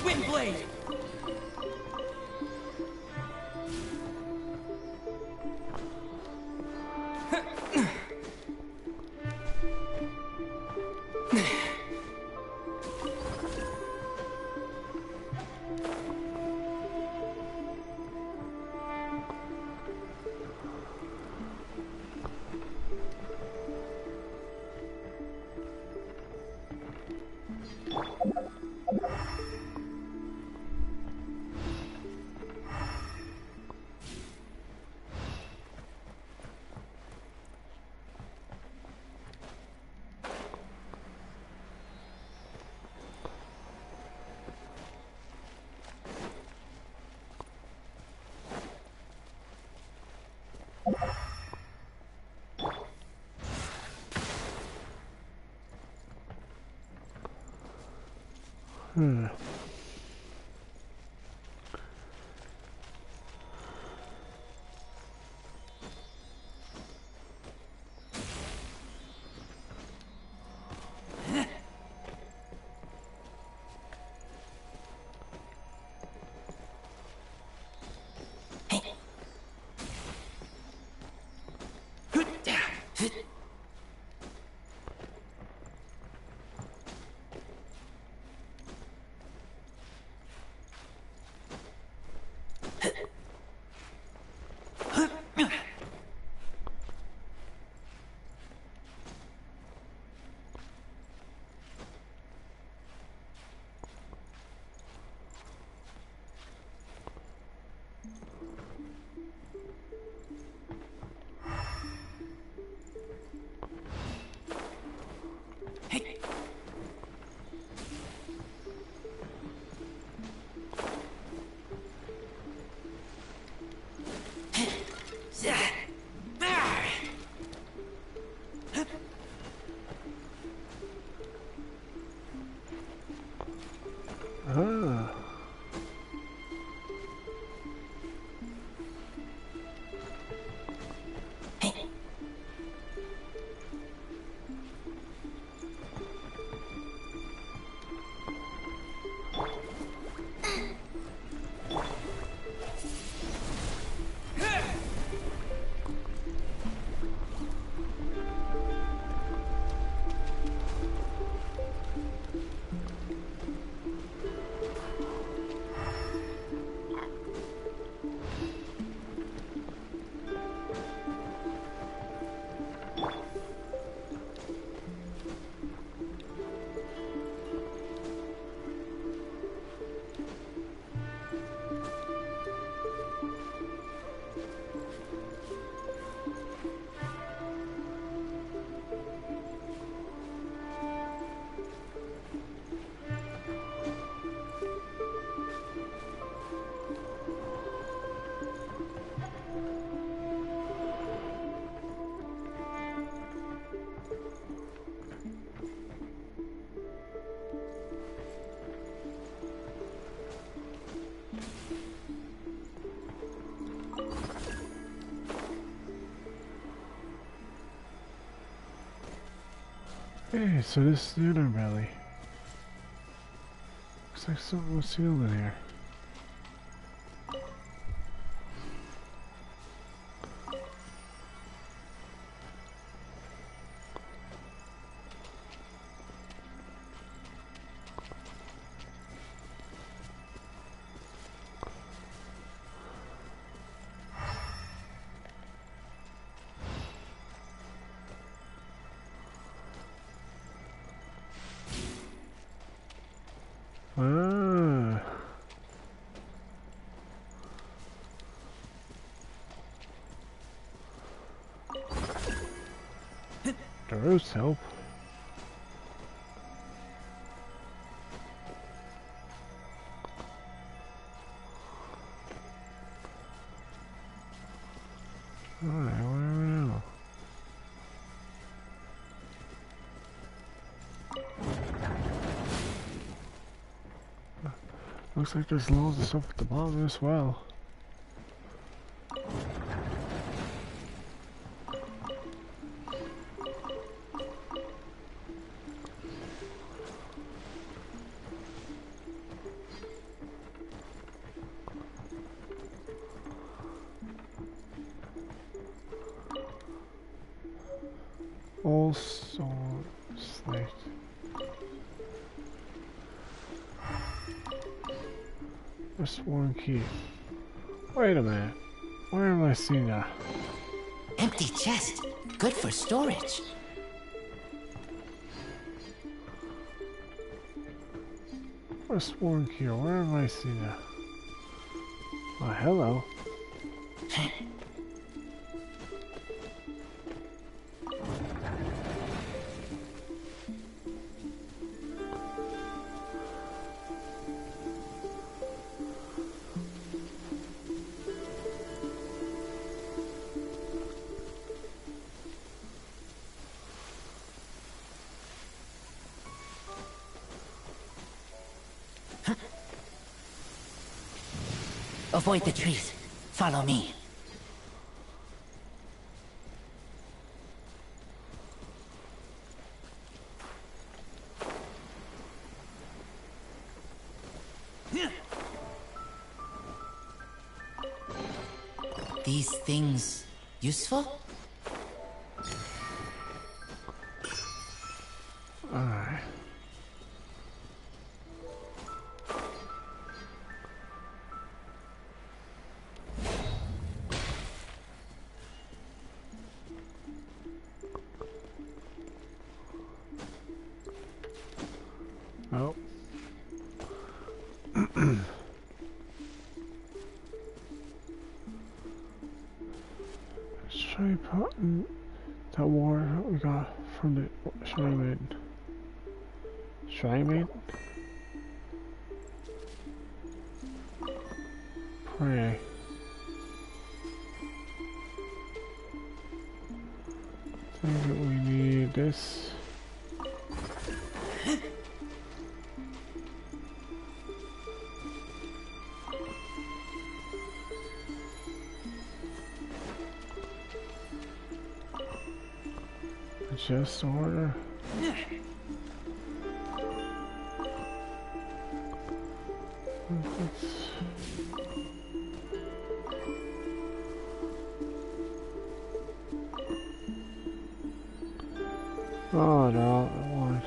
Windblade! Ah. Hey, so this is the underbelly. Looks like something was sealed in here. Ah. The roots help. Alright, whatever now. Looks like there's loads of stuff at the bottom as well. All sword slate. Just one key. Wait a minute. Where am I seeing that? Empty chest. Good for storage. Just one key. Where am I seeing that? Oh, hello. Avoid the trees. Follow me. These things useful? Alright. Oh. Let's try putting that water that we got from the shrine maiden. Shrine maiden? Pray. I think that we need this. just order. Oh, they're all at one.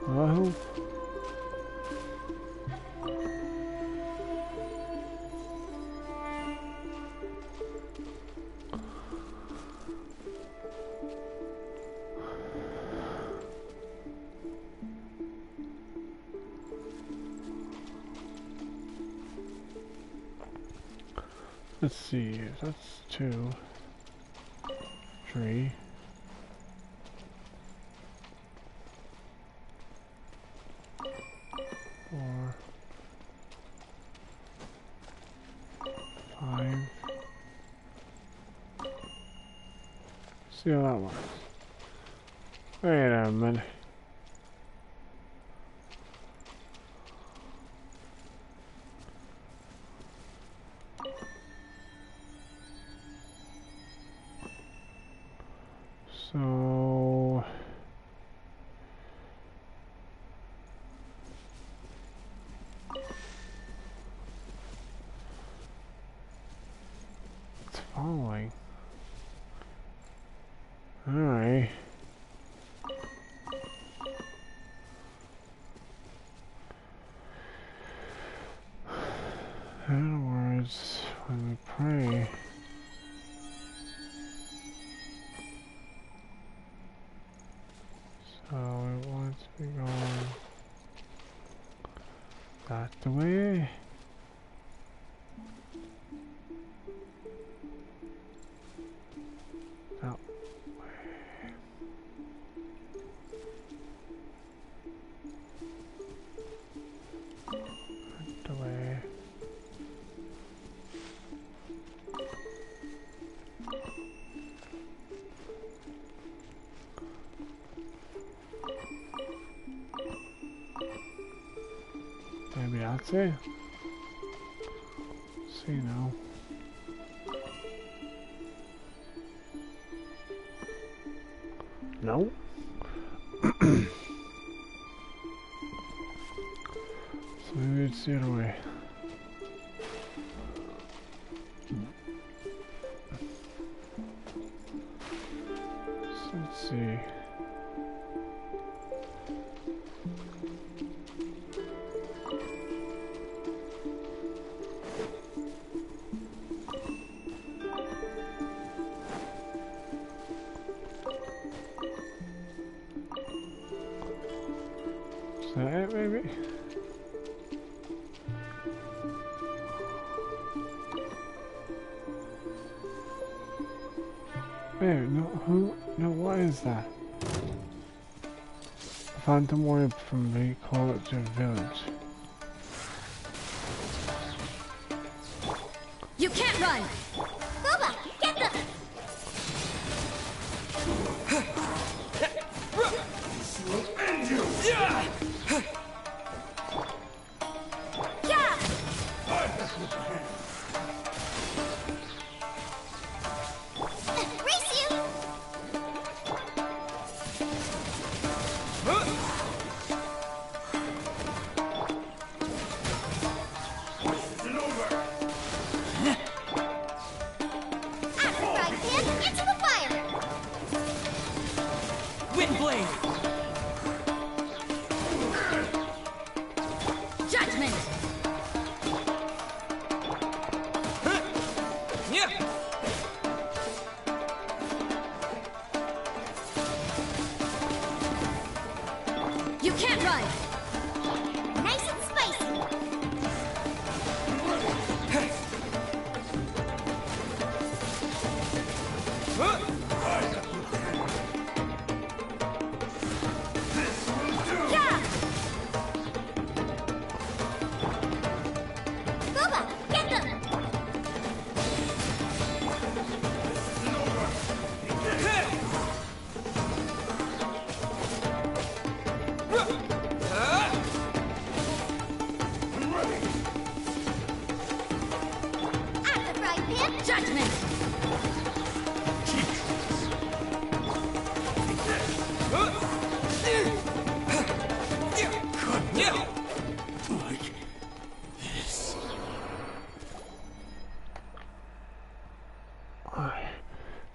Well, let's see, that's 2, 3. 4, 5. See how that works. Wait a minute. So it's following. Alright. In other words, when we pray, so we want to be going that the way. That way. That way. Maybe that's it. See now. No. So maybe it's the other way. So let's see. Is that it, maybe? Hey, no, who? No, what is that? Phantom Warrior from the College of Village. You can't run! Boba, get them! Race you! Out of the frying pan, into the fire! Windblade! Judgment! You can't run! Nice and spicy!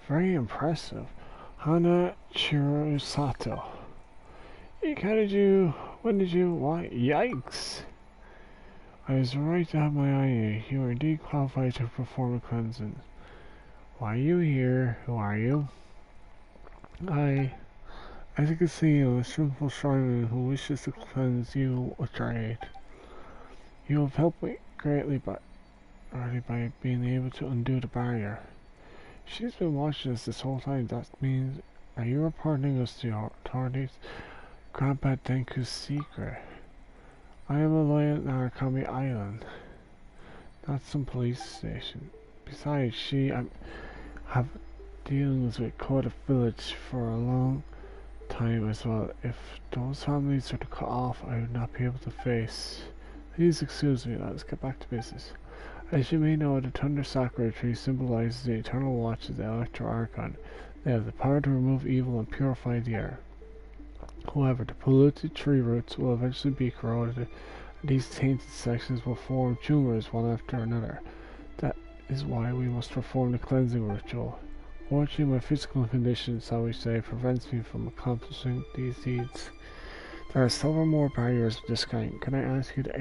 Very impressive. Hana Chirosato. When did you, why, yikes! I was right to have my eye on you. You are indeed qualified to perform a cleansing. Why are you here? Who are you? As you can see, I'm a simple shaman who wishes to cleanse you with your aid. You have helped me greatly by being able to undo the barrier. She's been watching us this whole time. That means, are you reporting us to your authorities? Grandpa Denku's secret. I am a lawyer at Narakami Island, not some police station. Besides, have dealings with Koda Village for a long time as well. If those families were to cut off, I would not be able to face. Please excuse me, let's get back to business. As you may know, the Thunder Sakura tree symbolizes the eternal watch of the Electro Archon. They have the power to remove evil and purify the air. However, the polluted tree roots will eventually be corroded, and these tainted sections will form tumors one after another. That is why we must perform the cleansing ritual. Fortunately, my physical condition, shall we say, prevents me from accomplishing these deeds. There are several more barriers of this kind. Can I ask you to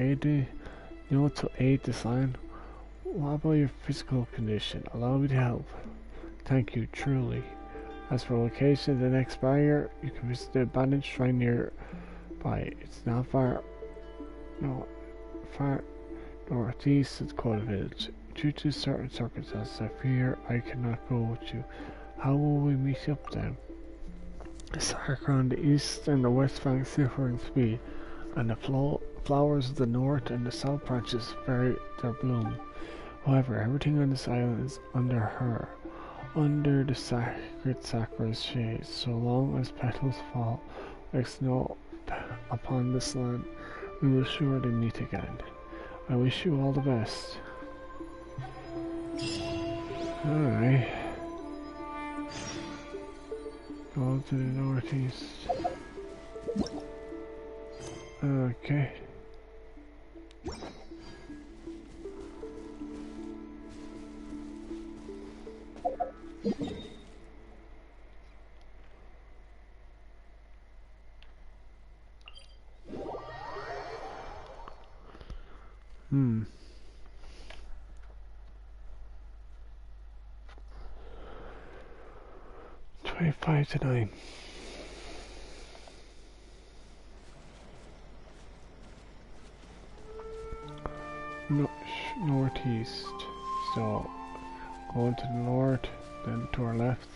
aid this line? What about your physical condition? Allow me to help. Thank you, truly. As for location of the next barrier, you can visit the abandoned shrine nearby. It's not far northeast of Koda Village. Due to certain circumstances, I fear I cannot go with you. How will we meet up then? The Sakura on the east and the west banks differ in speed, and the flowers of the north and the south branches vary their bloom. However, everything on this island is under the sacred Sakura's shade. So long as petals fall like snow upon this land, we will surely meet again. I wish you all the best. Alright. Go to the northeast. Okay. Hmm. 25 to 9. Northeast. So, going to the north, then to our left.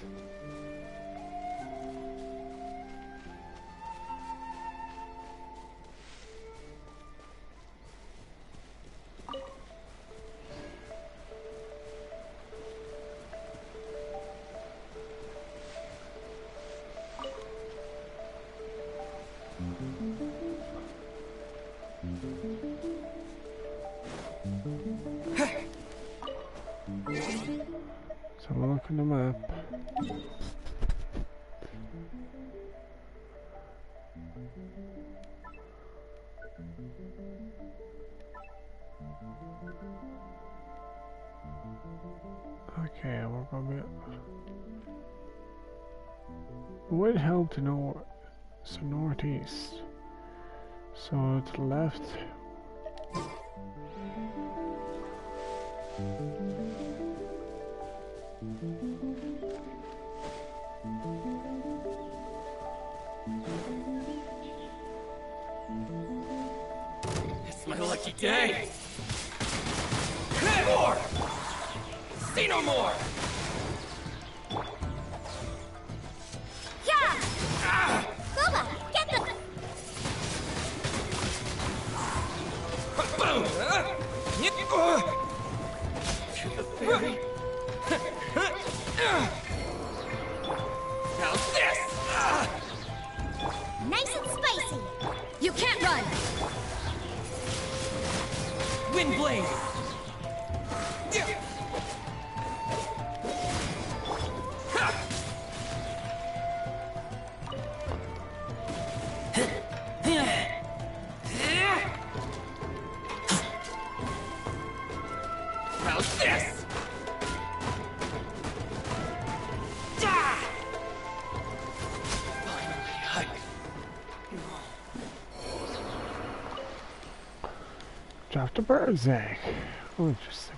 So we'll look at the map. Okay, we're gonna be. It would help to know. So northeast. So to the left. It's my lucky day. More! See no more! Yeah! Booba, get the... Boom! To the fairy. How's this? Nice and spicy. You can't run! Wind blade! How's this? dropped a bird's egg. Oh, interesting.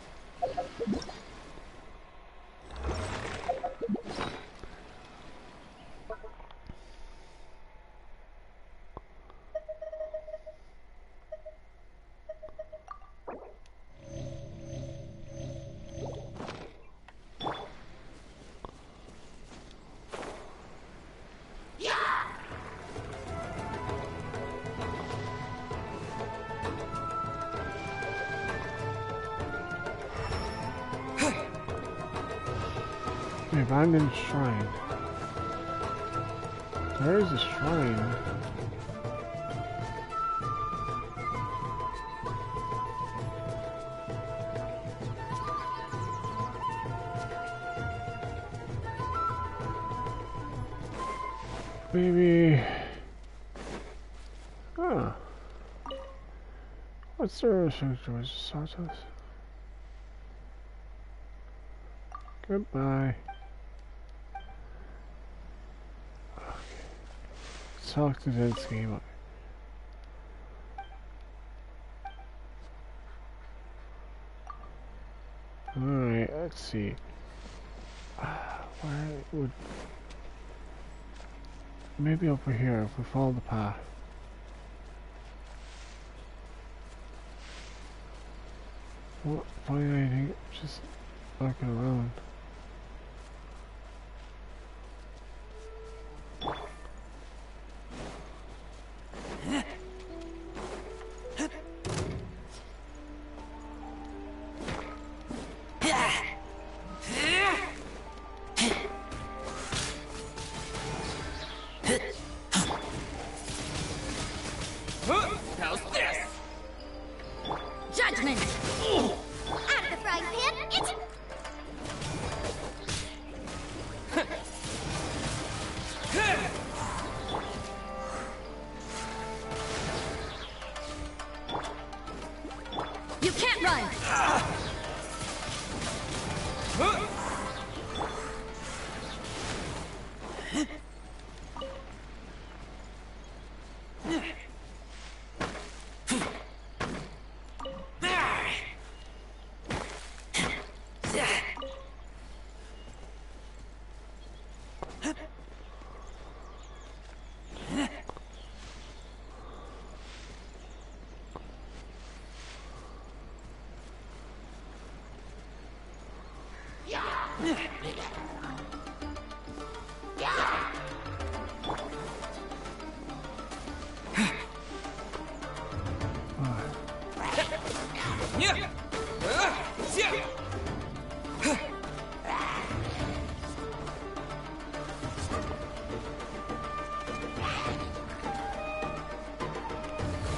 Abandoned shrine. Where is the shrine? Maybe. Ah. What's the research? Santos? Goodbye. Talk to this game. Alright, let's see. Where would... Maybe over here if we follow the path. What? Find anything? Just looking around. How's this? Judgment! Out of the frying pan, it's... You can't run!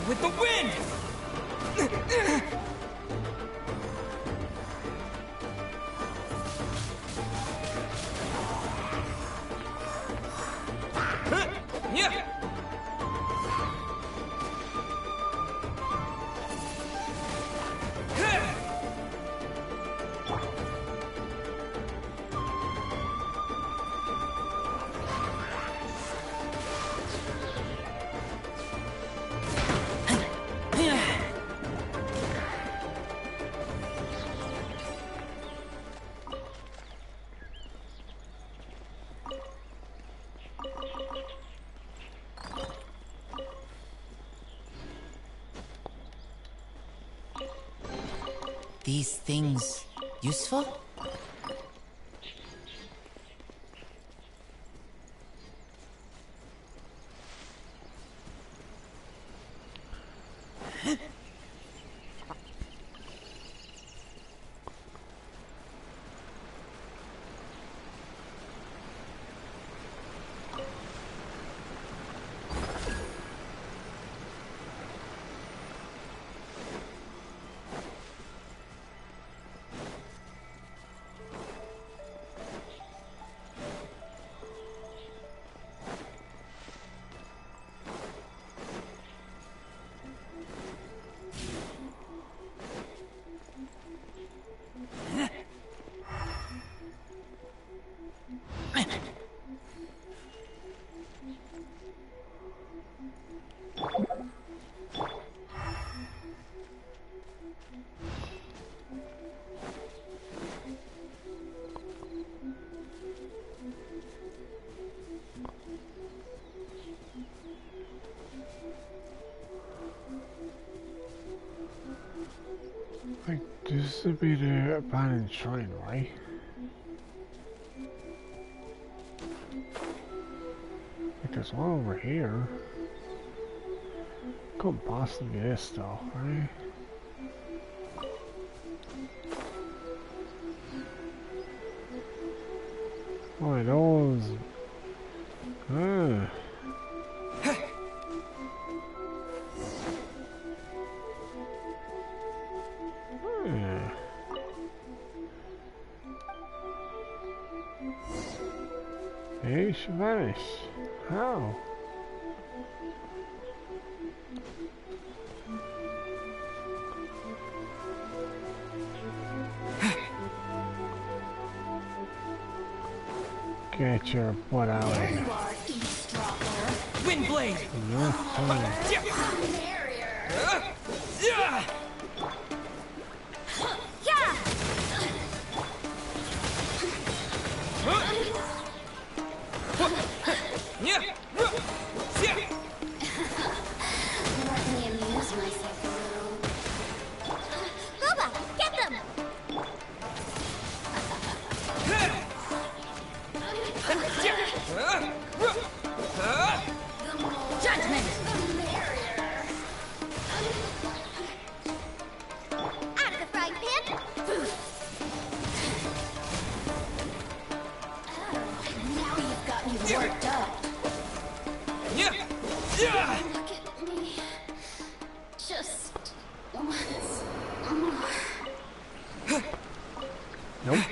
With the wind! These things useful? This would be the abandoned shrine, right? Like there's one over here. Couldn't possibly be this though, right? Oh, those. Ah. Hey, she vanished. How? Get your butt out of here. Windblade! You're fine. Let me amuse myself a little. Boba, get them! Judgment! Out of the frying pan! Now you've got me worked up. Look at me. Just once more. Nope.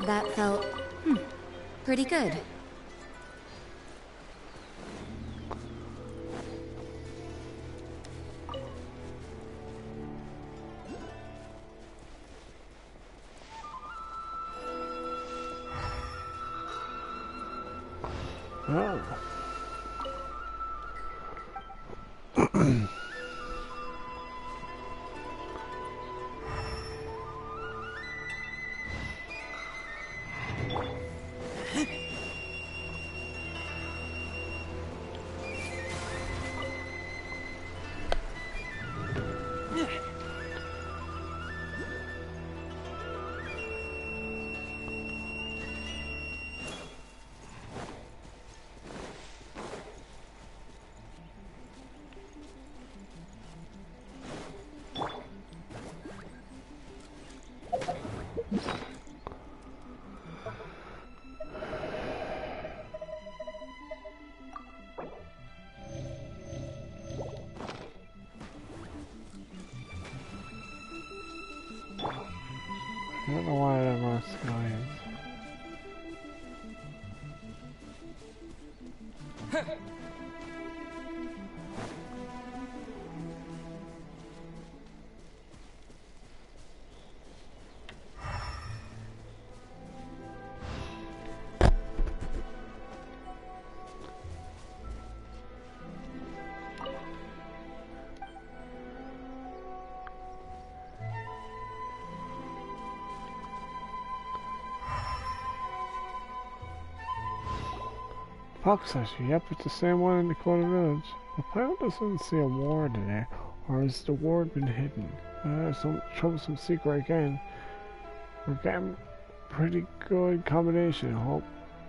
That felt pretty good. Oh. I don't know why that mask guy is. Fox actually, yep, it's the same one in the Dakota Village. The pilot doesn't see a ward in there, or has the ward been hidden? Some troublesome secret again. We're getting pretty good combination. Hope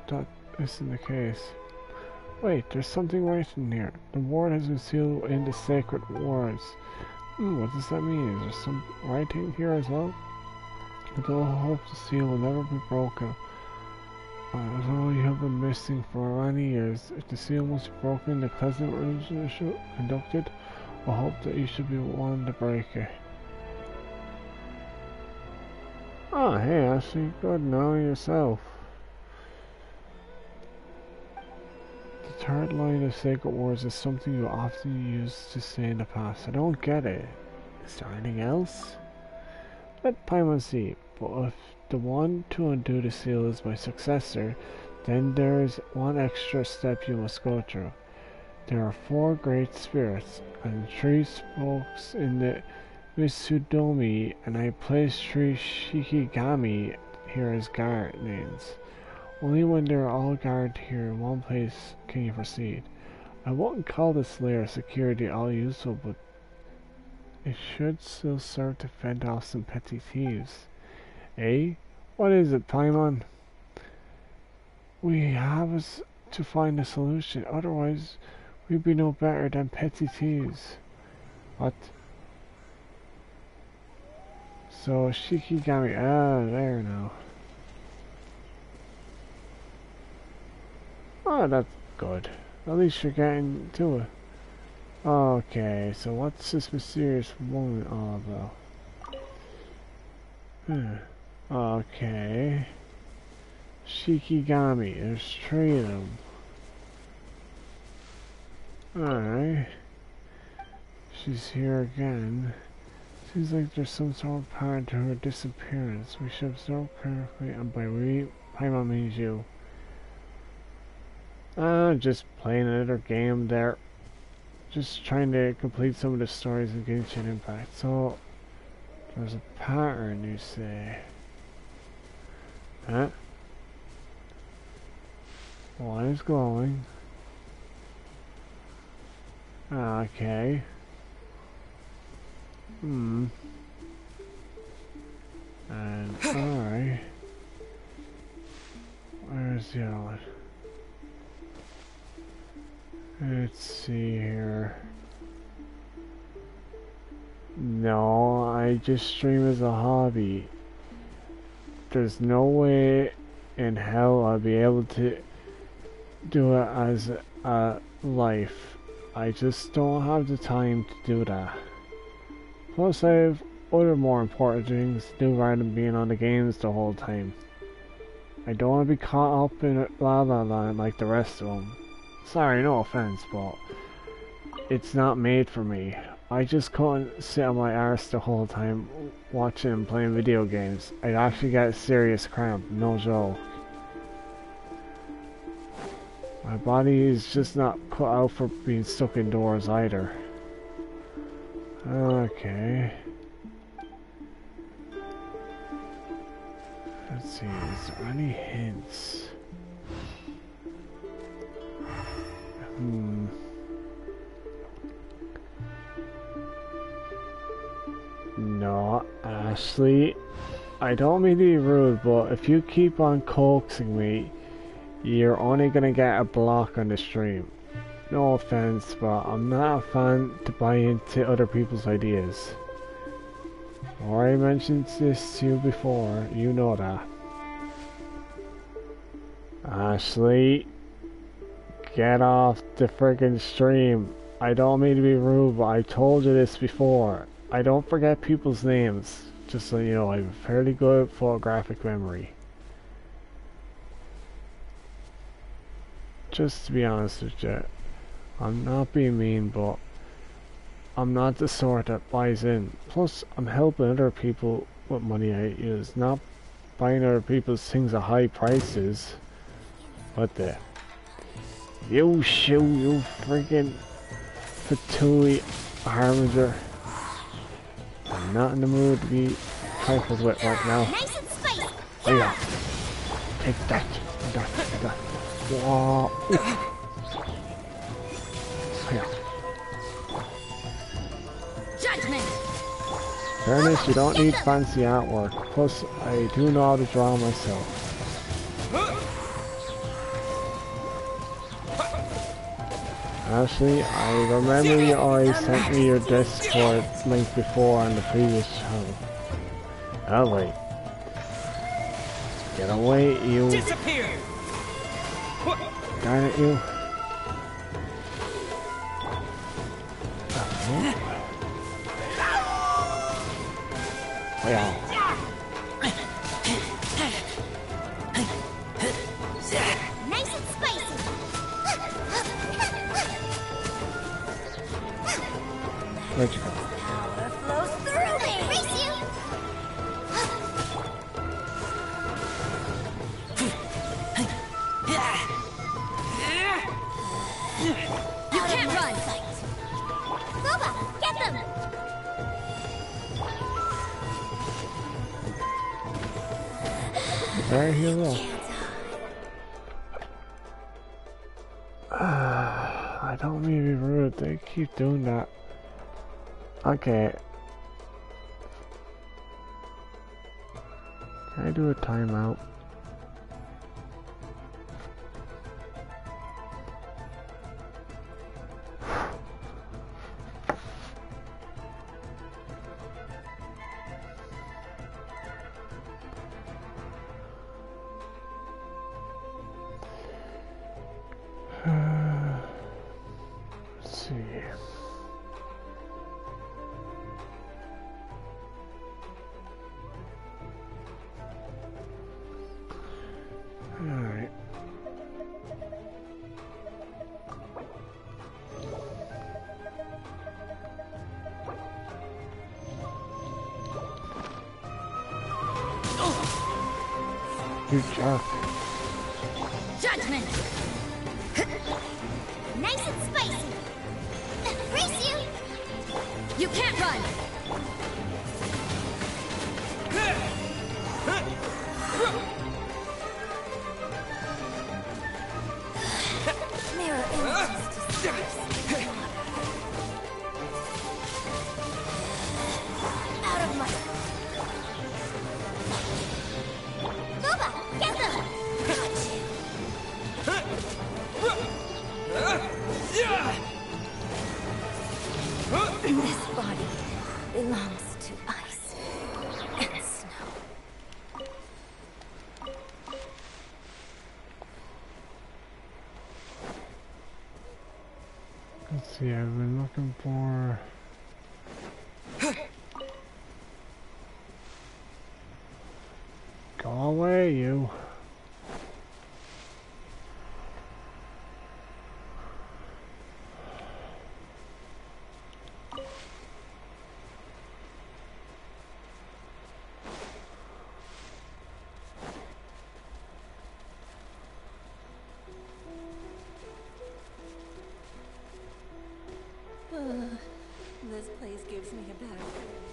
that isn't the case. Wait, there's something right in here. The ward has been sealed in the sacred wards. What does that mean? Is there some writing here as well? Although I hope the seal will never be broken. Although you have been missing for many years, if the seal must be broken, the pleasant ritual conducted, I hope that you should be one to break it. Oh, hey, Ashley. Good knowing yourself. The third line of sacred words is something you often used to say in the past. I don't get it. Is there anything else? Let Paimon see. But if the one to undo the seal is my successor, then there is one extra step you must go through. There are 4 great spirits, and 3 spokes in the Mitsudomi, and I placed 3 Shikigami here as guardians. Only when they're all guarded here in one place can you proceed. I wouldn't call this layer of security all useful, but it should still serve to fend off some petty thieves. Eh? What is it, Paimon? We have to find a solution, otherwise we'd be no better than petty thieves. What? So, Shikigami, there now. Oh, that's good. At least you're getting to it. Okay, so what's this mysterious woman all about? Okay. Shikigami, there's 3 of them. Alright. She's here again. Seems like there's some sort of pattern to her disappearance. We should observe carefully, and by we, Paimon means you. Just playing another game there. Just trying to complete some of the stories of Genshin Impact. So, there's a pattern, you say. Huh? One is glowing. Okay. And, alright. Where's the other one? Let's see here. No, I just stream as a hobby. There's no way in hell I'll be able to do it as a life. I just don't have the time to do that. Plus I have other more important things to do rather than being on the games the whole time. I don't want to be caught up in La La Land like the rest of them. Sorry, no offense, but it's not made for me. I just couldn't sit on my arse the whole time watching and playing video games. I'd actually get a serious cramp, no joke. My body is just not cut out for being stuck indoors either. Okay. Let's see, is there any hints? No, Ashley, I don't mean to be rude, but if you keep on coaxing me, you're only gonna get a block on the stream. No offense, but I'm not a fan to buy into other people's ideas. I already mentioned this to you before, you know that. Ashley, get off the friggin' stream. I don't mean to be rude, but I told you this before. I don't forget people's names. Just so you know, I have a fairly good photographic memory. Just to be honest with you, I'm not being mean, but I'm not the sort that buys in. Plus, I'm helping other people with money I use, not buying other people's things at high prices. What the? You shoot, you freaking patooey harbinger. I'm not in the mood to be trifled with right now. Nice and spicy. There you go. Take that. That. Whoa. Here. Judgment. Fairness, you don't need fancy artwork. Plus, I do know how to draw myself. Ashley, I remember you already sent me your Discord link before on the previous channel. Oh wait. Get away, you. Disappear. Darn it, you. Oh yeah. Where'd you go? Power flows through me! Race you! You can't run! Boba, get them! Right here, look. I don't mean to be rude, they keep doing that. Okay. Can I do a timeout? Let's see. Alright. You jerk. Judgment! Nice and spicy! Race you! You can't run! Mirror images to stars. Out of my... Boba, get them! This body belongs to ice and snow. Let's see, I've been looking for... Go away, you. This place gives me a bad feeling.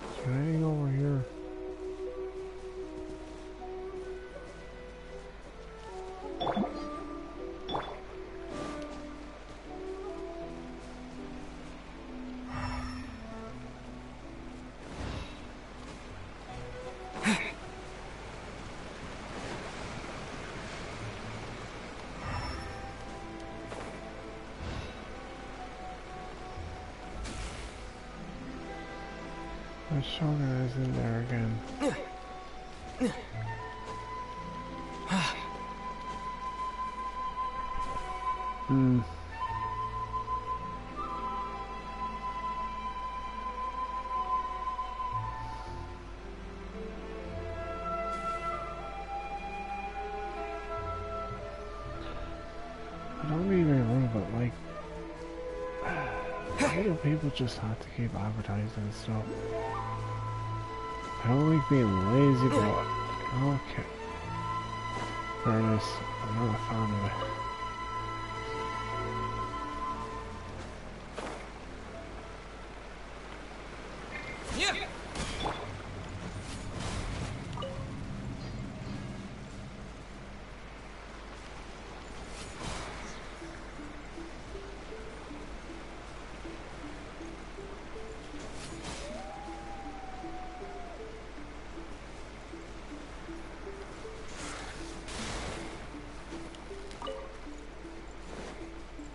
Is there anything over here? The shogun is in there again. I don't mean to be rude, but like, why do people just have to keep advertising stuff? I don't like being lazy, but okay. Fairness, I'm not a fan of it.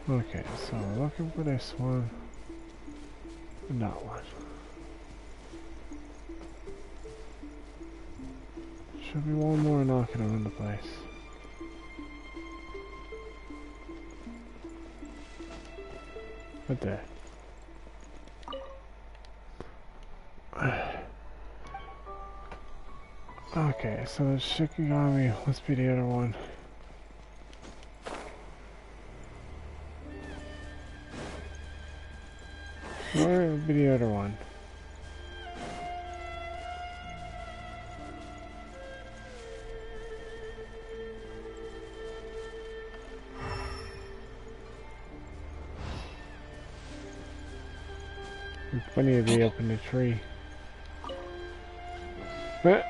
Okay, so we're looking for this one and that one. Should be one more knocking around the place. Right there. Okay, so the Shikigami must be the other one. Where would be the other one? It's funny to be up in the tree. But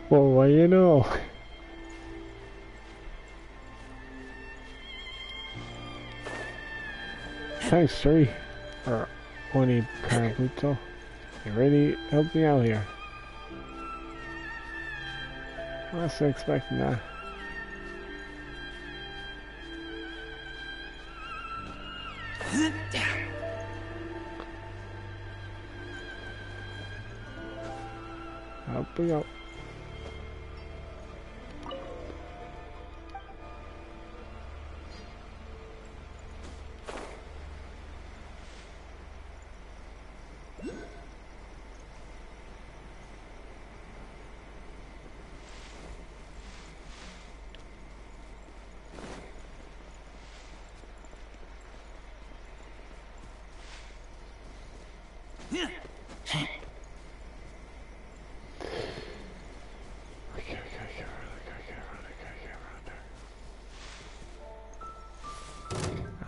well, what do you know? Thanks, tree. Or Oni Karabuto. You really helped me out here. I wasn't expecting that. Up we go.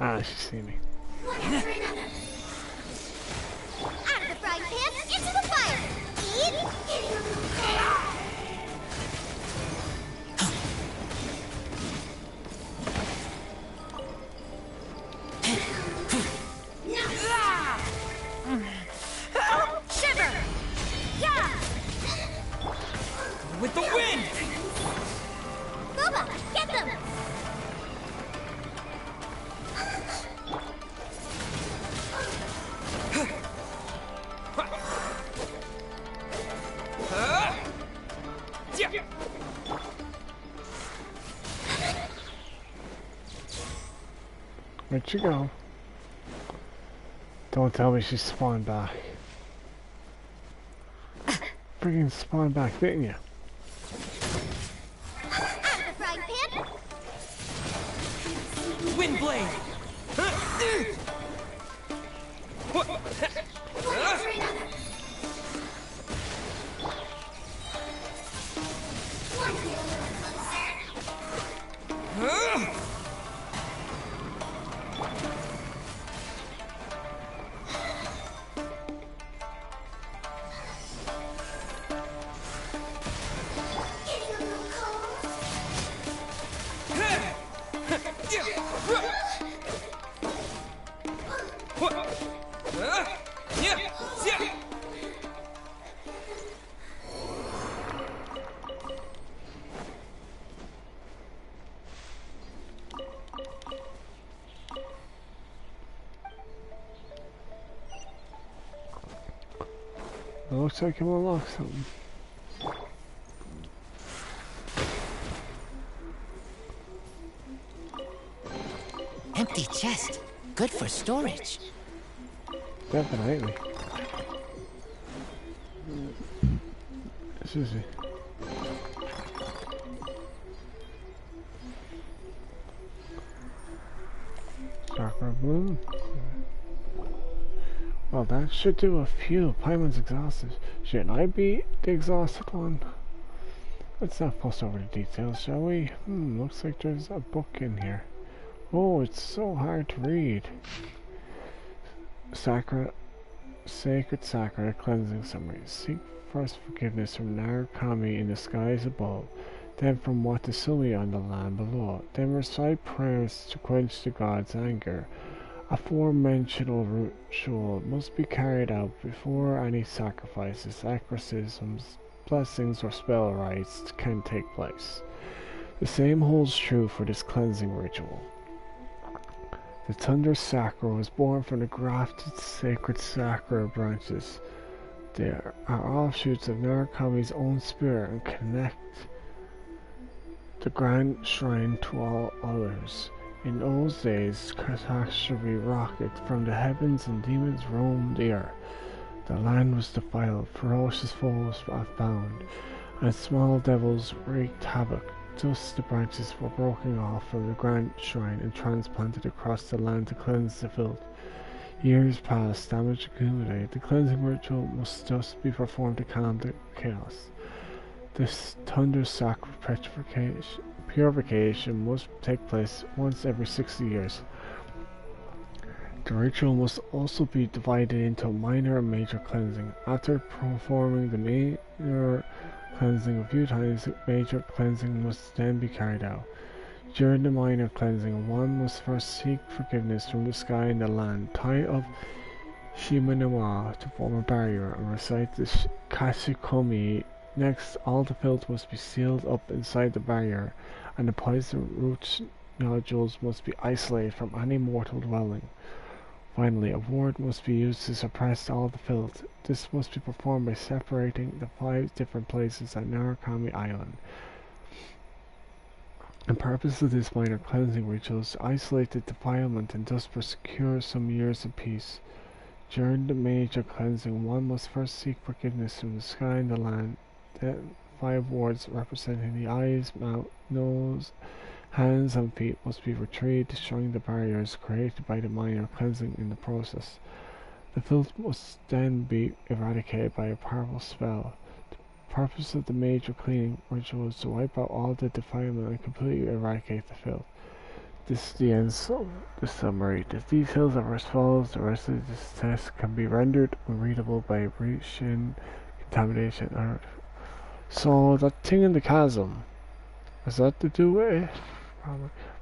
Ah, she's seen me. Out of the frying pan, into the fire! Shiver! Yeah! With the wind! Boba, get them! Where'd she go? Don't tell me she spawned back. Friggin' spawned back, didn't you? Out of the frying pan! Windblade! It looks like I'm unlock something. Empty chest. Good for storage. Definitely. Excuse me. Chakra bloom. Well, that should do a few. Paimon's exhausted. Shouldn't I be the exhausted one? Let's not fuss over the details, shall we? Looks like there's a book in here. Oh, it's so hard to read. Sacred Sakura cleansing summary. Seek first forgiveness from Narukami in the skies above, then from Watasumi on the land below. Then recite prayers to quench the god's anger. Aforementioned ritual must be carried out before any sacrifices, exorcisms, blessings, or spell rites can take place. The same holds true for this cleansing ritual. The Thunder Sakura was born from the grafted sacred Sakura branches. They are offshoots of Narukami's own spirit and connect the grand shrine to all others. In those days, catastrophe rocked from the heavens and demons roamed the earth. The land was defiled, ferocious foes abound, and small devils wreaked havoc. Thus the branches were broken off from the grand shrine and transplanted across the land to cleanse the filth. Years passed, damage accumulated. The cleansing ritual must thus be performed to calm the chaos. This thundersack purification must take place once every 60 years. The ritual must also be divided into minor and major cleansing. After performing the minor cleansing a few times, the major cleansing must then be carried out. During the minor cleansing, one must first seek forgiveness from the sky and the land, tie up Shimanawa to form a barrier, and recite the Kashikomi. Next, all the filth must be sealed up inside the barrier, and the poison root nodules must be isolated from any mortal dwelling. Finally, a ward must be used to suppress all the filth. This must be performed by separating the 5 different places at Narukami Island. The purpose of this minor cleansing ritual is to isolate the defilement and thus procure some years of peace. During the major cleansing, one must first seek forgiveness from the sky and the land. Then 5 wards representing the eyes, mouth, nose, hands and feet must be retrieved, destroying the barriers created by the minor cleansing in the process. The filth must then be eradicated by a powerful spell. The purpose of the major cleaning ritual is to wipe out all the defilement and completely eradicate the filth. This is the end of the summary. The details are as follows. The rest of this test can be rendered unreadable by breach and contamination. So that thing in the chasm, is that to do with it?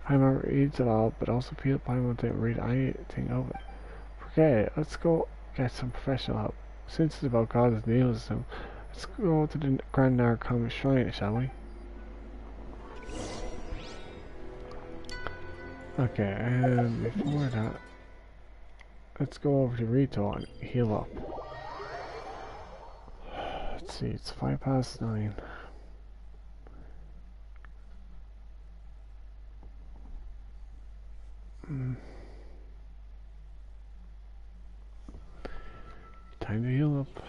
Paimon reads it all, but also Paimon didn't read anything of it. Forget it. Let's go get some professional help. Since it's about God's nihilism, let's go to the Grand Narukami Shrine, shall we? Okay, and before that, let's go over to Rito and heal up. Let's see, it's 9:05. Time to heal up.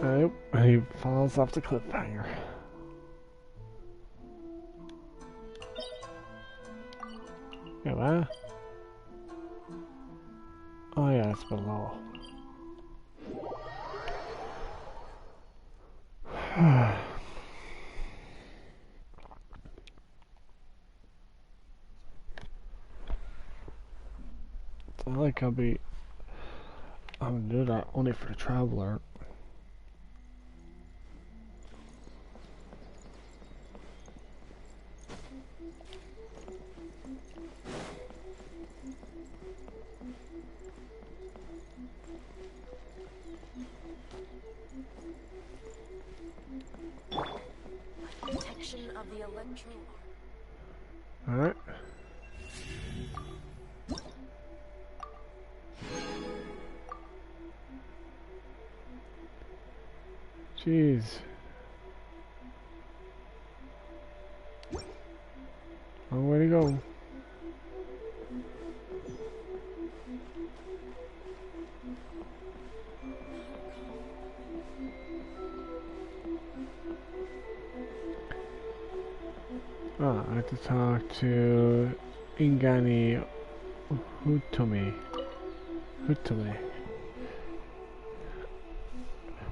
Nope, he falls off the cliffhanger. Yeah, what? Oh yeah, it's below. It's not like I'm gonna do that only for the traveler. Detection of the electro. Alright. Jeez. Long way to go. Oh, I have to talk to Ingani Hutome.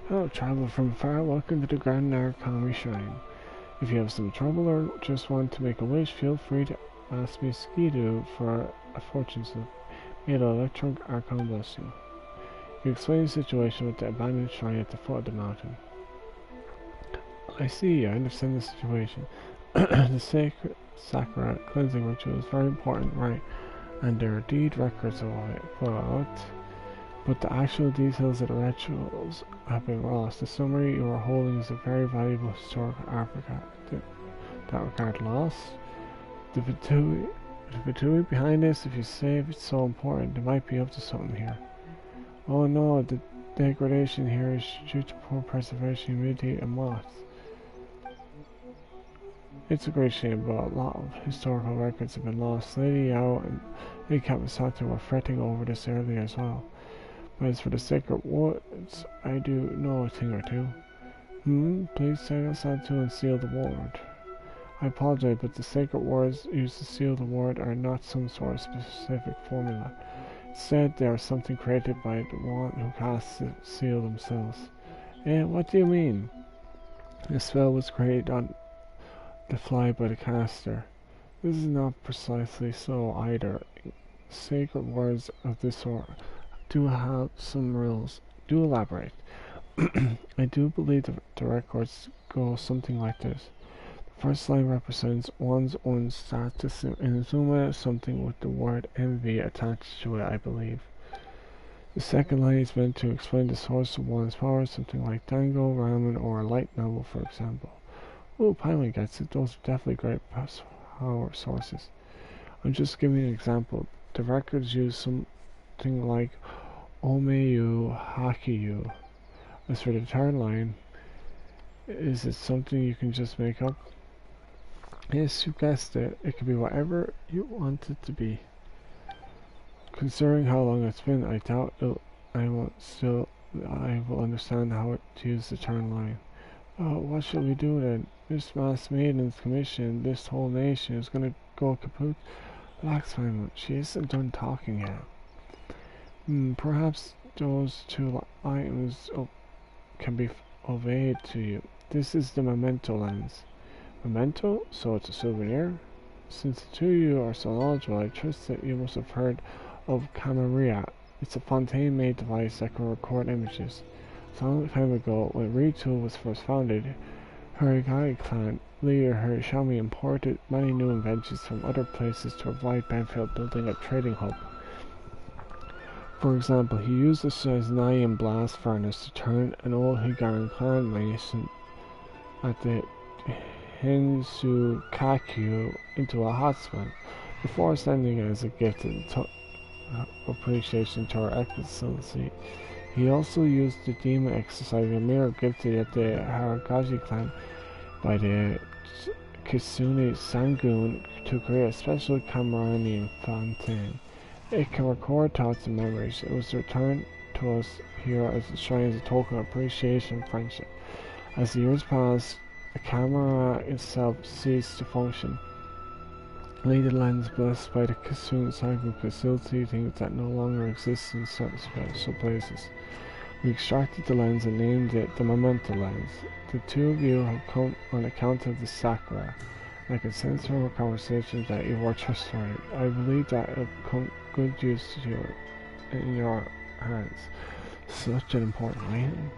Hello, traveler from far. Welcome to the Grand Narukami Shrine. If you have some trouble or just want to make a wish, feel free to ask me Skidu for a fortune slip. May the Electron Archon bless you. You explain the situation with the abandoned shrine at the foot of the mountain. I see, I understand the situation. The sacred Sakura cleansing ritual is very important, right? And there are deed records of it, but the actual details of the rituals have been lost. The summary you are holding is a very valuable historical artifact. That regard lost? The Vitui behind this, if you say if it's so important, they might be up to something here. Oh no, the degradation here is due to poor preservation, humidity, and moss. It's a great shame, but a lot of historical records have been lost. Lady Yao and Lady Kamisato were fretting over this earlier as well. But as for the sacred woods, I do know a thing or two. Please take us out to and seal the ward. I apologize, but the sacred words used to seal the ward are not some sort of specific formula. Instead, they are something created by the one who casts the seal themselves. What do you mean? The spell was created on the fly by the caster. This is not precisely so either. Sacred words of this sort do have some rules. Do elaborate. I do believe the records go something like this. The first line represents one's own status in Zuma, something with the word envy attached to it, I believe. The second line is meant to explain the source of one's power, something like Dango, Ramen, or a light novel, for example. Oh, Pilot gets it. Those are definitely great power sources. I'm just giving an example. The records use something like Omeyu Hakiyu. As for the third line, is it something you can just make up? Yes, you guessed it. It can be whatever you want it to be. Considering how long it's been, I doubt I will understand how to use the third line. Oh, what shall we do then? This masked maiden's commission, this whole nation is gonna go kaput. Relax, Simon. She isn't done talking yet. Perhaps those two items can be conveyed to you. This is the memento lens. Memento? So it's a souvenir? Since the two of you are so knowledgeable, I trust that you must have heard of Camarilla. It's a fontaine-made device that can record images. A long time ago, when Ritu was first founded, her Igai clan leader Xiaomi imported many new inventions from other places to provide benefit building a trading hub. For example, he used the Seznayan blast furnace to turn an old Higaran clan mason at the Hinsukakyu into a hot spring, before sending it as a gift in appreciation to our excellency. He also used the demon exercising a mirror gifted at the Haragaji clan by the Kitsune Sangun to create a special Camaranian fountain. It can record thoughts and memories. It was returned to us here as a shrine as a token of appreciation and friendship. As the years passed, the camera itself ceased to function. Later lens blessed by the Kitsune Sangun facility things that no longer exist in certain special places. We extracted the lens and named it the Memento lens. The two of you have come on account of the Sakura. I can sense from our conversations that you are trustworthy. I believe that it will come good use to you in your hands. Such an important item.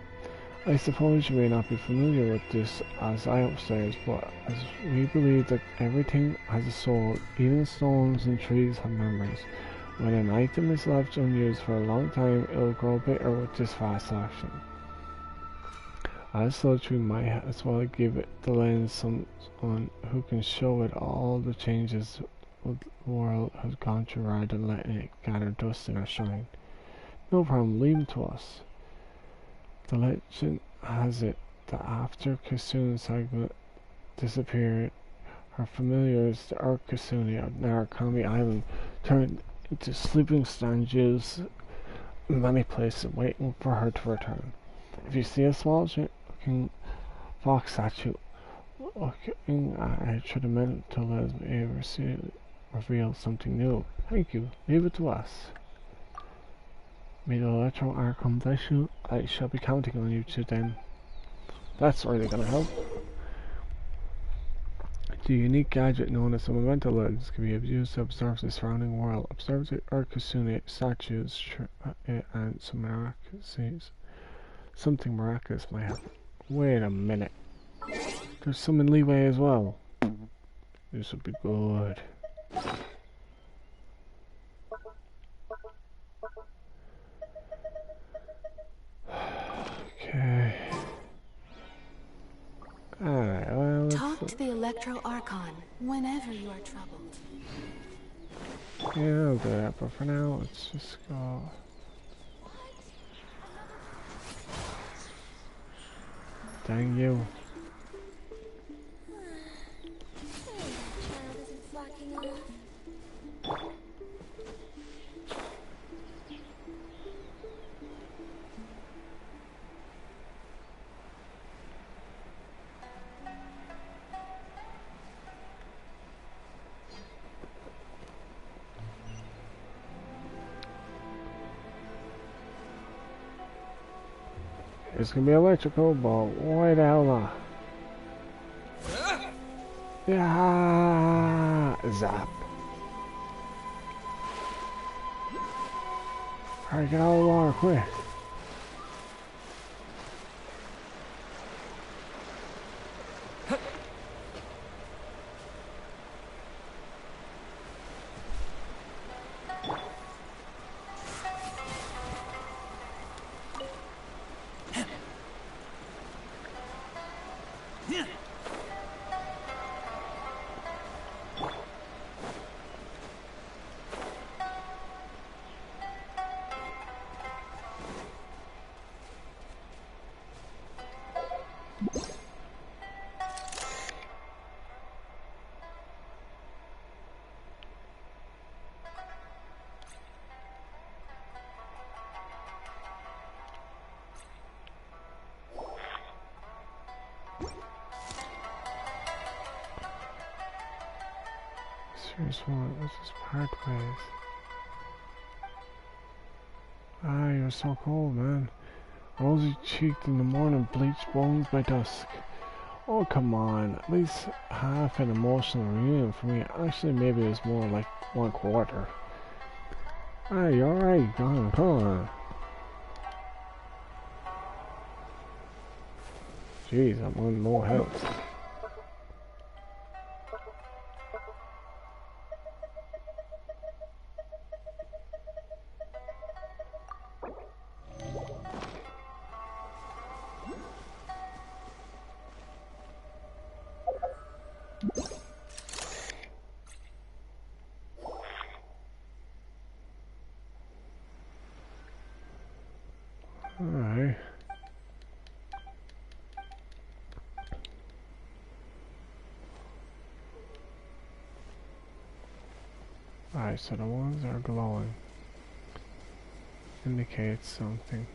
I suppose you may not be familiar with this as I upstairs, but as we believe that everything has a soul, even stones and trees have memories. When an item is left unused for a long time, it will grow bitter with this fast action. As such, we might as well give it the lens someone who can show it all the changes the world has gone through rather than letting it gather dust in our shrine. No problem, leave it to us. The legend has it that after Kitsune Sangun disappeared, her familiars, the Earth Kitsune of Narukami Island, turned into sleeping statues in many places waiting for her to return. If you see a small looking fox statue looking at her through the mental lens, may reveal something new. Thank you. Leave it to us. May the Electro Archon bless you. I shall be counting on you to then. That's really gonna help. The unique gadget known as a memento lens can be used to observe the surrounding world. Observe the Earth Kitsune statues and some miraculous. Something miraculous might happen. Wait a minute. There's some in leeway as well. This will be good. Okay. Alright, well, Talk to the Electro Archon whenever you are troubled. Yeah, I'll do that, but for now, let's just go. Dang you. Child isn't slacking off. It's gonna be electrical, but why the hell not? Yeah, zap. Alright, get out of the water, quick. Serious one, let's just part ways. Ah, you're so cold, man. Rosy cheeked in the morning, bleached bones by dusk. Oh, come on. At least half an emotional reunion for me. Actually, maybe it was more like 1/4. Ah, you alright? Come on. Jeez, I'm on low health. Alright. Alright, so the ones that are glowing indicates something.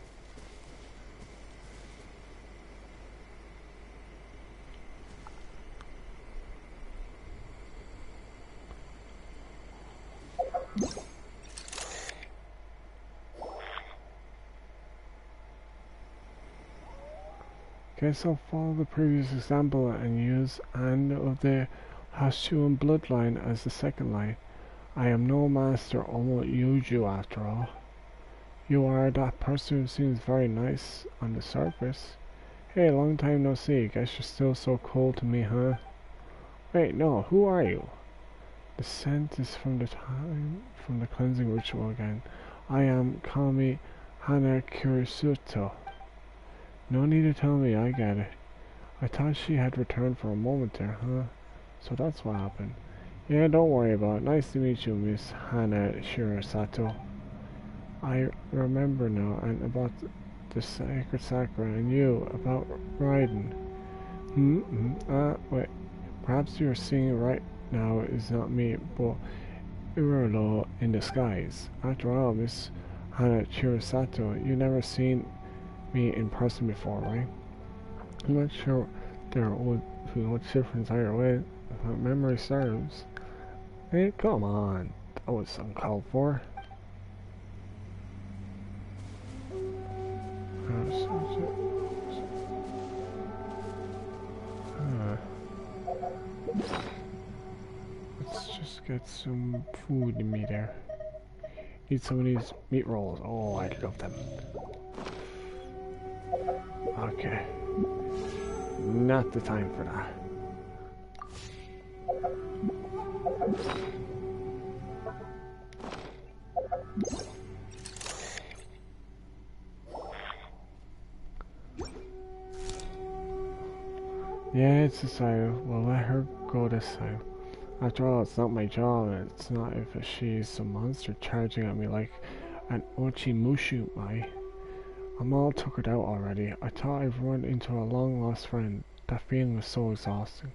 Okay, so follow the previous example and use "and" of the Hashuan bloodline as the second line. I am no master, only Yuju after all. You are that person who seems very nice on the surface. Hey, long time no see, guess you're still so cold to me, huh? Wait, no, who are you? The scent is from the cleansing ritual again. I am Kami Hana Kurisuto. No need to tell me, I get it. I thought she had returned for a moment there, huh? So that's what happened. Yeah, don't worry about it. Nice to meet you, Miss Hana Shirasato. I remember now, and about the sacred sakura, and you, about riding. Wait. Perhaps you're seeing right now is not me, but Urolo in disguise. After all, Miss Hana Shirasato, you never seen me in person before, right? I'm not sure there would be much difference either way, if memory serves. Hey, come on. That was uncalled for. Let's just get some food in me there. Eat some of these meat rolls. Oh, I love them. Okay. Not the time for that. Yeah, it's decided. We'll let her go this time. After all, it's not my job, and it's not if she's some monster charging at me like an Ochimushu mai. I'm all tuckered out already. I thought I'd run into a long-lost friend. That feeling was so exhausting.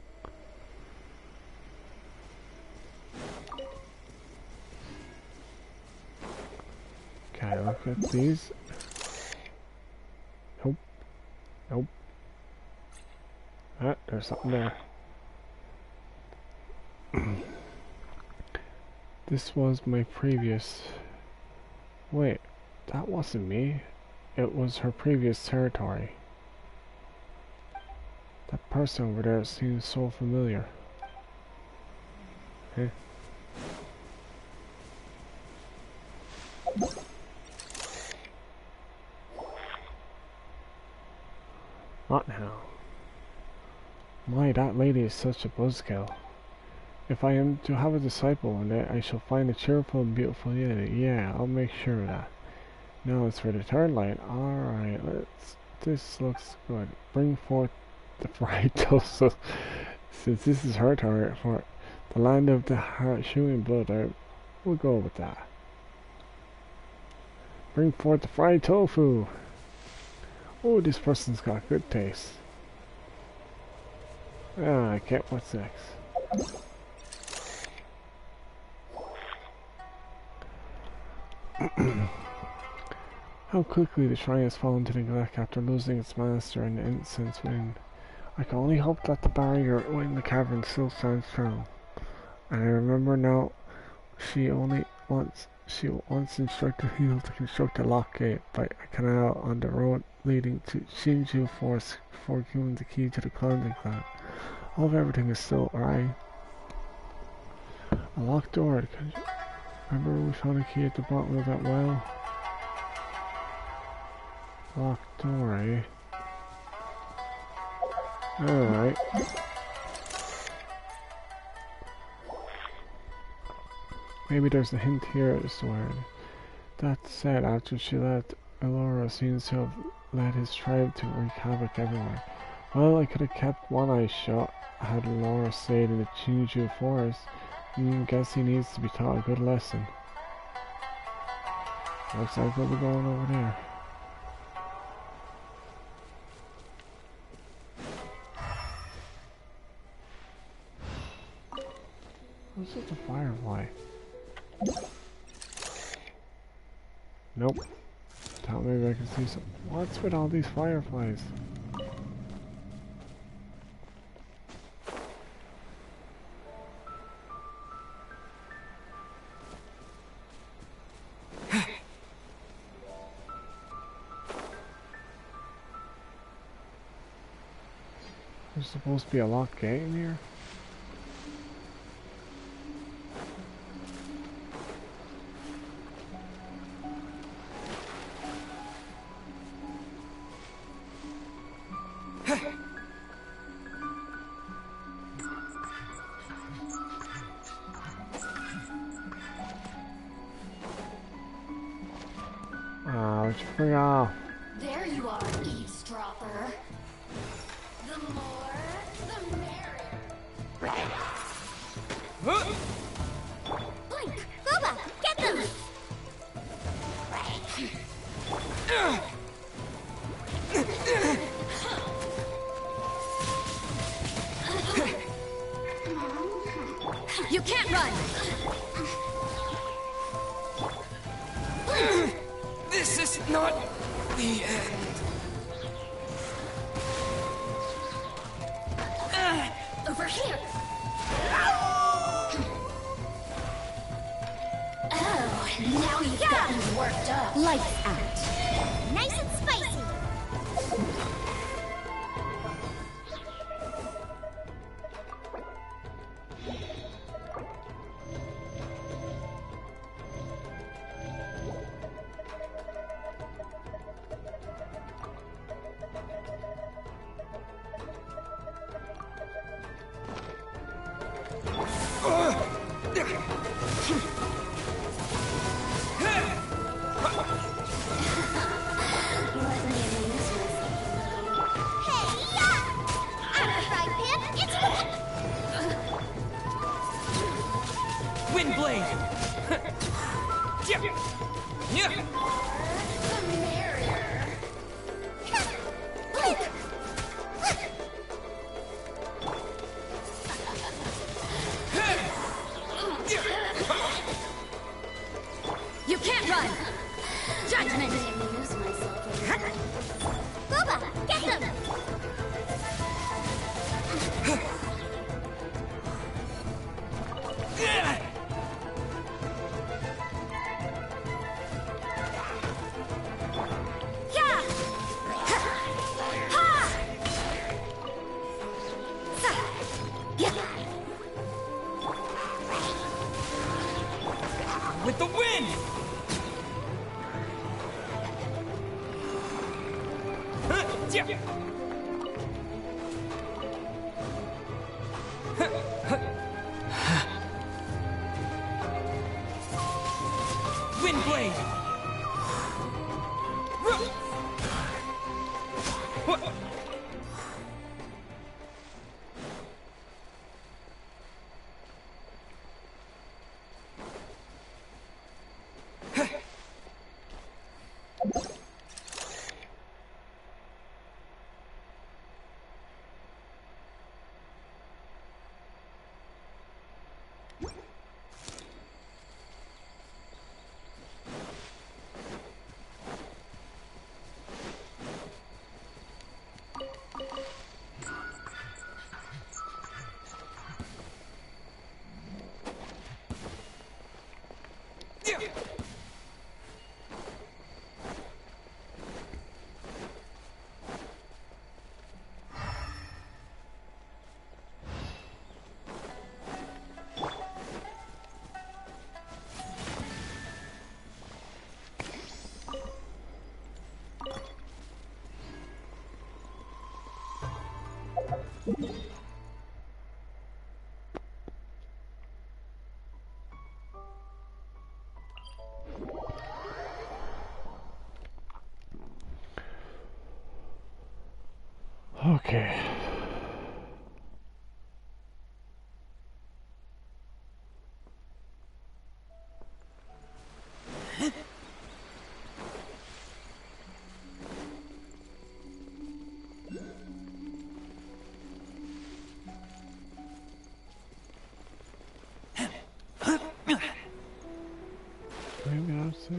Okay, look at these. Nope. Nope. Ah, there's something there. This was my previous... Wait, that wasn't me. It was her previous territory. That person over there seems so familiar. Eh? What now? My, that lady is such a buzzkill. If I am to have a disciple one day, I shall find a cheerful and beautiful lady. Yeah, I'll make sure of that. Now it's for the third light. Alright, this looks good. Bring forth the fried toast. Since this is her target for the land of the heart shooting blood, we'll go with that. Bring forth the fried tofu. Oh, this person's got good taste. Ah, I can't. What's next? How quickly the shrine has fallen to neglect after losing its master and the incense wind. I can only hope that the barrier in the cavern still stands strong. And I remember now, she once instructed Heal to construct a lock gate by a canal on the road leading to Shinju Forest before giving the key to the cleansing clan. All of everything is still right. A locked door. Remember we found a key at the bottom of that well? Locked door, eh? Alright. Maybe there's a hint here as to where. That said, after she left, Elora seems to have led his tribe to wreak havoc everywhere. Well, I could have kept one eye shut had Elora stayed in the Shinju forest. Guess he needs to be taught a good lesson. Looks like we'll be going over there. What's with the firefly? Nope. Thought maybe I could see some. What's with all these fireflies? There's supposed to be a locked gate in here? Bring off. There you are, eavesdropper. The more, the merrier. Blink! Boba! Get them! You can't run! This is not the end. Over here. Oh, now you've got me worked up. Lights out. Nice and spicy. Windblade! Okay. Maybe I'll see.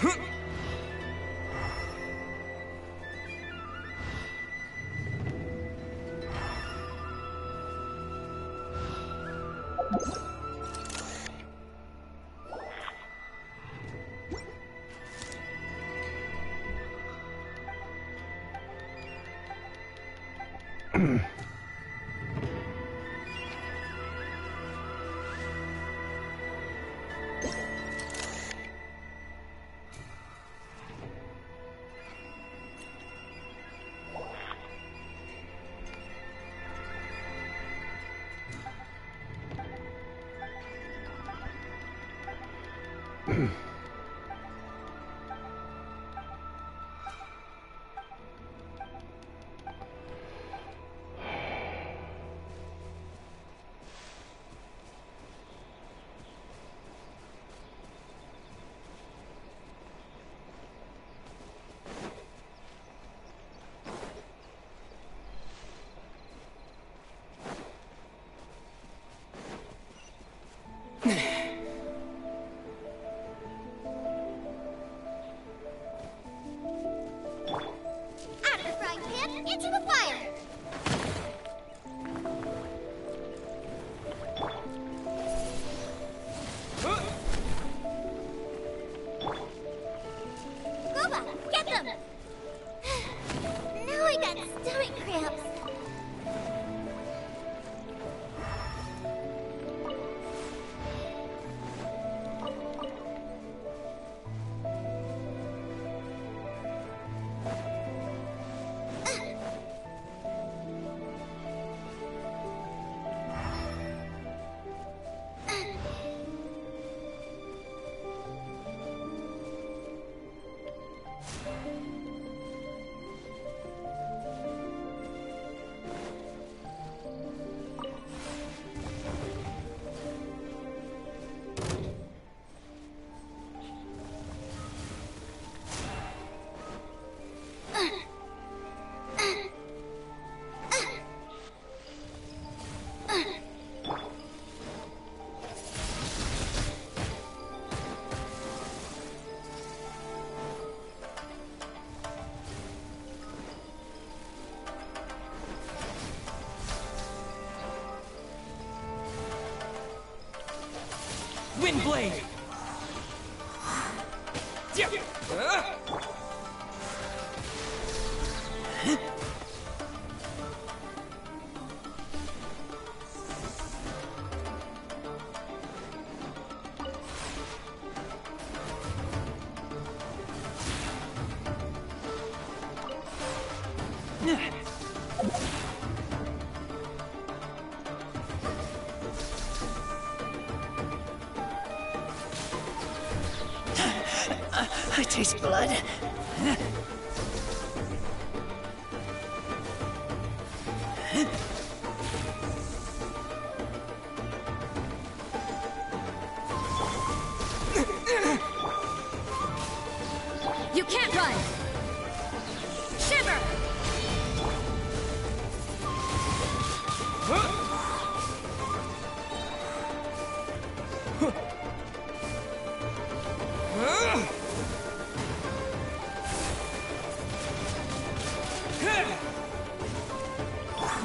Out of the frying pan, into the fire! Goba, get them! Now I got stomach cramps. Windblade! I taste blood. You can't run! Shiver!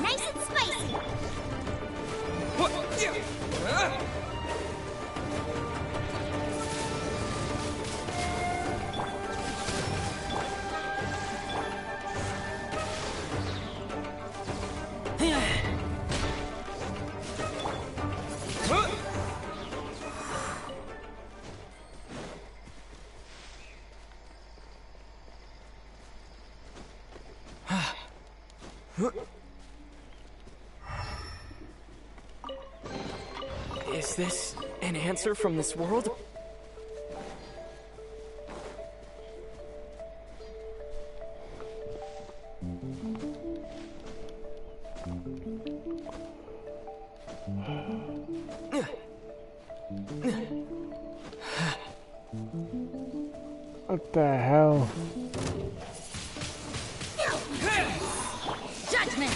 Nice and spicy! Is this an answer from this world? What the hell? Judgment!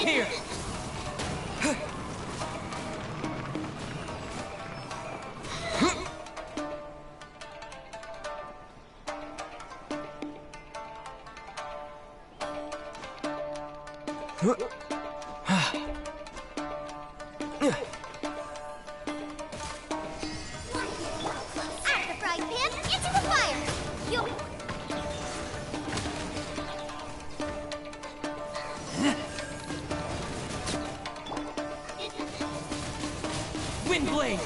Here! Out the frying pan, into the fire! You... Wind blade!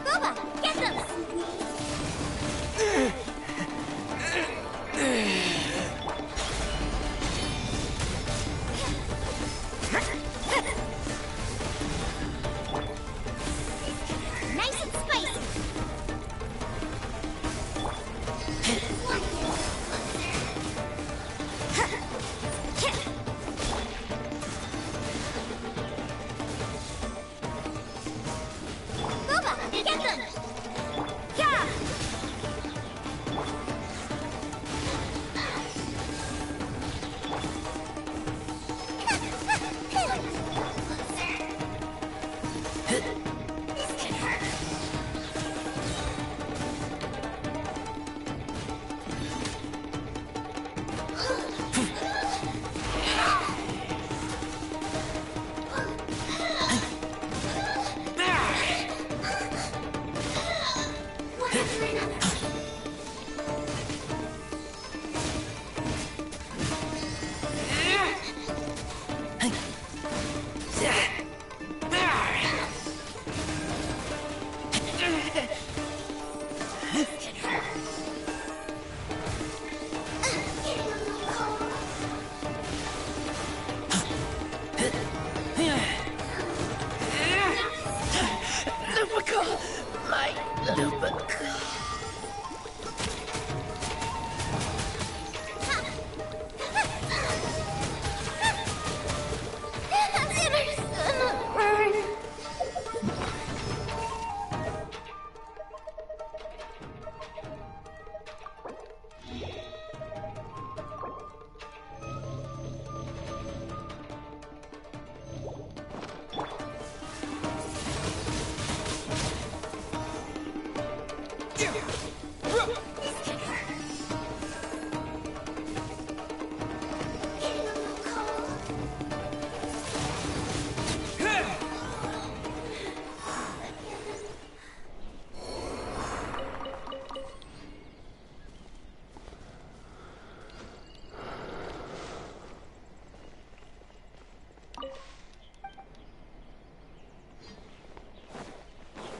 Boba, get them! Nice and spicy! Boba, get them! Yeah!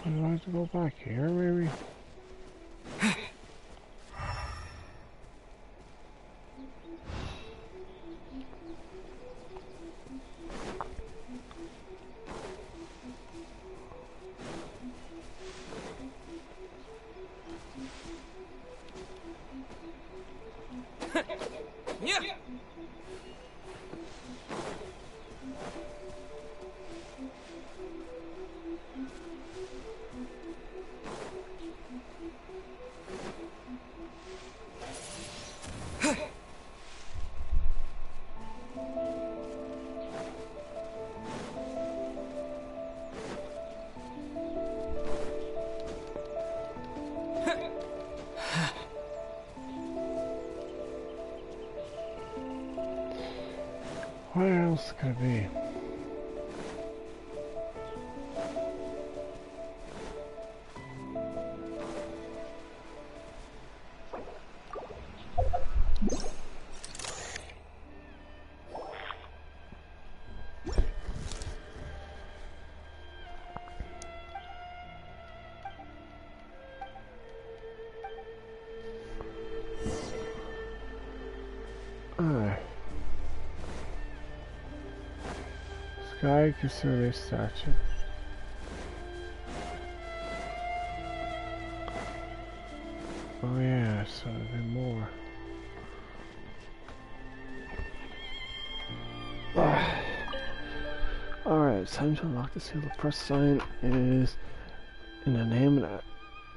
Do I have to go back here, maybe? Yeah! Where else could it be? Sky Kisune statue. Oh yeah, so there'll be more. Alright, it's time to unlock the seal. The press sign is In the name of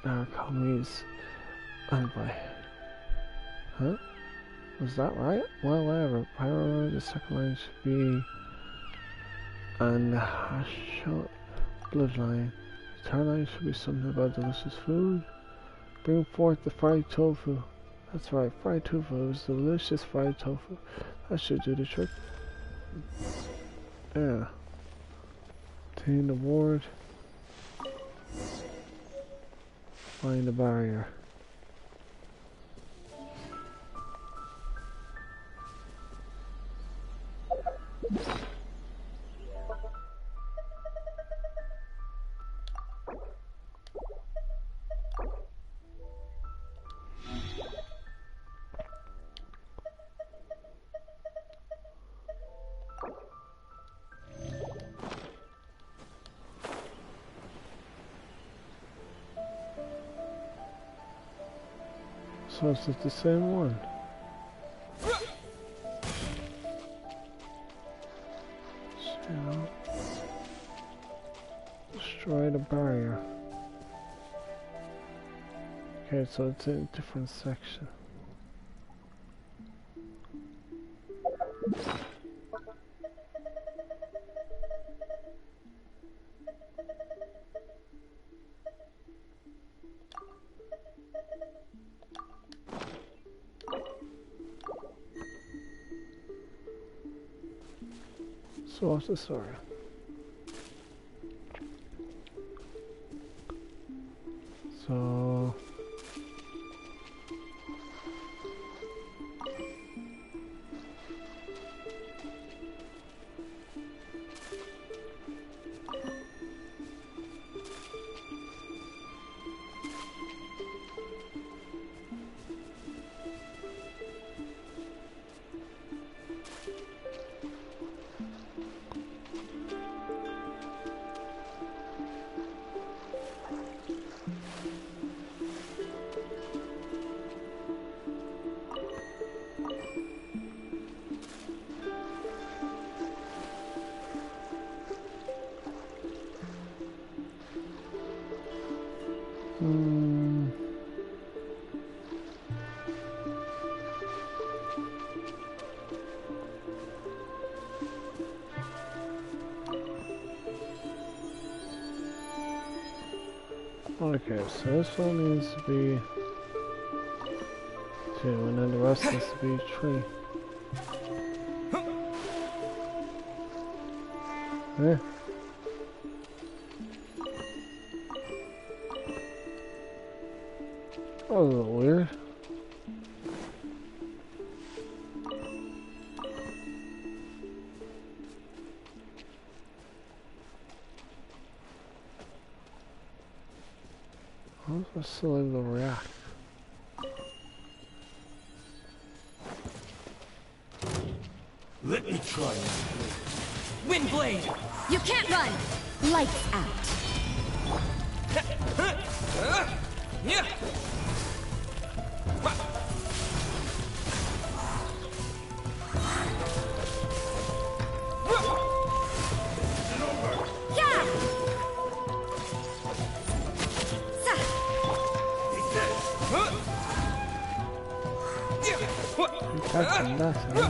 our commies and by... Huh? Was that right? Well, whatever. Priority the second line should be... And the Hashot bloodline. The third line should be something about delicious food. Bring forth the fried tofu. That's right, fried tofu. It was delicious fried tofu. That should do the trick. Yeah. Obtain the ward. Find the barrier. So is it the same one? So, destroy the barrier. Okay, so it's in a different section. So what's the story? So okay, so this one needs to be 2, and then the rest has to be 3. Yeah. That was a little weird. How was I still able to react? Let me try. Windblade! You can't run! Lights out. Catching that, huh?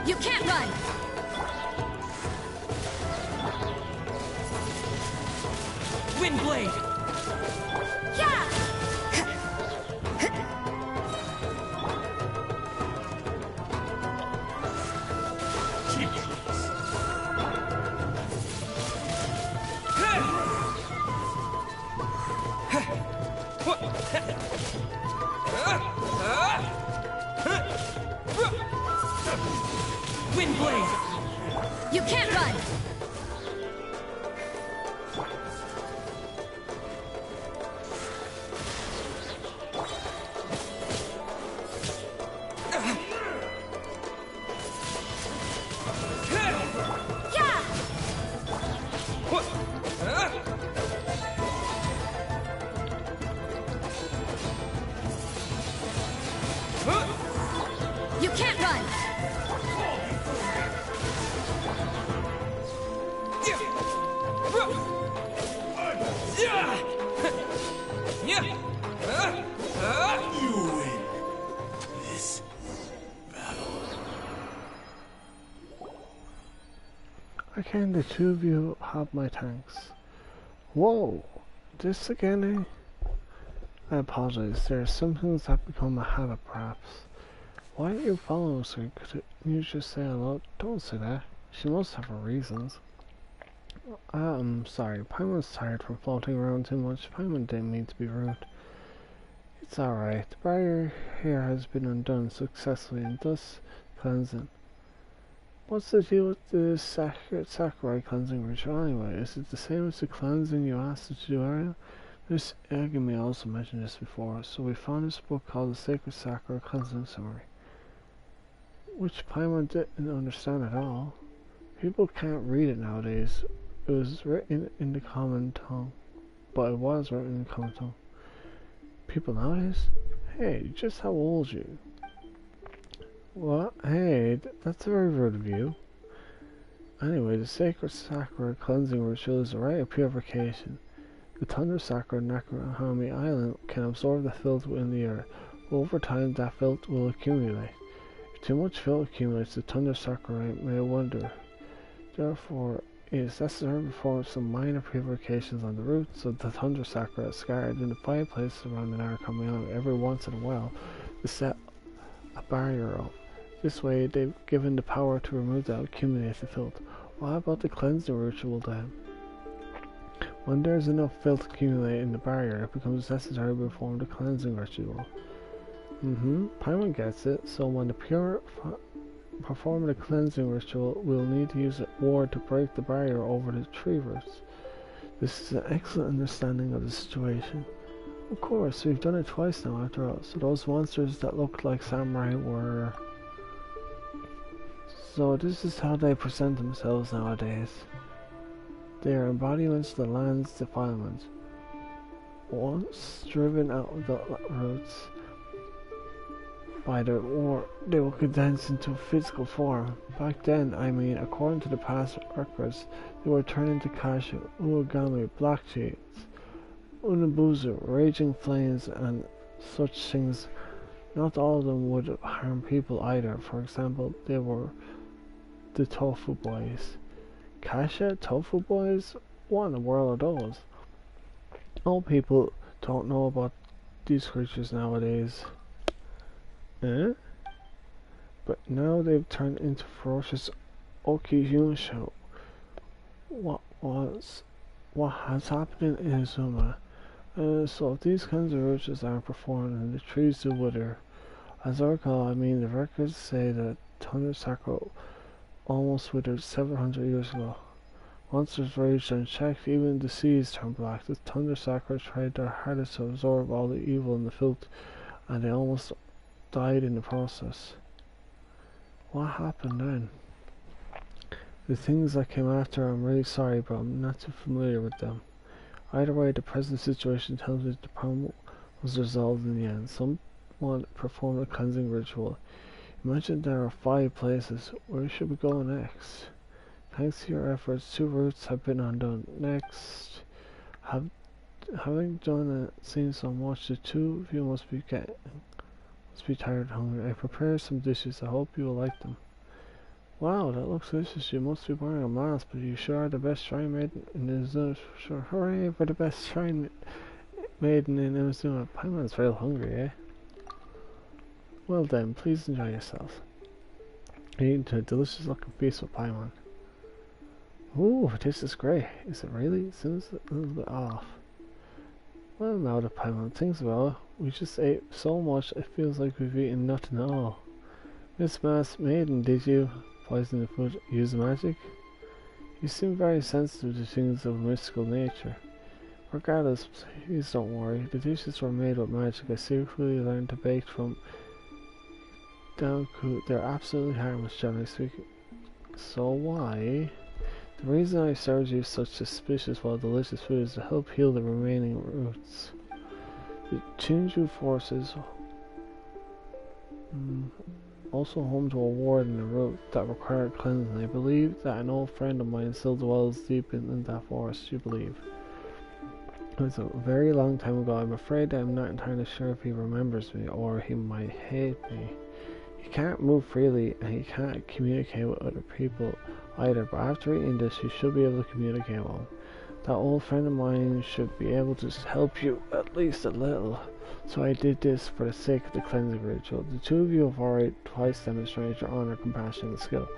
You can't run! Windblade! Yeah! Windblade! You can't run! You win this battle. Okay, the two of you have my thanks. Whoa! This again, eh? I apologize. There are some things that become a habit, perhaps. Why are you following us? Could you just say hello? Don't say that. She must have her reasons. I'm sorry. Paimon's tired from floating around too much. Paimon didn't mean to be rude. It's alright. The barrier here has been undone successfully and thus cleansing. What's the deal with the Sakurai cleansing ritual anyway? Is it the same as the cleansing you asked us to do earlier? Miss Agami also mentioned this before, so we found this book called The Sacred Sakurai Cleansing Summary, which Paimon didn't understand at all. People can't read it nowadays. It was written in the common tongue, but it was written in the common tongue. People nowadays? Hey, just how old are you? What? Hey, that's very rude of you. Anyway, the Sacred Sakurai Cleansing Ritual is a rite of purification. The Thunder Sakura Nakahami Island can absorb the filth within the earth. Over time, that filth will accumulate. If too much filth accumulates, the Thunder Sakura may wander. Therefore, it is necessary to perform some minor purifications on the roots of the Thunder Sakura scattered in the 5 places around the Nakahami Island every once in a while to set a barrier up. This way, they've given the power to remove the accumulated filth. What about the cleansing ritual then? When there's enough filth accumulated in the barrier, it becomes necessary to perform the cleansing ritual. Paimon gets it. So when the perform the cleansing ritual, we'll need to use a ward to break the barrier over the tree roots. This is an excellent understanding of the situation. Of course, we've done it twice now after all. So those monsters that looked like samurai were... So this is how they present themselves nowadays. They are embodiments of the land's defilement. Once driven out of the roots by the war, they will condense into physical form. Back then, I mean, according to the past records, they were turned into Kashu, Uogami, Black Cheats, Unabuzu, Raging Flames, and such things. Not all of them would harm people either. For example, they were the Tofu Boys. Kasha? Tofu Boys? What in the world are those? Old people don't know about these creatures nowadays. But now they've turned into ferocious Okiyunsho. What has happened in Izuma? So if these kinds of rituals aren't performed, then the trees do wither. As I recall, the records say that Thunder Sakura almost withered 700 years ago. Monsters raged unchecked, even the seas turned black. The Thunder Sakura tried their hardest to absorb all the evil and the filth, and they almost died in the process. What happened then? The things that came after, I'm really sorry, but I'm not too familiar with them. Either way, the present situation tells me that the problem was resolved in the end. Someone performed a cleansing ritual. Imagine there are 5 places. Where should we go next? Thanks to your efforts, 2 routes have been undone. Next, having done and seen so much, the 2 of you must be tired and hungry. I prepared some dishes. I hope you will like them. Wow, that looks delicious. You must be wearing a mask, but you sure are the best shrine maiden in Izuma. Sure, hooray for the best shrine maiden in Izuma. Paimon's real hungry, eh? Well then, please enjoy yourself. Eating a delicious looking feast with Paimon. Ooh, this is great. Is it really? It seems a little bit off. Well, now that Paimon thinks about it, we just ate so much it feels like we've eaten nothing at all. Miss Masked Maiden, did you poison the food? Use magic? You seem very sensitive to things of a mystical nature. Regardless, please don't worry. The dishes were made with magic. I secretly learned to bake from Danku. They're absolutely harmless, generally speaking. So why? The reason I served you such suspicious while delicious food is to help heal the remaining roots. The Chinju forces also home to a ward and a route that require cleansing. I believe that an old friend of mine still dwells deep in that forest, you believe. It was a very long time ago. I'm afraid I'm not entirely sure if he remembers me, or he might hate me. He can't move freely, and he can't communicate with other people either, but after reading this, you should be able to communicate well. That old friend of mine should be able to help you at least a little. So I did this for the sake of the cleansing ritual. The two of you have already twice demonstrated your honor, compassion, and skill.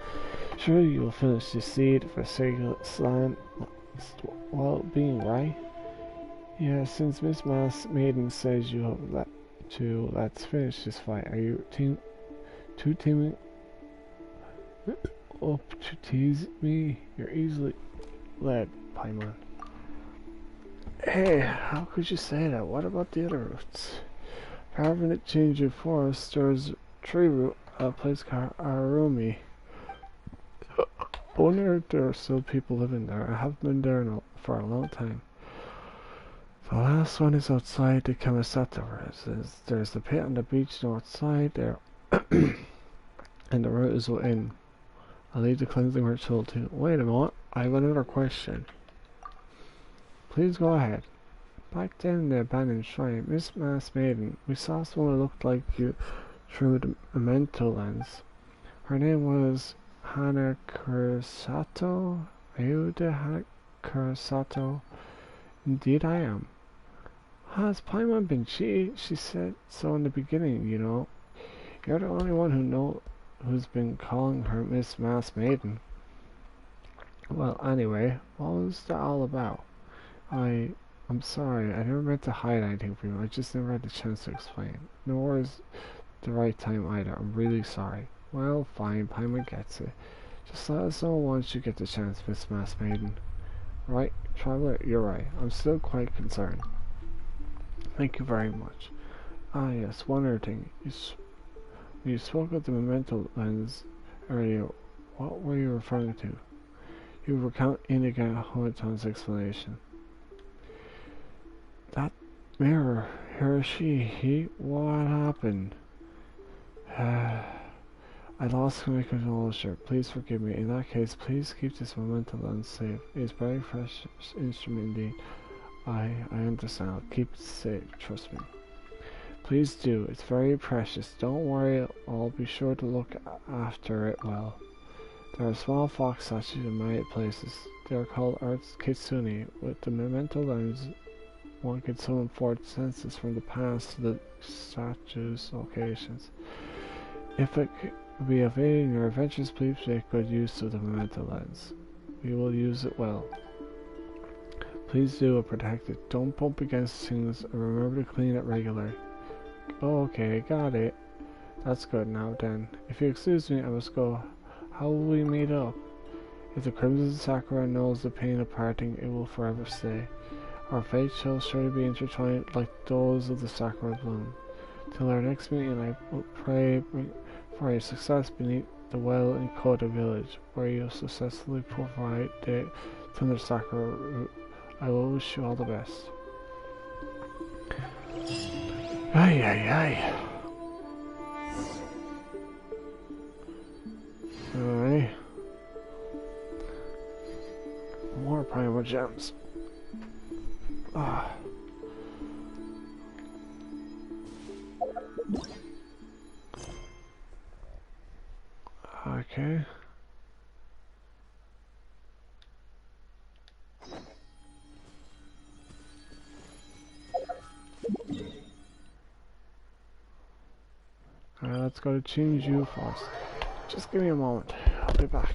Surely you will finish this deed for the sake of Slan's well-being, right? Yeah, since Miss Maiden says you have let's finish this fight. Are you teaming up to tease me? You're easily led, Paimon. Hey, how could you say that? What about the other routes? However, it changed your forest, there's a tree route, a place called Arumi. I wonder if there are still people living there. I haven't been there for a long time. The last one is outside the Kamisato residence. There's the pit on the beach north side there, and the route is in. I'll leave the cleansing ritual too. Wait a moment, I have another question. Please go ahead. Back then in the abandoned shrine, Miss Maiden, we saw someone who looked like you through the memento lens. Her name was Hana Kurosato. Are you the Hana Kurosato? Indeed I am. Has Paimon been cheating? She said so in the beginning, you know. You're the only one who's been calling her Miss Maiden. Well, anyway, what was that all about? I'm sorry, I never meant to hide anything from you. I just never had the chance to explain. Nor is the right time either. I'm really sorry. Well, fine, Paimon gets it. Just let us know once you get the chance, Miss Maiden. Right, Traveler, you're right. I'm still quite concerned. Thank you very much. Ah yes, one other thing. You spoke of the memento lens earlier. What were you referring to? You recount Inigo Hoenton's explanation. That mirror, he, what happened? I lost my composure. Please forgive me. In that case, please keep this memento lens safe. It is a very precious instrument indeed. I understand. I'll keep it safe. Trust me. Please do. It's very precious. Don't worry. I'll be sure to look after it well. There are small fox statues in many places. They are called Earth's Kitsune. With the memento lens, one can summon forth senses from the past to the statue's locations. If it could be of aid in your adventures, please make good use of the memento lens. We will use it well. Please do protect it. Don't bump against things and remember to clean it regularly. Okay, got it. That's good now then. If you excuse me, I must go. How will we meet up? If the Crimson Sakura knows the pain of parting, it will forever stay. Our fates shall surely be intertwined like those of the Sakura bloom. Till our next meeting, I will pray for your success beneath the well in Koda village, where you successfully provide the Thunder Sakura route. I will wish you all the best. Ay, ay, ay. Alright. More primal gems. Ah. Okay. Alright, let's go to Chinju first. Just give me a moment. I'll be back.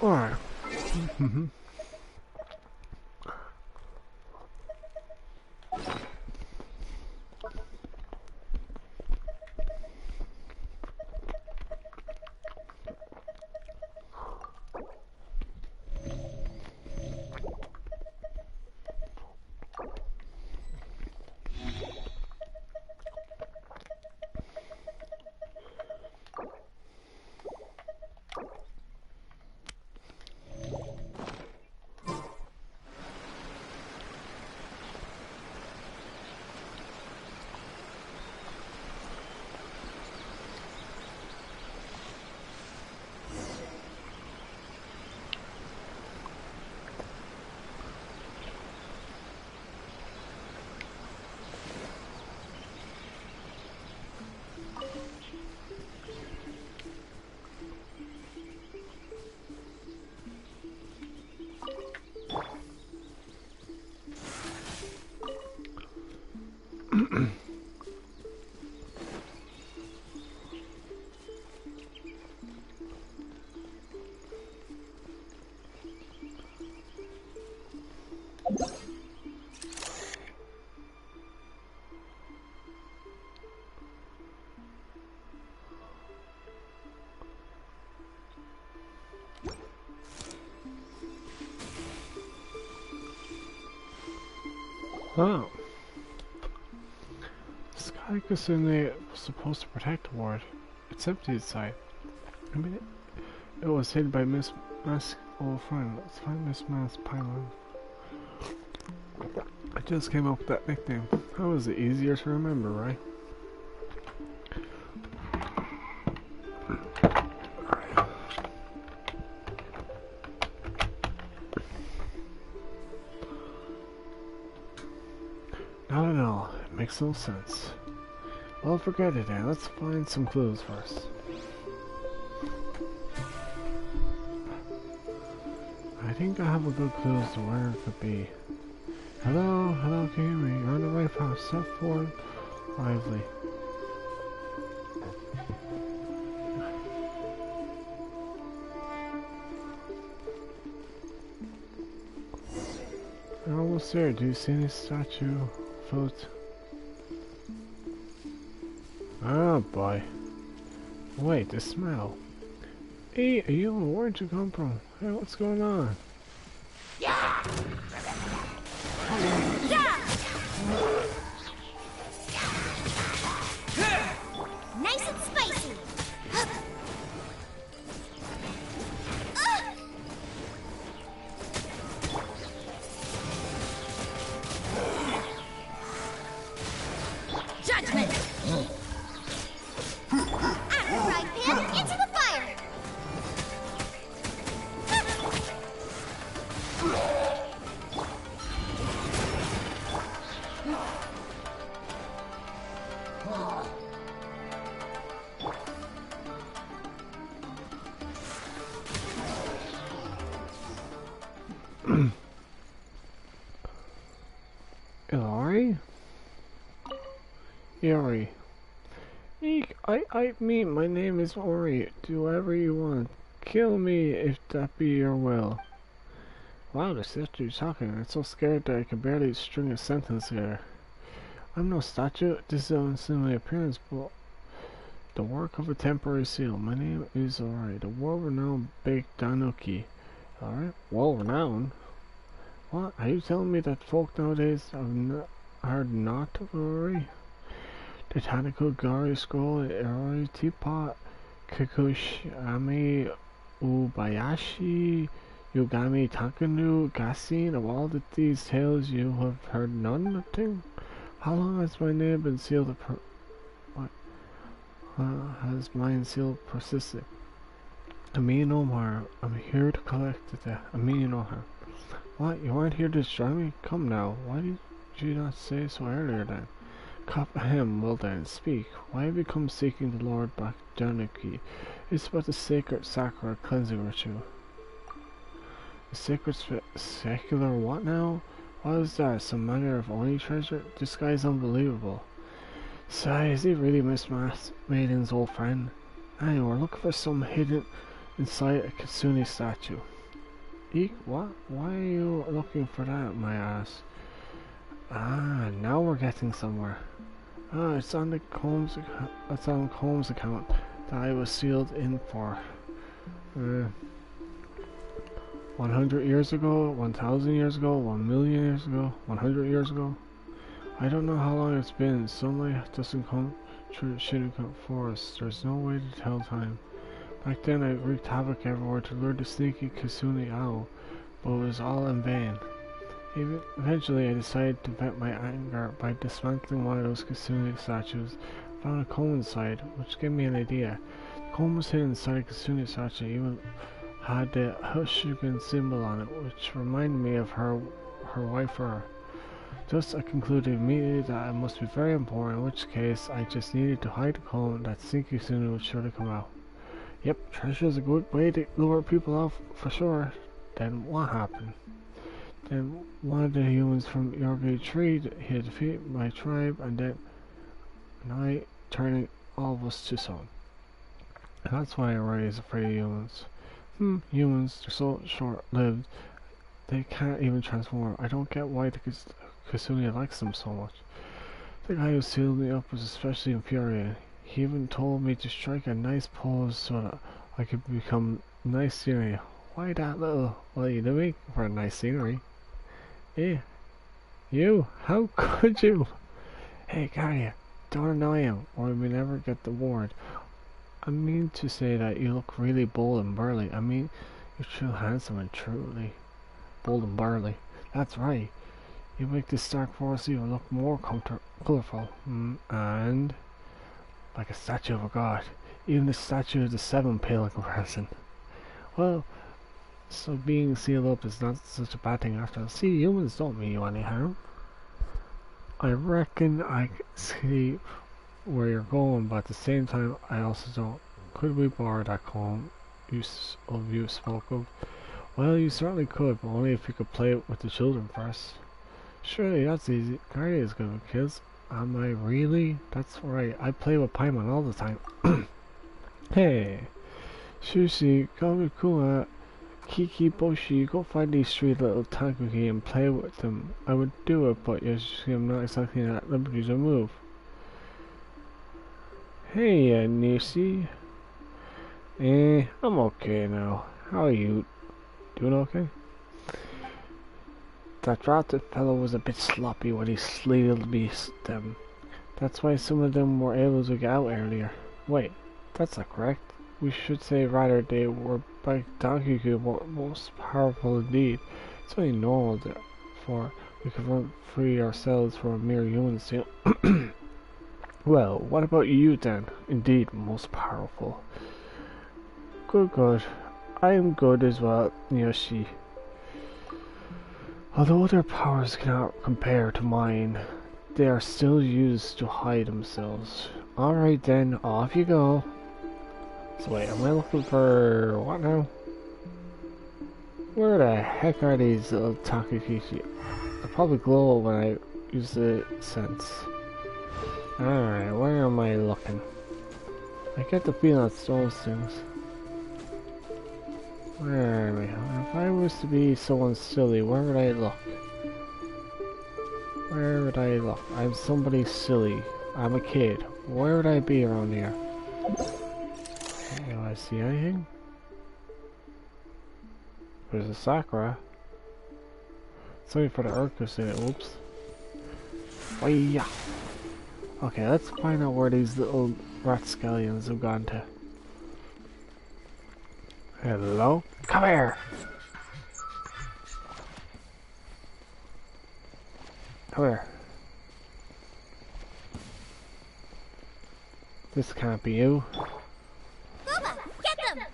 Alright. Oh. Sky Kasune was supposed to protect the ward. It's empty inside. I mean, it was hid by Miss Mask's old friend. Let's find Miss Mask's pylon. I just came up with that nickname. How is it easier to remember, right? Not at all. It makes no sense. Well, forget it then. Let's find some clues first. I think I have a good clue as to where it could be. Hello, hello, can you hear me? You're on the right path. Step forward lively. You're almost there. Do you see any statue float? Oh boy. Wait, the smell. Hey, are you? Where'd you come from? Hey, what's going on? Yeah! Nice and spicy! Judgment! Out of the frying pan, into the fire! Ilari? Ori. Eek, my name is Ori. Do whatever you want. Kill me if that be your will. Wow, the statue's talking. I'm so scared that I can barely string a sentence here. I'm no statue. This is simply appearance, but the work of a temporary seal. My name is Ori, the world-renowned Big Danuki. Alright, world-renowned? What? Are you telling me that folk nowadays are not of Ori? The Tanaku Gari Scroll, Ori Teapot, Kikushami Ubayashi, Yugami Takanu, Gasin, of all these tales you have heard nothing? How long has my name been sealed? What? Has mine sealed persisted? Amin Omar, I'm here to collect the Amin Omar. What? You weren't here to destroy me? Come now, why did you not say so earlier then? Ahem, well then, speak. Why have you come seeking the Lord back Januki? It's about the sacred Sakura cleansing ritual. The sacred secular what now? What is that? Some manner of Oni treasure? This guy's unbelievable. Sigh, is he really Miss Maiden's old friend? Anyway, we're looking for some hidden inside a Kitsune statue. Eek, what? Why are you looking for that, my ass? Ah, now we're getting somewhere. Ah, it's on Combs' account that I was sealed in for. 100 years ago, 1,000 years ago, 1,000,000 years ago, 100 years ago. I don't know how long it's been. Sunlight doesn't come through shooting forest. There's no way to tell time. Back then I wreaked havoc everywhere to lure the sneaky Kitsune owl, but it was all in vain. Eventually I decided to vent my anger by dismantling one of those Kitsune statues. I found a comb inside, which gave me an idea. The comb was hidden inside a Kitsune statue, even had the Hushugan symbol on it, which reminded me of her wife fur. Thus I concluded immediately that it must be very important, in which case I just needed to hide the comb that sneaky Kitsune would surely come out. Yep, treasure is a good way to lure people out for sure. Then what happened? Then one of the humans from Yorgi Tree, he had defeated my tribe, and then I turning all of us to stone. That's why I is afraid of humans. Humans, they're so short-lived, they can't even transform. I don't get why the Kitsune likes them so much. The guy who sealed me up was especially infuriated. He even told me to strike a nice pose so that I could become nice scenery. Why that little, what are you doing for a nice scenery? Eh? You? How could you? Hey, Gaia, don't annoy him, or we may never get the ward. I mean to say that you look really bold and burly. I mean, you're truly handsome and truly bold and burly. That's right. You make this dark forest even look more colorful. And like a statue of a god. Even the statue of the seven pale in comparison. Well, so being sealed up is not such a bad thing after all. See, humans don't mean you any harm. I reckon I can see where you're going, but at the same time, I also don't. Could we borrow that comb you spoke of? Well, you certainly could, but only if you could play it with the children first. Surely that's easy. Guardian is good with kids. Am I really? That's right. I play with Paimon all the time. Hey, Shushi, Gomikuma, Kiki, Boshi, go find these three little Takuki and play with them. I would do it, but Yoshi, I'm not exactly at liberty to move. Hey, Nishi. I'm okay now. How are you? Doing okay? That drafted fellow was a bit sloppy when he sleeved them. That's why some of them were able to get out earlier. Wait, that's not correct. We should say rather they were by Donkey most powerful indeed. It's only normal therefore we could run free ourselves from a mere human seal. Well, what about you then? Indeed, most powerful. Good. I am good as well, Yoshi. Although their powers cannot compare to mine, they are still used to hide themselves. Alright then, off you go. So wait, am I looking for what now? Where the heck are these little Takukishi? They'll probably glow when I use the sense. Alright, where am I looking? I get the feeling it's those things. Where are we? If I was to be someone silly, where would I look? Where would I look? I'm somebody silly. I'm a kid. Where would I be around here? Do I see anything? There's a Sakura. Sorry for the Urkus in it, whoops. Why-ya! Okay, let's find out where these little rapscallions have gone to. Hello? Come here! Come here. This can't be you. Booba, get them!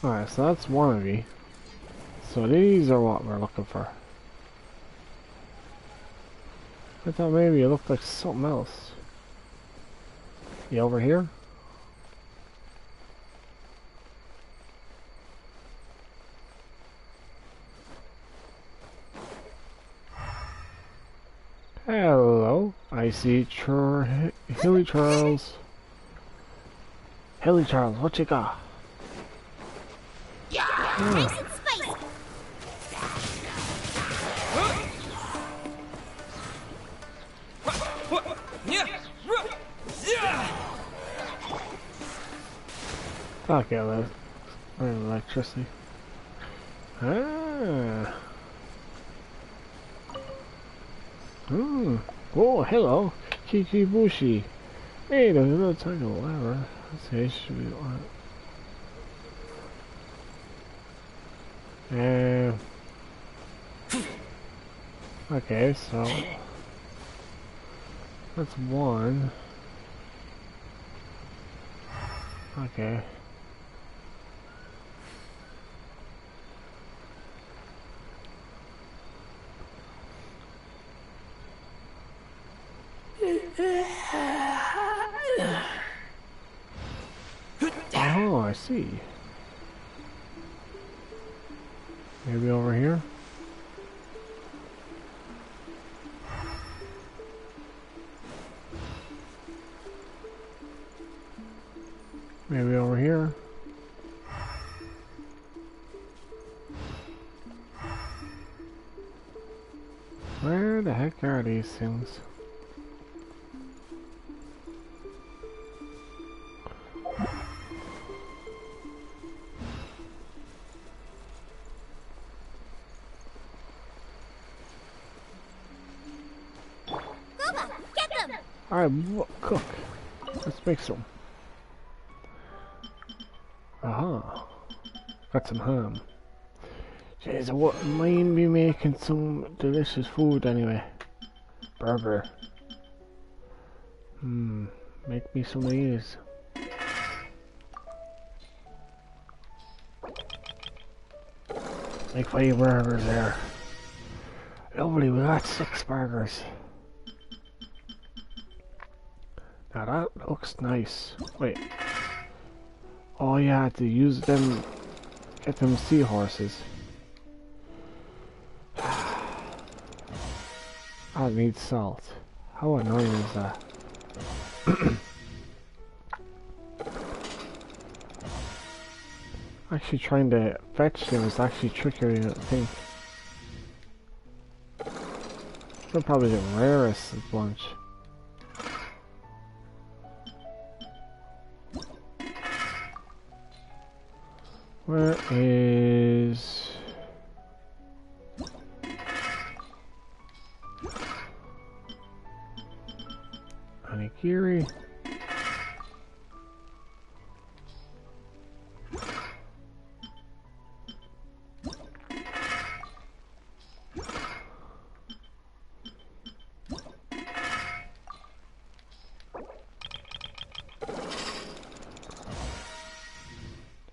Alright, so that's one of you. So these are what we're looking for. I thought maybe it looked like something else. You over here? Hello, I see Hilly Charles. Hilly Charles, what you got? Nice and spicy. Okay, let's electricity. Ah. Oh, hello. Kiki Bushi. Hey, there's a little title, whatever. Let's see, should we want okay, so that's one. Okay. Oh, I see. Maybe over here? Maybe over here? Where the heck are these things? Alright, cook. Let's make some. Aha. Got some ham. Jeez, I wouldn't be making some delicious food anyway. Burger. Make me some of these. Make 5 burgers there. Lovely, we got 6 burgers. Now that looks nice. Wait. Oh yeah, I had to use them, get them seahorses. I need salt. How annoying is that? Actually trying to fetch them is actually trickier than I think. They're probably the rarest bunch. Where is... Onigiri?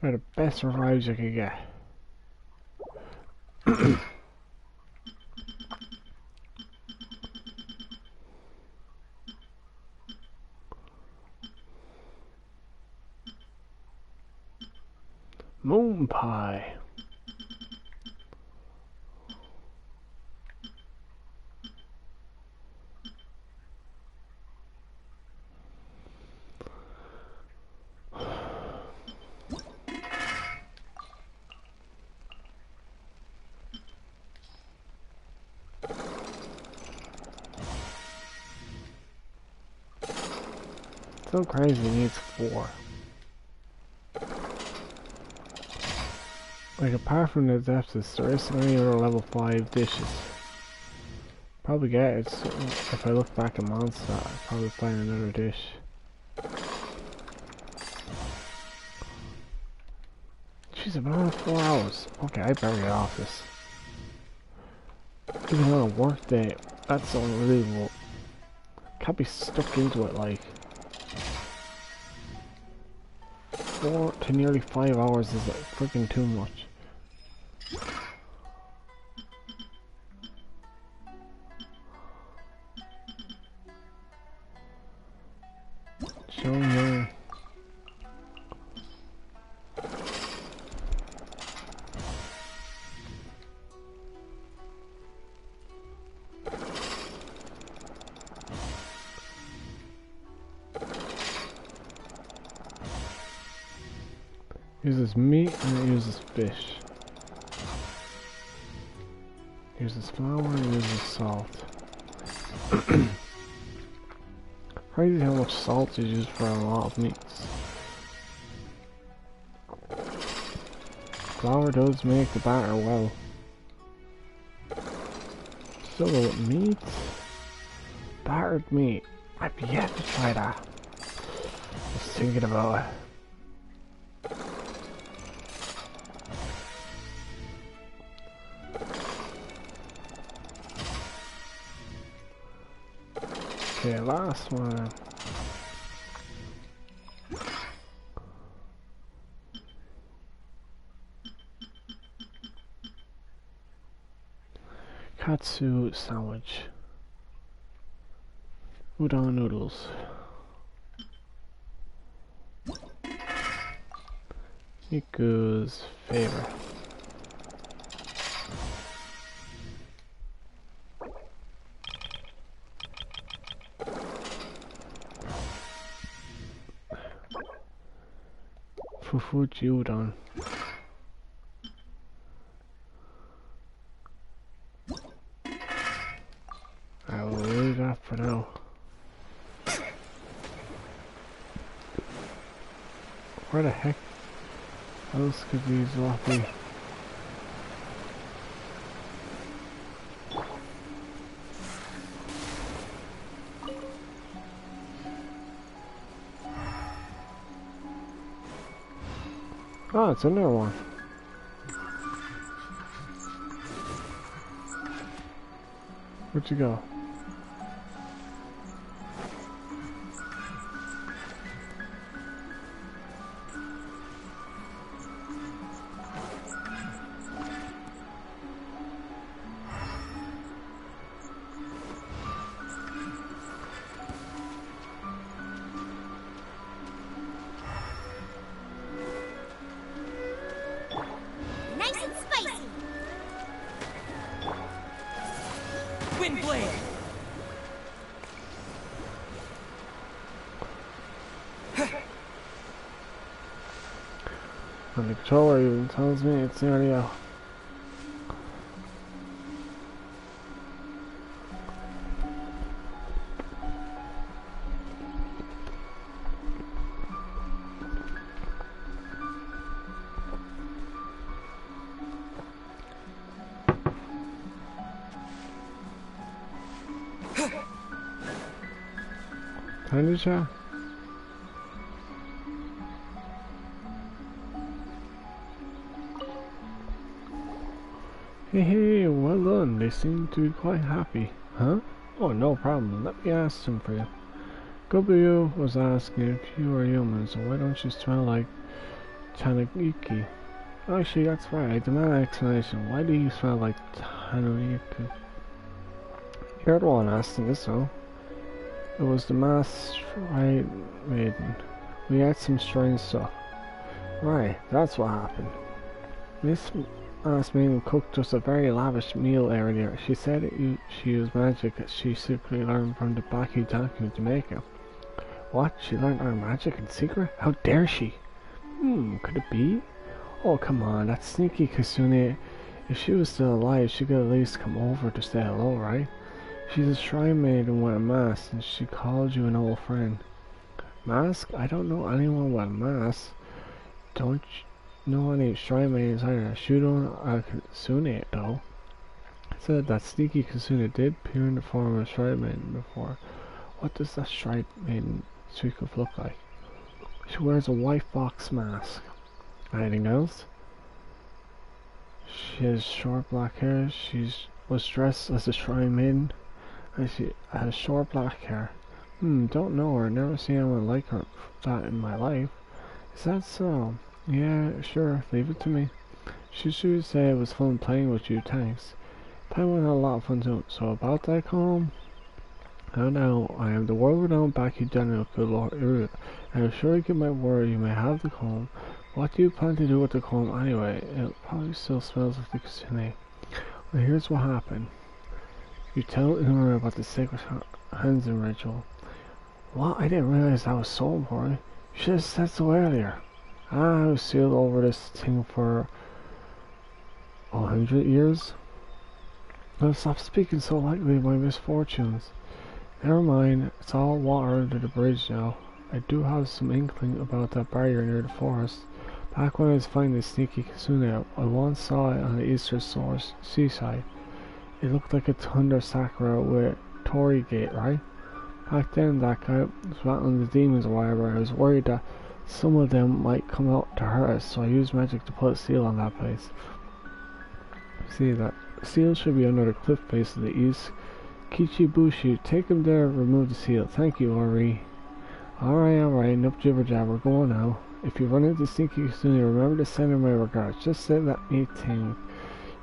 They're the best revives you can get. Moon pie. So crazy, he needs 4. Like, apart from the depths, there isn't any other level 5 dishes. Probably get it, so if I look back at Mondstadt, I'll probably find another dish. Jeez, I've been on 4 hours. Okay, I better get off this. Even on a work day, that's unbelievable. Can't be stuck into it like. 4 to nearly 5 hours is like freaking too much. No. Uses meat and it uses fish. Uses flour and uses salt. Crazy how much salt is used for a lot of meats. Flour does make the batter well. So with meat, battered meat. I've yet to try that. Just thinking about it. Okay, last one. Katsu sandwich. Udon noodles. Miku's favorite. Fufuji udon. I will leave that for now. Where the heck else could these lot be? Oh, it's another one. Where'd you go? Nice and spicy. Wind blade. And the controller even tells me it's nearly out. Time to chat. Hey, well done. They seem to be quite happy. Huh? Oh, no problem. Let me ask them for you. Gobuyu was asking if you are human, so why don't you smell like Tanagiki? Actually, that's right. I demand an explanation. Why do you smell like Tanagiki? You're the one asking this, though. It was the masked shrine maiden. We had some strange stuff. Right, that's what happened. Miss Masked Maiden cooked us a very lavish meal earlier. She said she used magic that she secretly learned from the Baku Taku in Jamaica. What? She learned our magic in secret? How dare she? Could it be? Oh, come on, that sneaky Kasune. If she was still alive, she could at least come over to say hello, right? She's a shrine maiden with a mask, and she called you an old friend. Mask? I don't know anyone with a mask. Don't know any shrine maidens either. Shudon Kasune, though. Said that sneaky Kasune did appear in the form of a shrine maiden before. What does that shrine maiden secret look like? She wears a white fox mask. Anything else? She has short black hair. She was dressed as a shrine maiden. And she has short black hair. Don't know her. Never seen anyone like her that in my life. Is that so? Yeah, sure. Leave it to me. She should say it was fun playing with you, thanks. Taiwan had a lot of fun too. So about that comb? I know. I am the world-renowned Baki General, good Lord Uru. I will surely give my word you may have the comb. What do you plan to do with the comb anyway? It probably still smells like the Kasune. Well, here's what happened. You tell Inora about the sacred Hansen ritual. What? I didn't realize that was so important. You should have said so earlier. I've sailed over this thing for 100 years. Now stop speaking so lightly of my misfortunes. Never mind, it's all water under the bridge now. I do have some inkling about that barrier near the forest. Back when I was fighting the sneaky Kitsune, I once saw it on the eastern seaside. It looked like a thunder sakura with Torii Gate, right? Back then, that guy was battling the demons or whatever. I was worried that some of them might come out to hurt us, so I used magic to put a seal on that place. See, that seal should be under the cliff face to the east. Kichibushi, take him there, remove the seal. Thank you, Ori. Alright, enough jibber jabber, go on now. If you run into Sneaky Kitsune, remember to send her my regards. Just say let me think.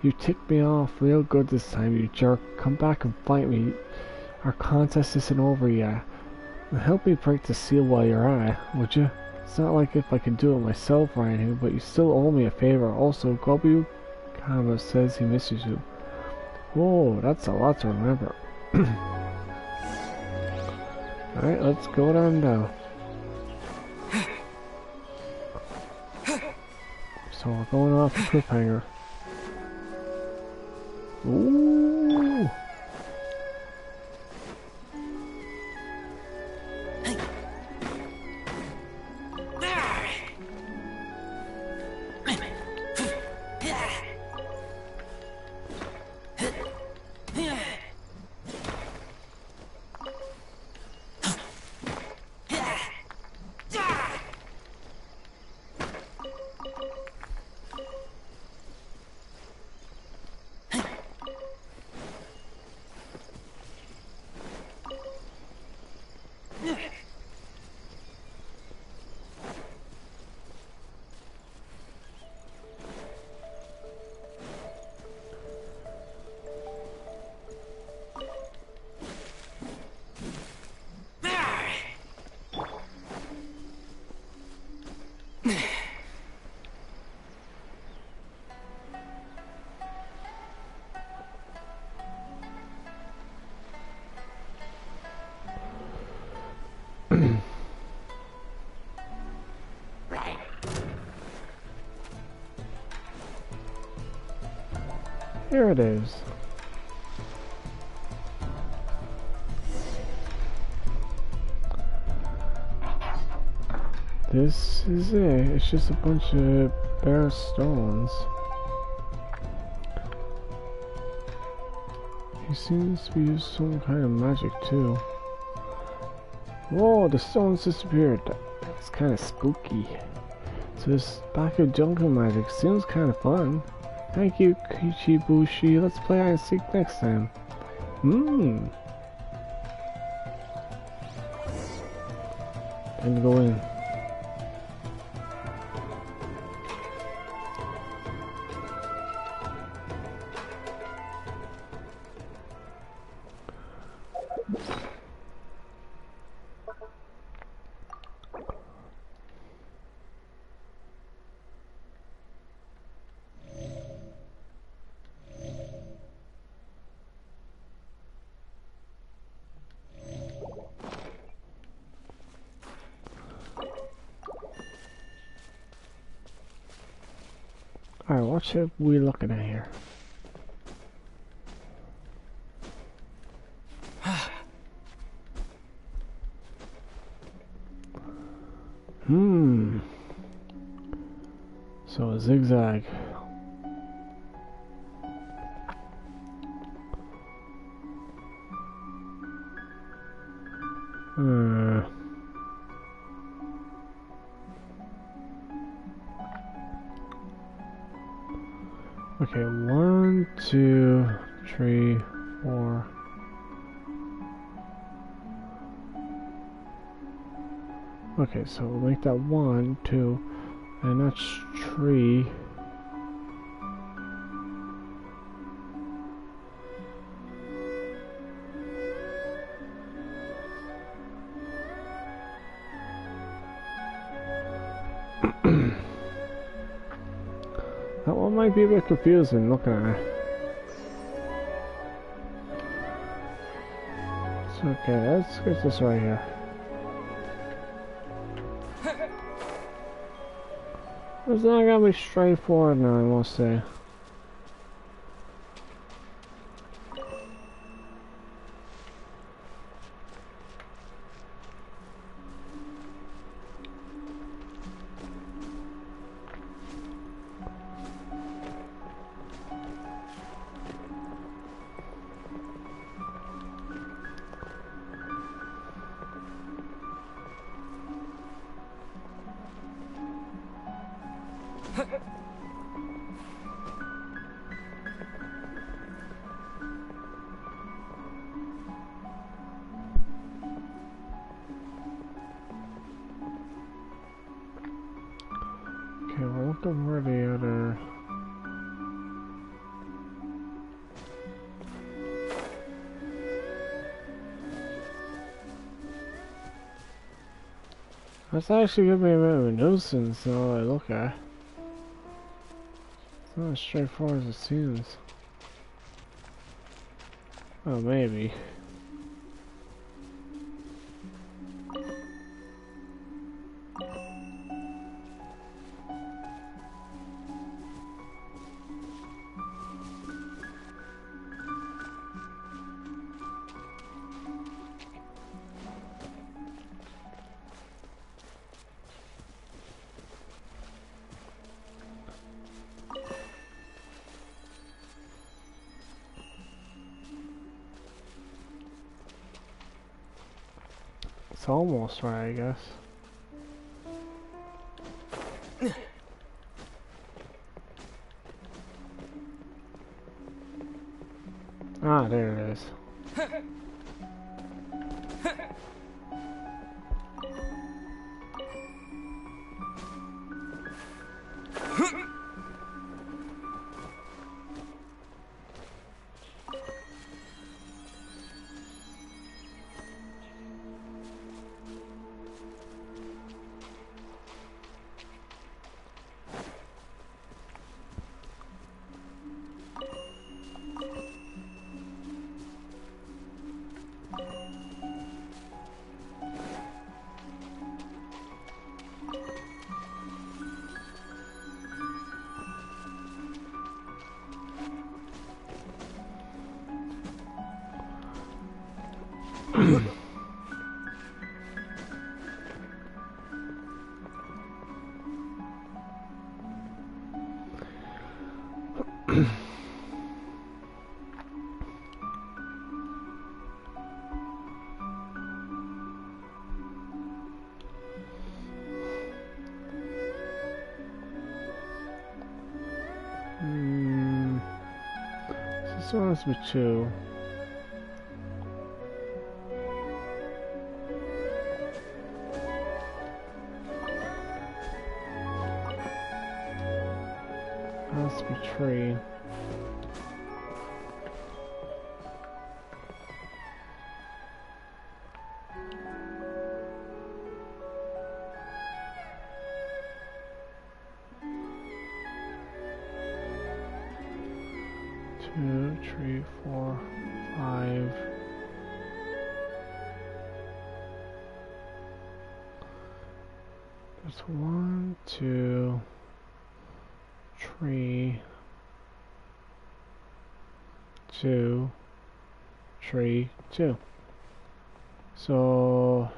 You ticked me off real good this time, you jerk. Come back and fight me. Our contest isn't over yet. And help me break the seal while you're at it, would you? It's not like if I can do it myself or anything, but you still owe me a favor. Also, Gobu Kama says he misses you. Whoa, that's a lot to remember. Alright, let's go down now. So we're going off the cliffhanger. Ooh! Here it is. This is it. It's just a bunch of bare stones. He seems to be using some kind of magic too. Whoa, the stones disappeared. That's kind of spooky. So this back of jungle magic seems kind of fun. Thank you, Kichibushi. Let's play hide and seek next time. Time to go in. Alright, what should we looking at here? So a zigzag. Okay, 1, 2, 3, 4. Okay, so we'll make that 1, 2, and that's 3. That one might be a bit confusing looking at it. It's okay, let's get this right here. It's not gonna be straightforward now, I must say. Okay, we're looking for the other... That's actually gonna be a bit of a nuisance now I look at. It's not as straightforward as it seems. Oh, maybe. It's almost right, I guess. Ah, there it is. This one has to be 2. Has to be 3. Two, 3, 4, 5. There's 1, 2, 3, 2, 3, 2. So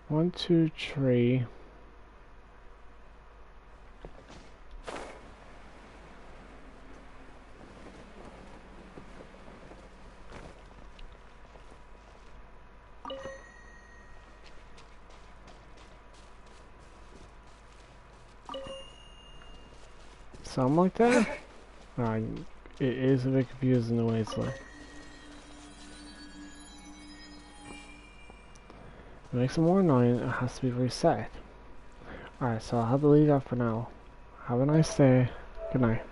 1, 2, 3. Something like that? It is a bit confusing the way it's like. It makes it more annoying, it has to be reset. Alright, so I'll have to leave that for now. Have a nice day. Good night.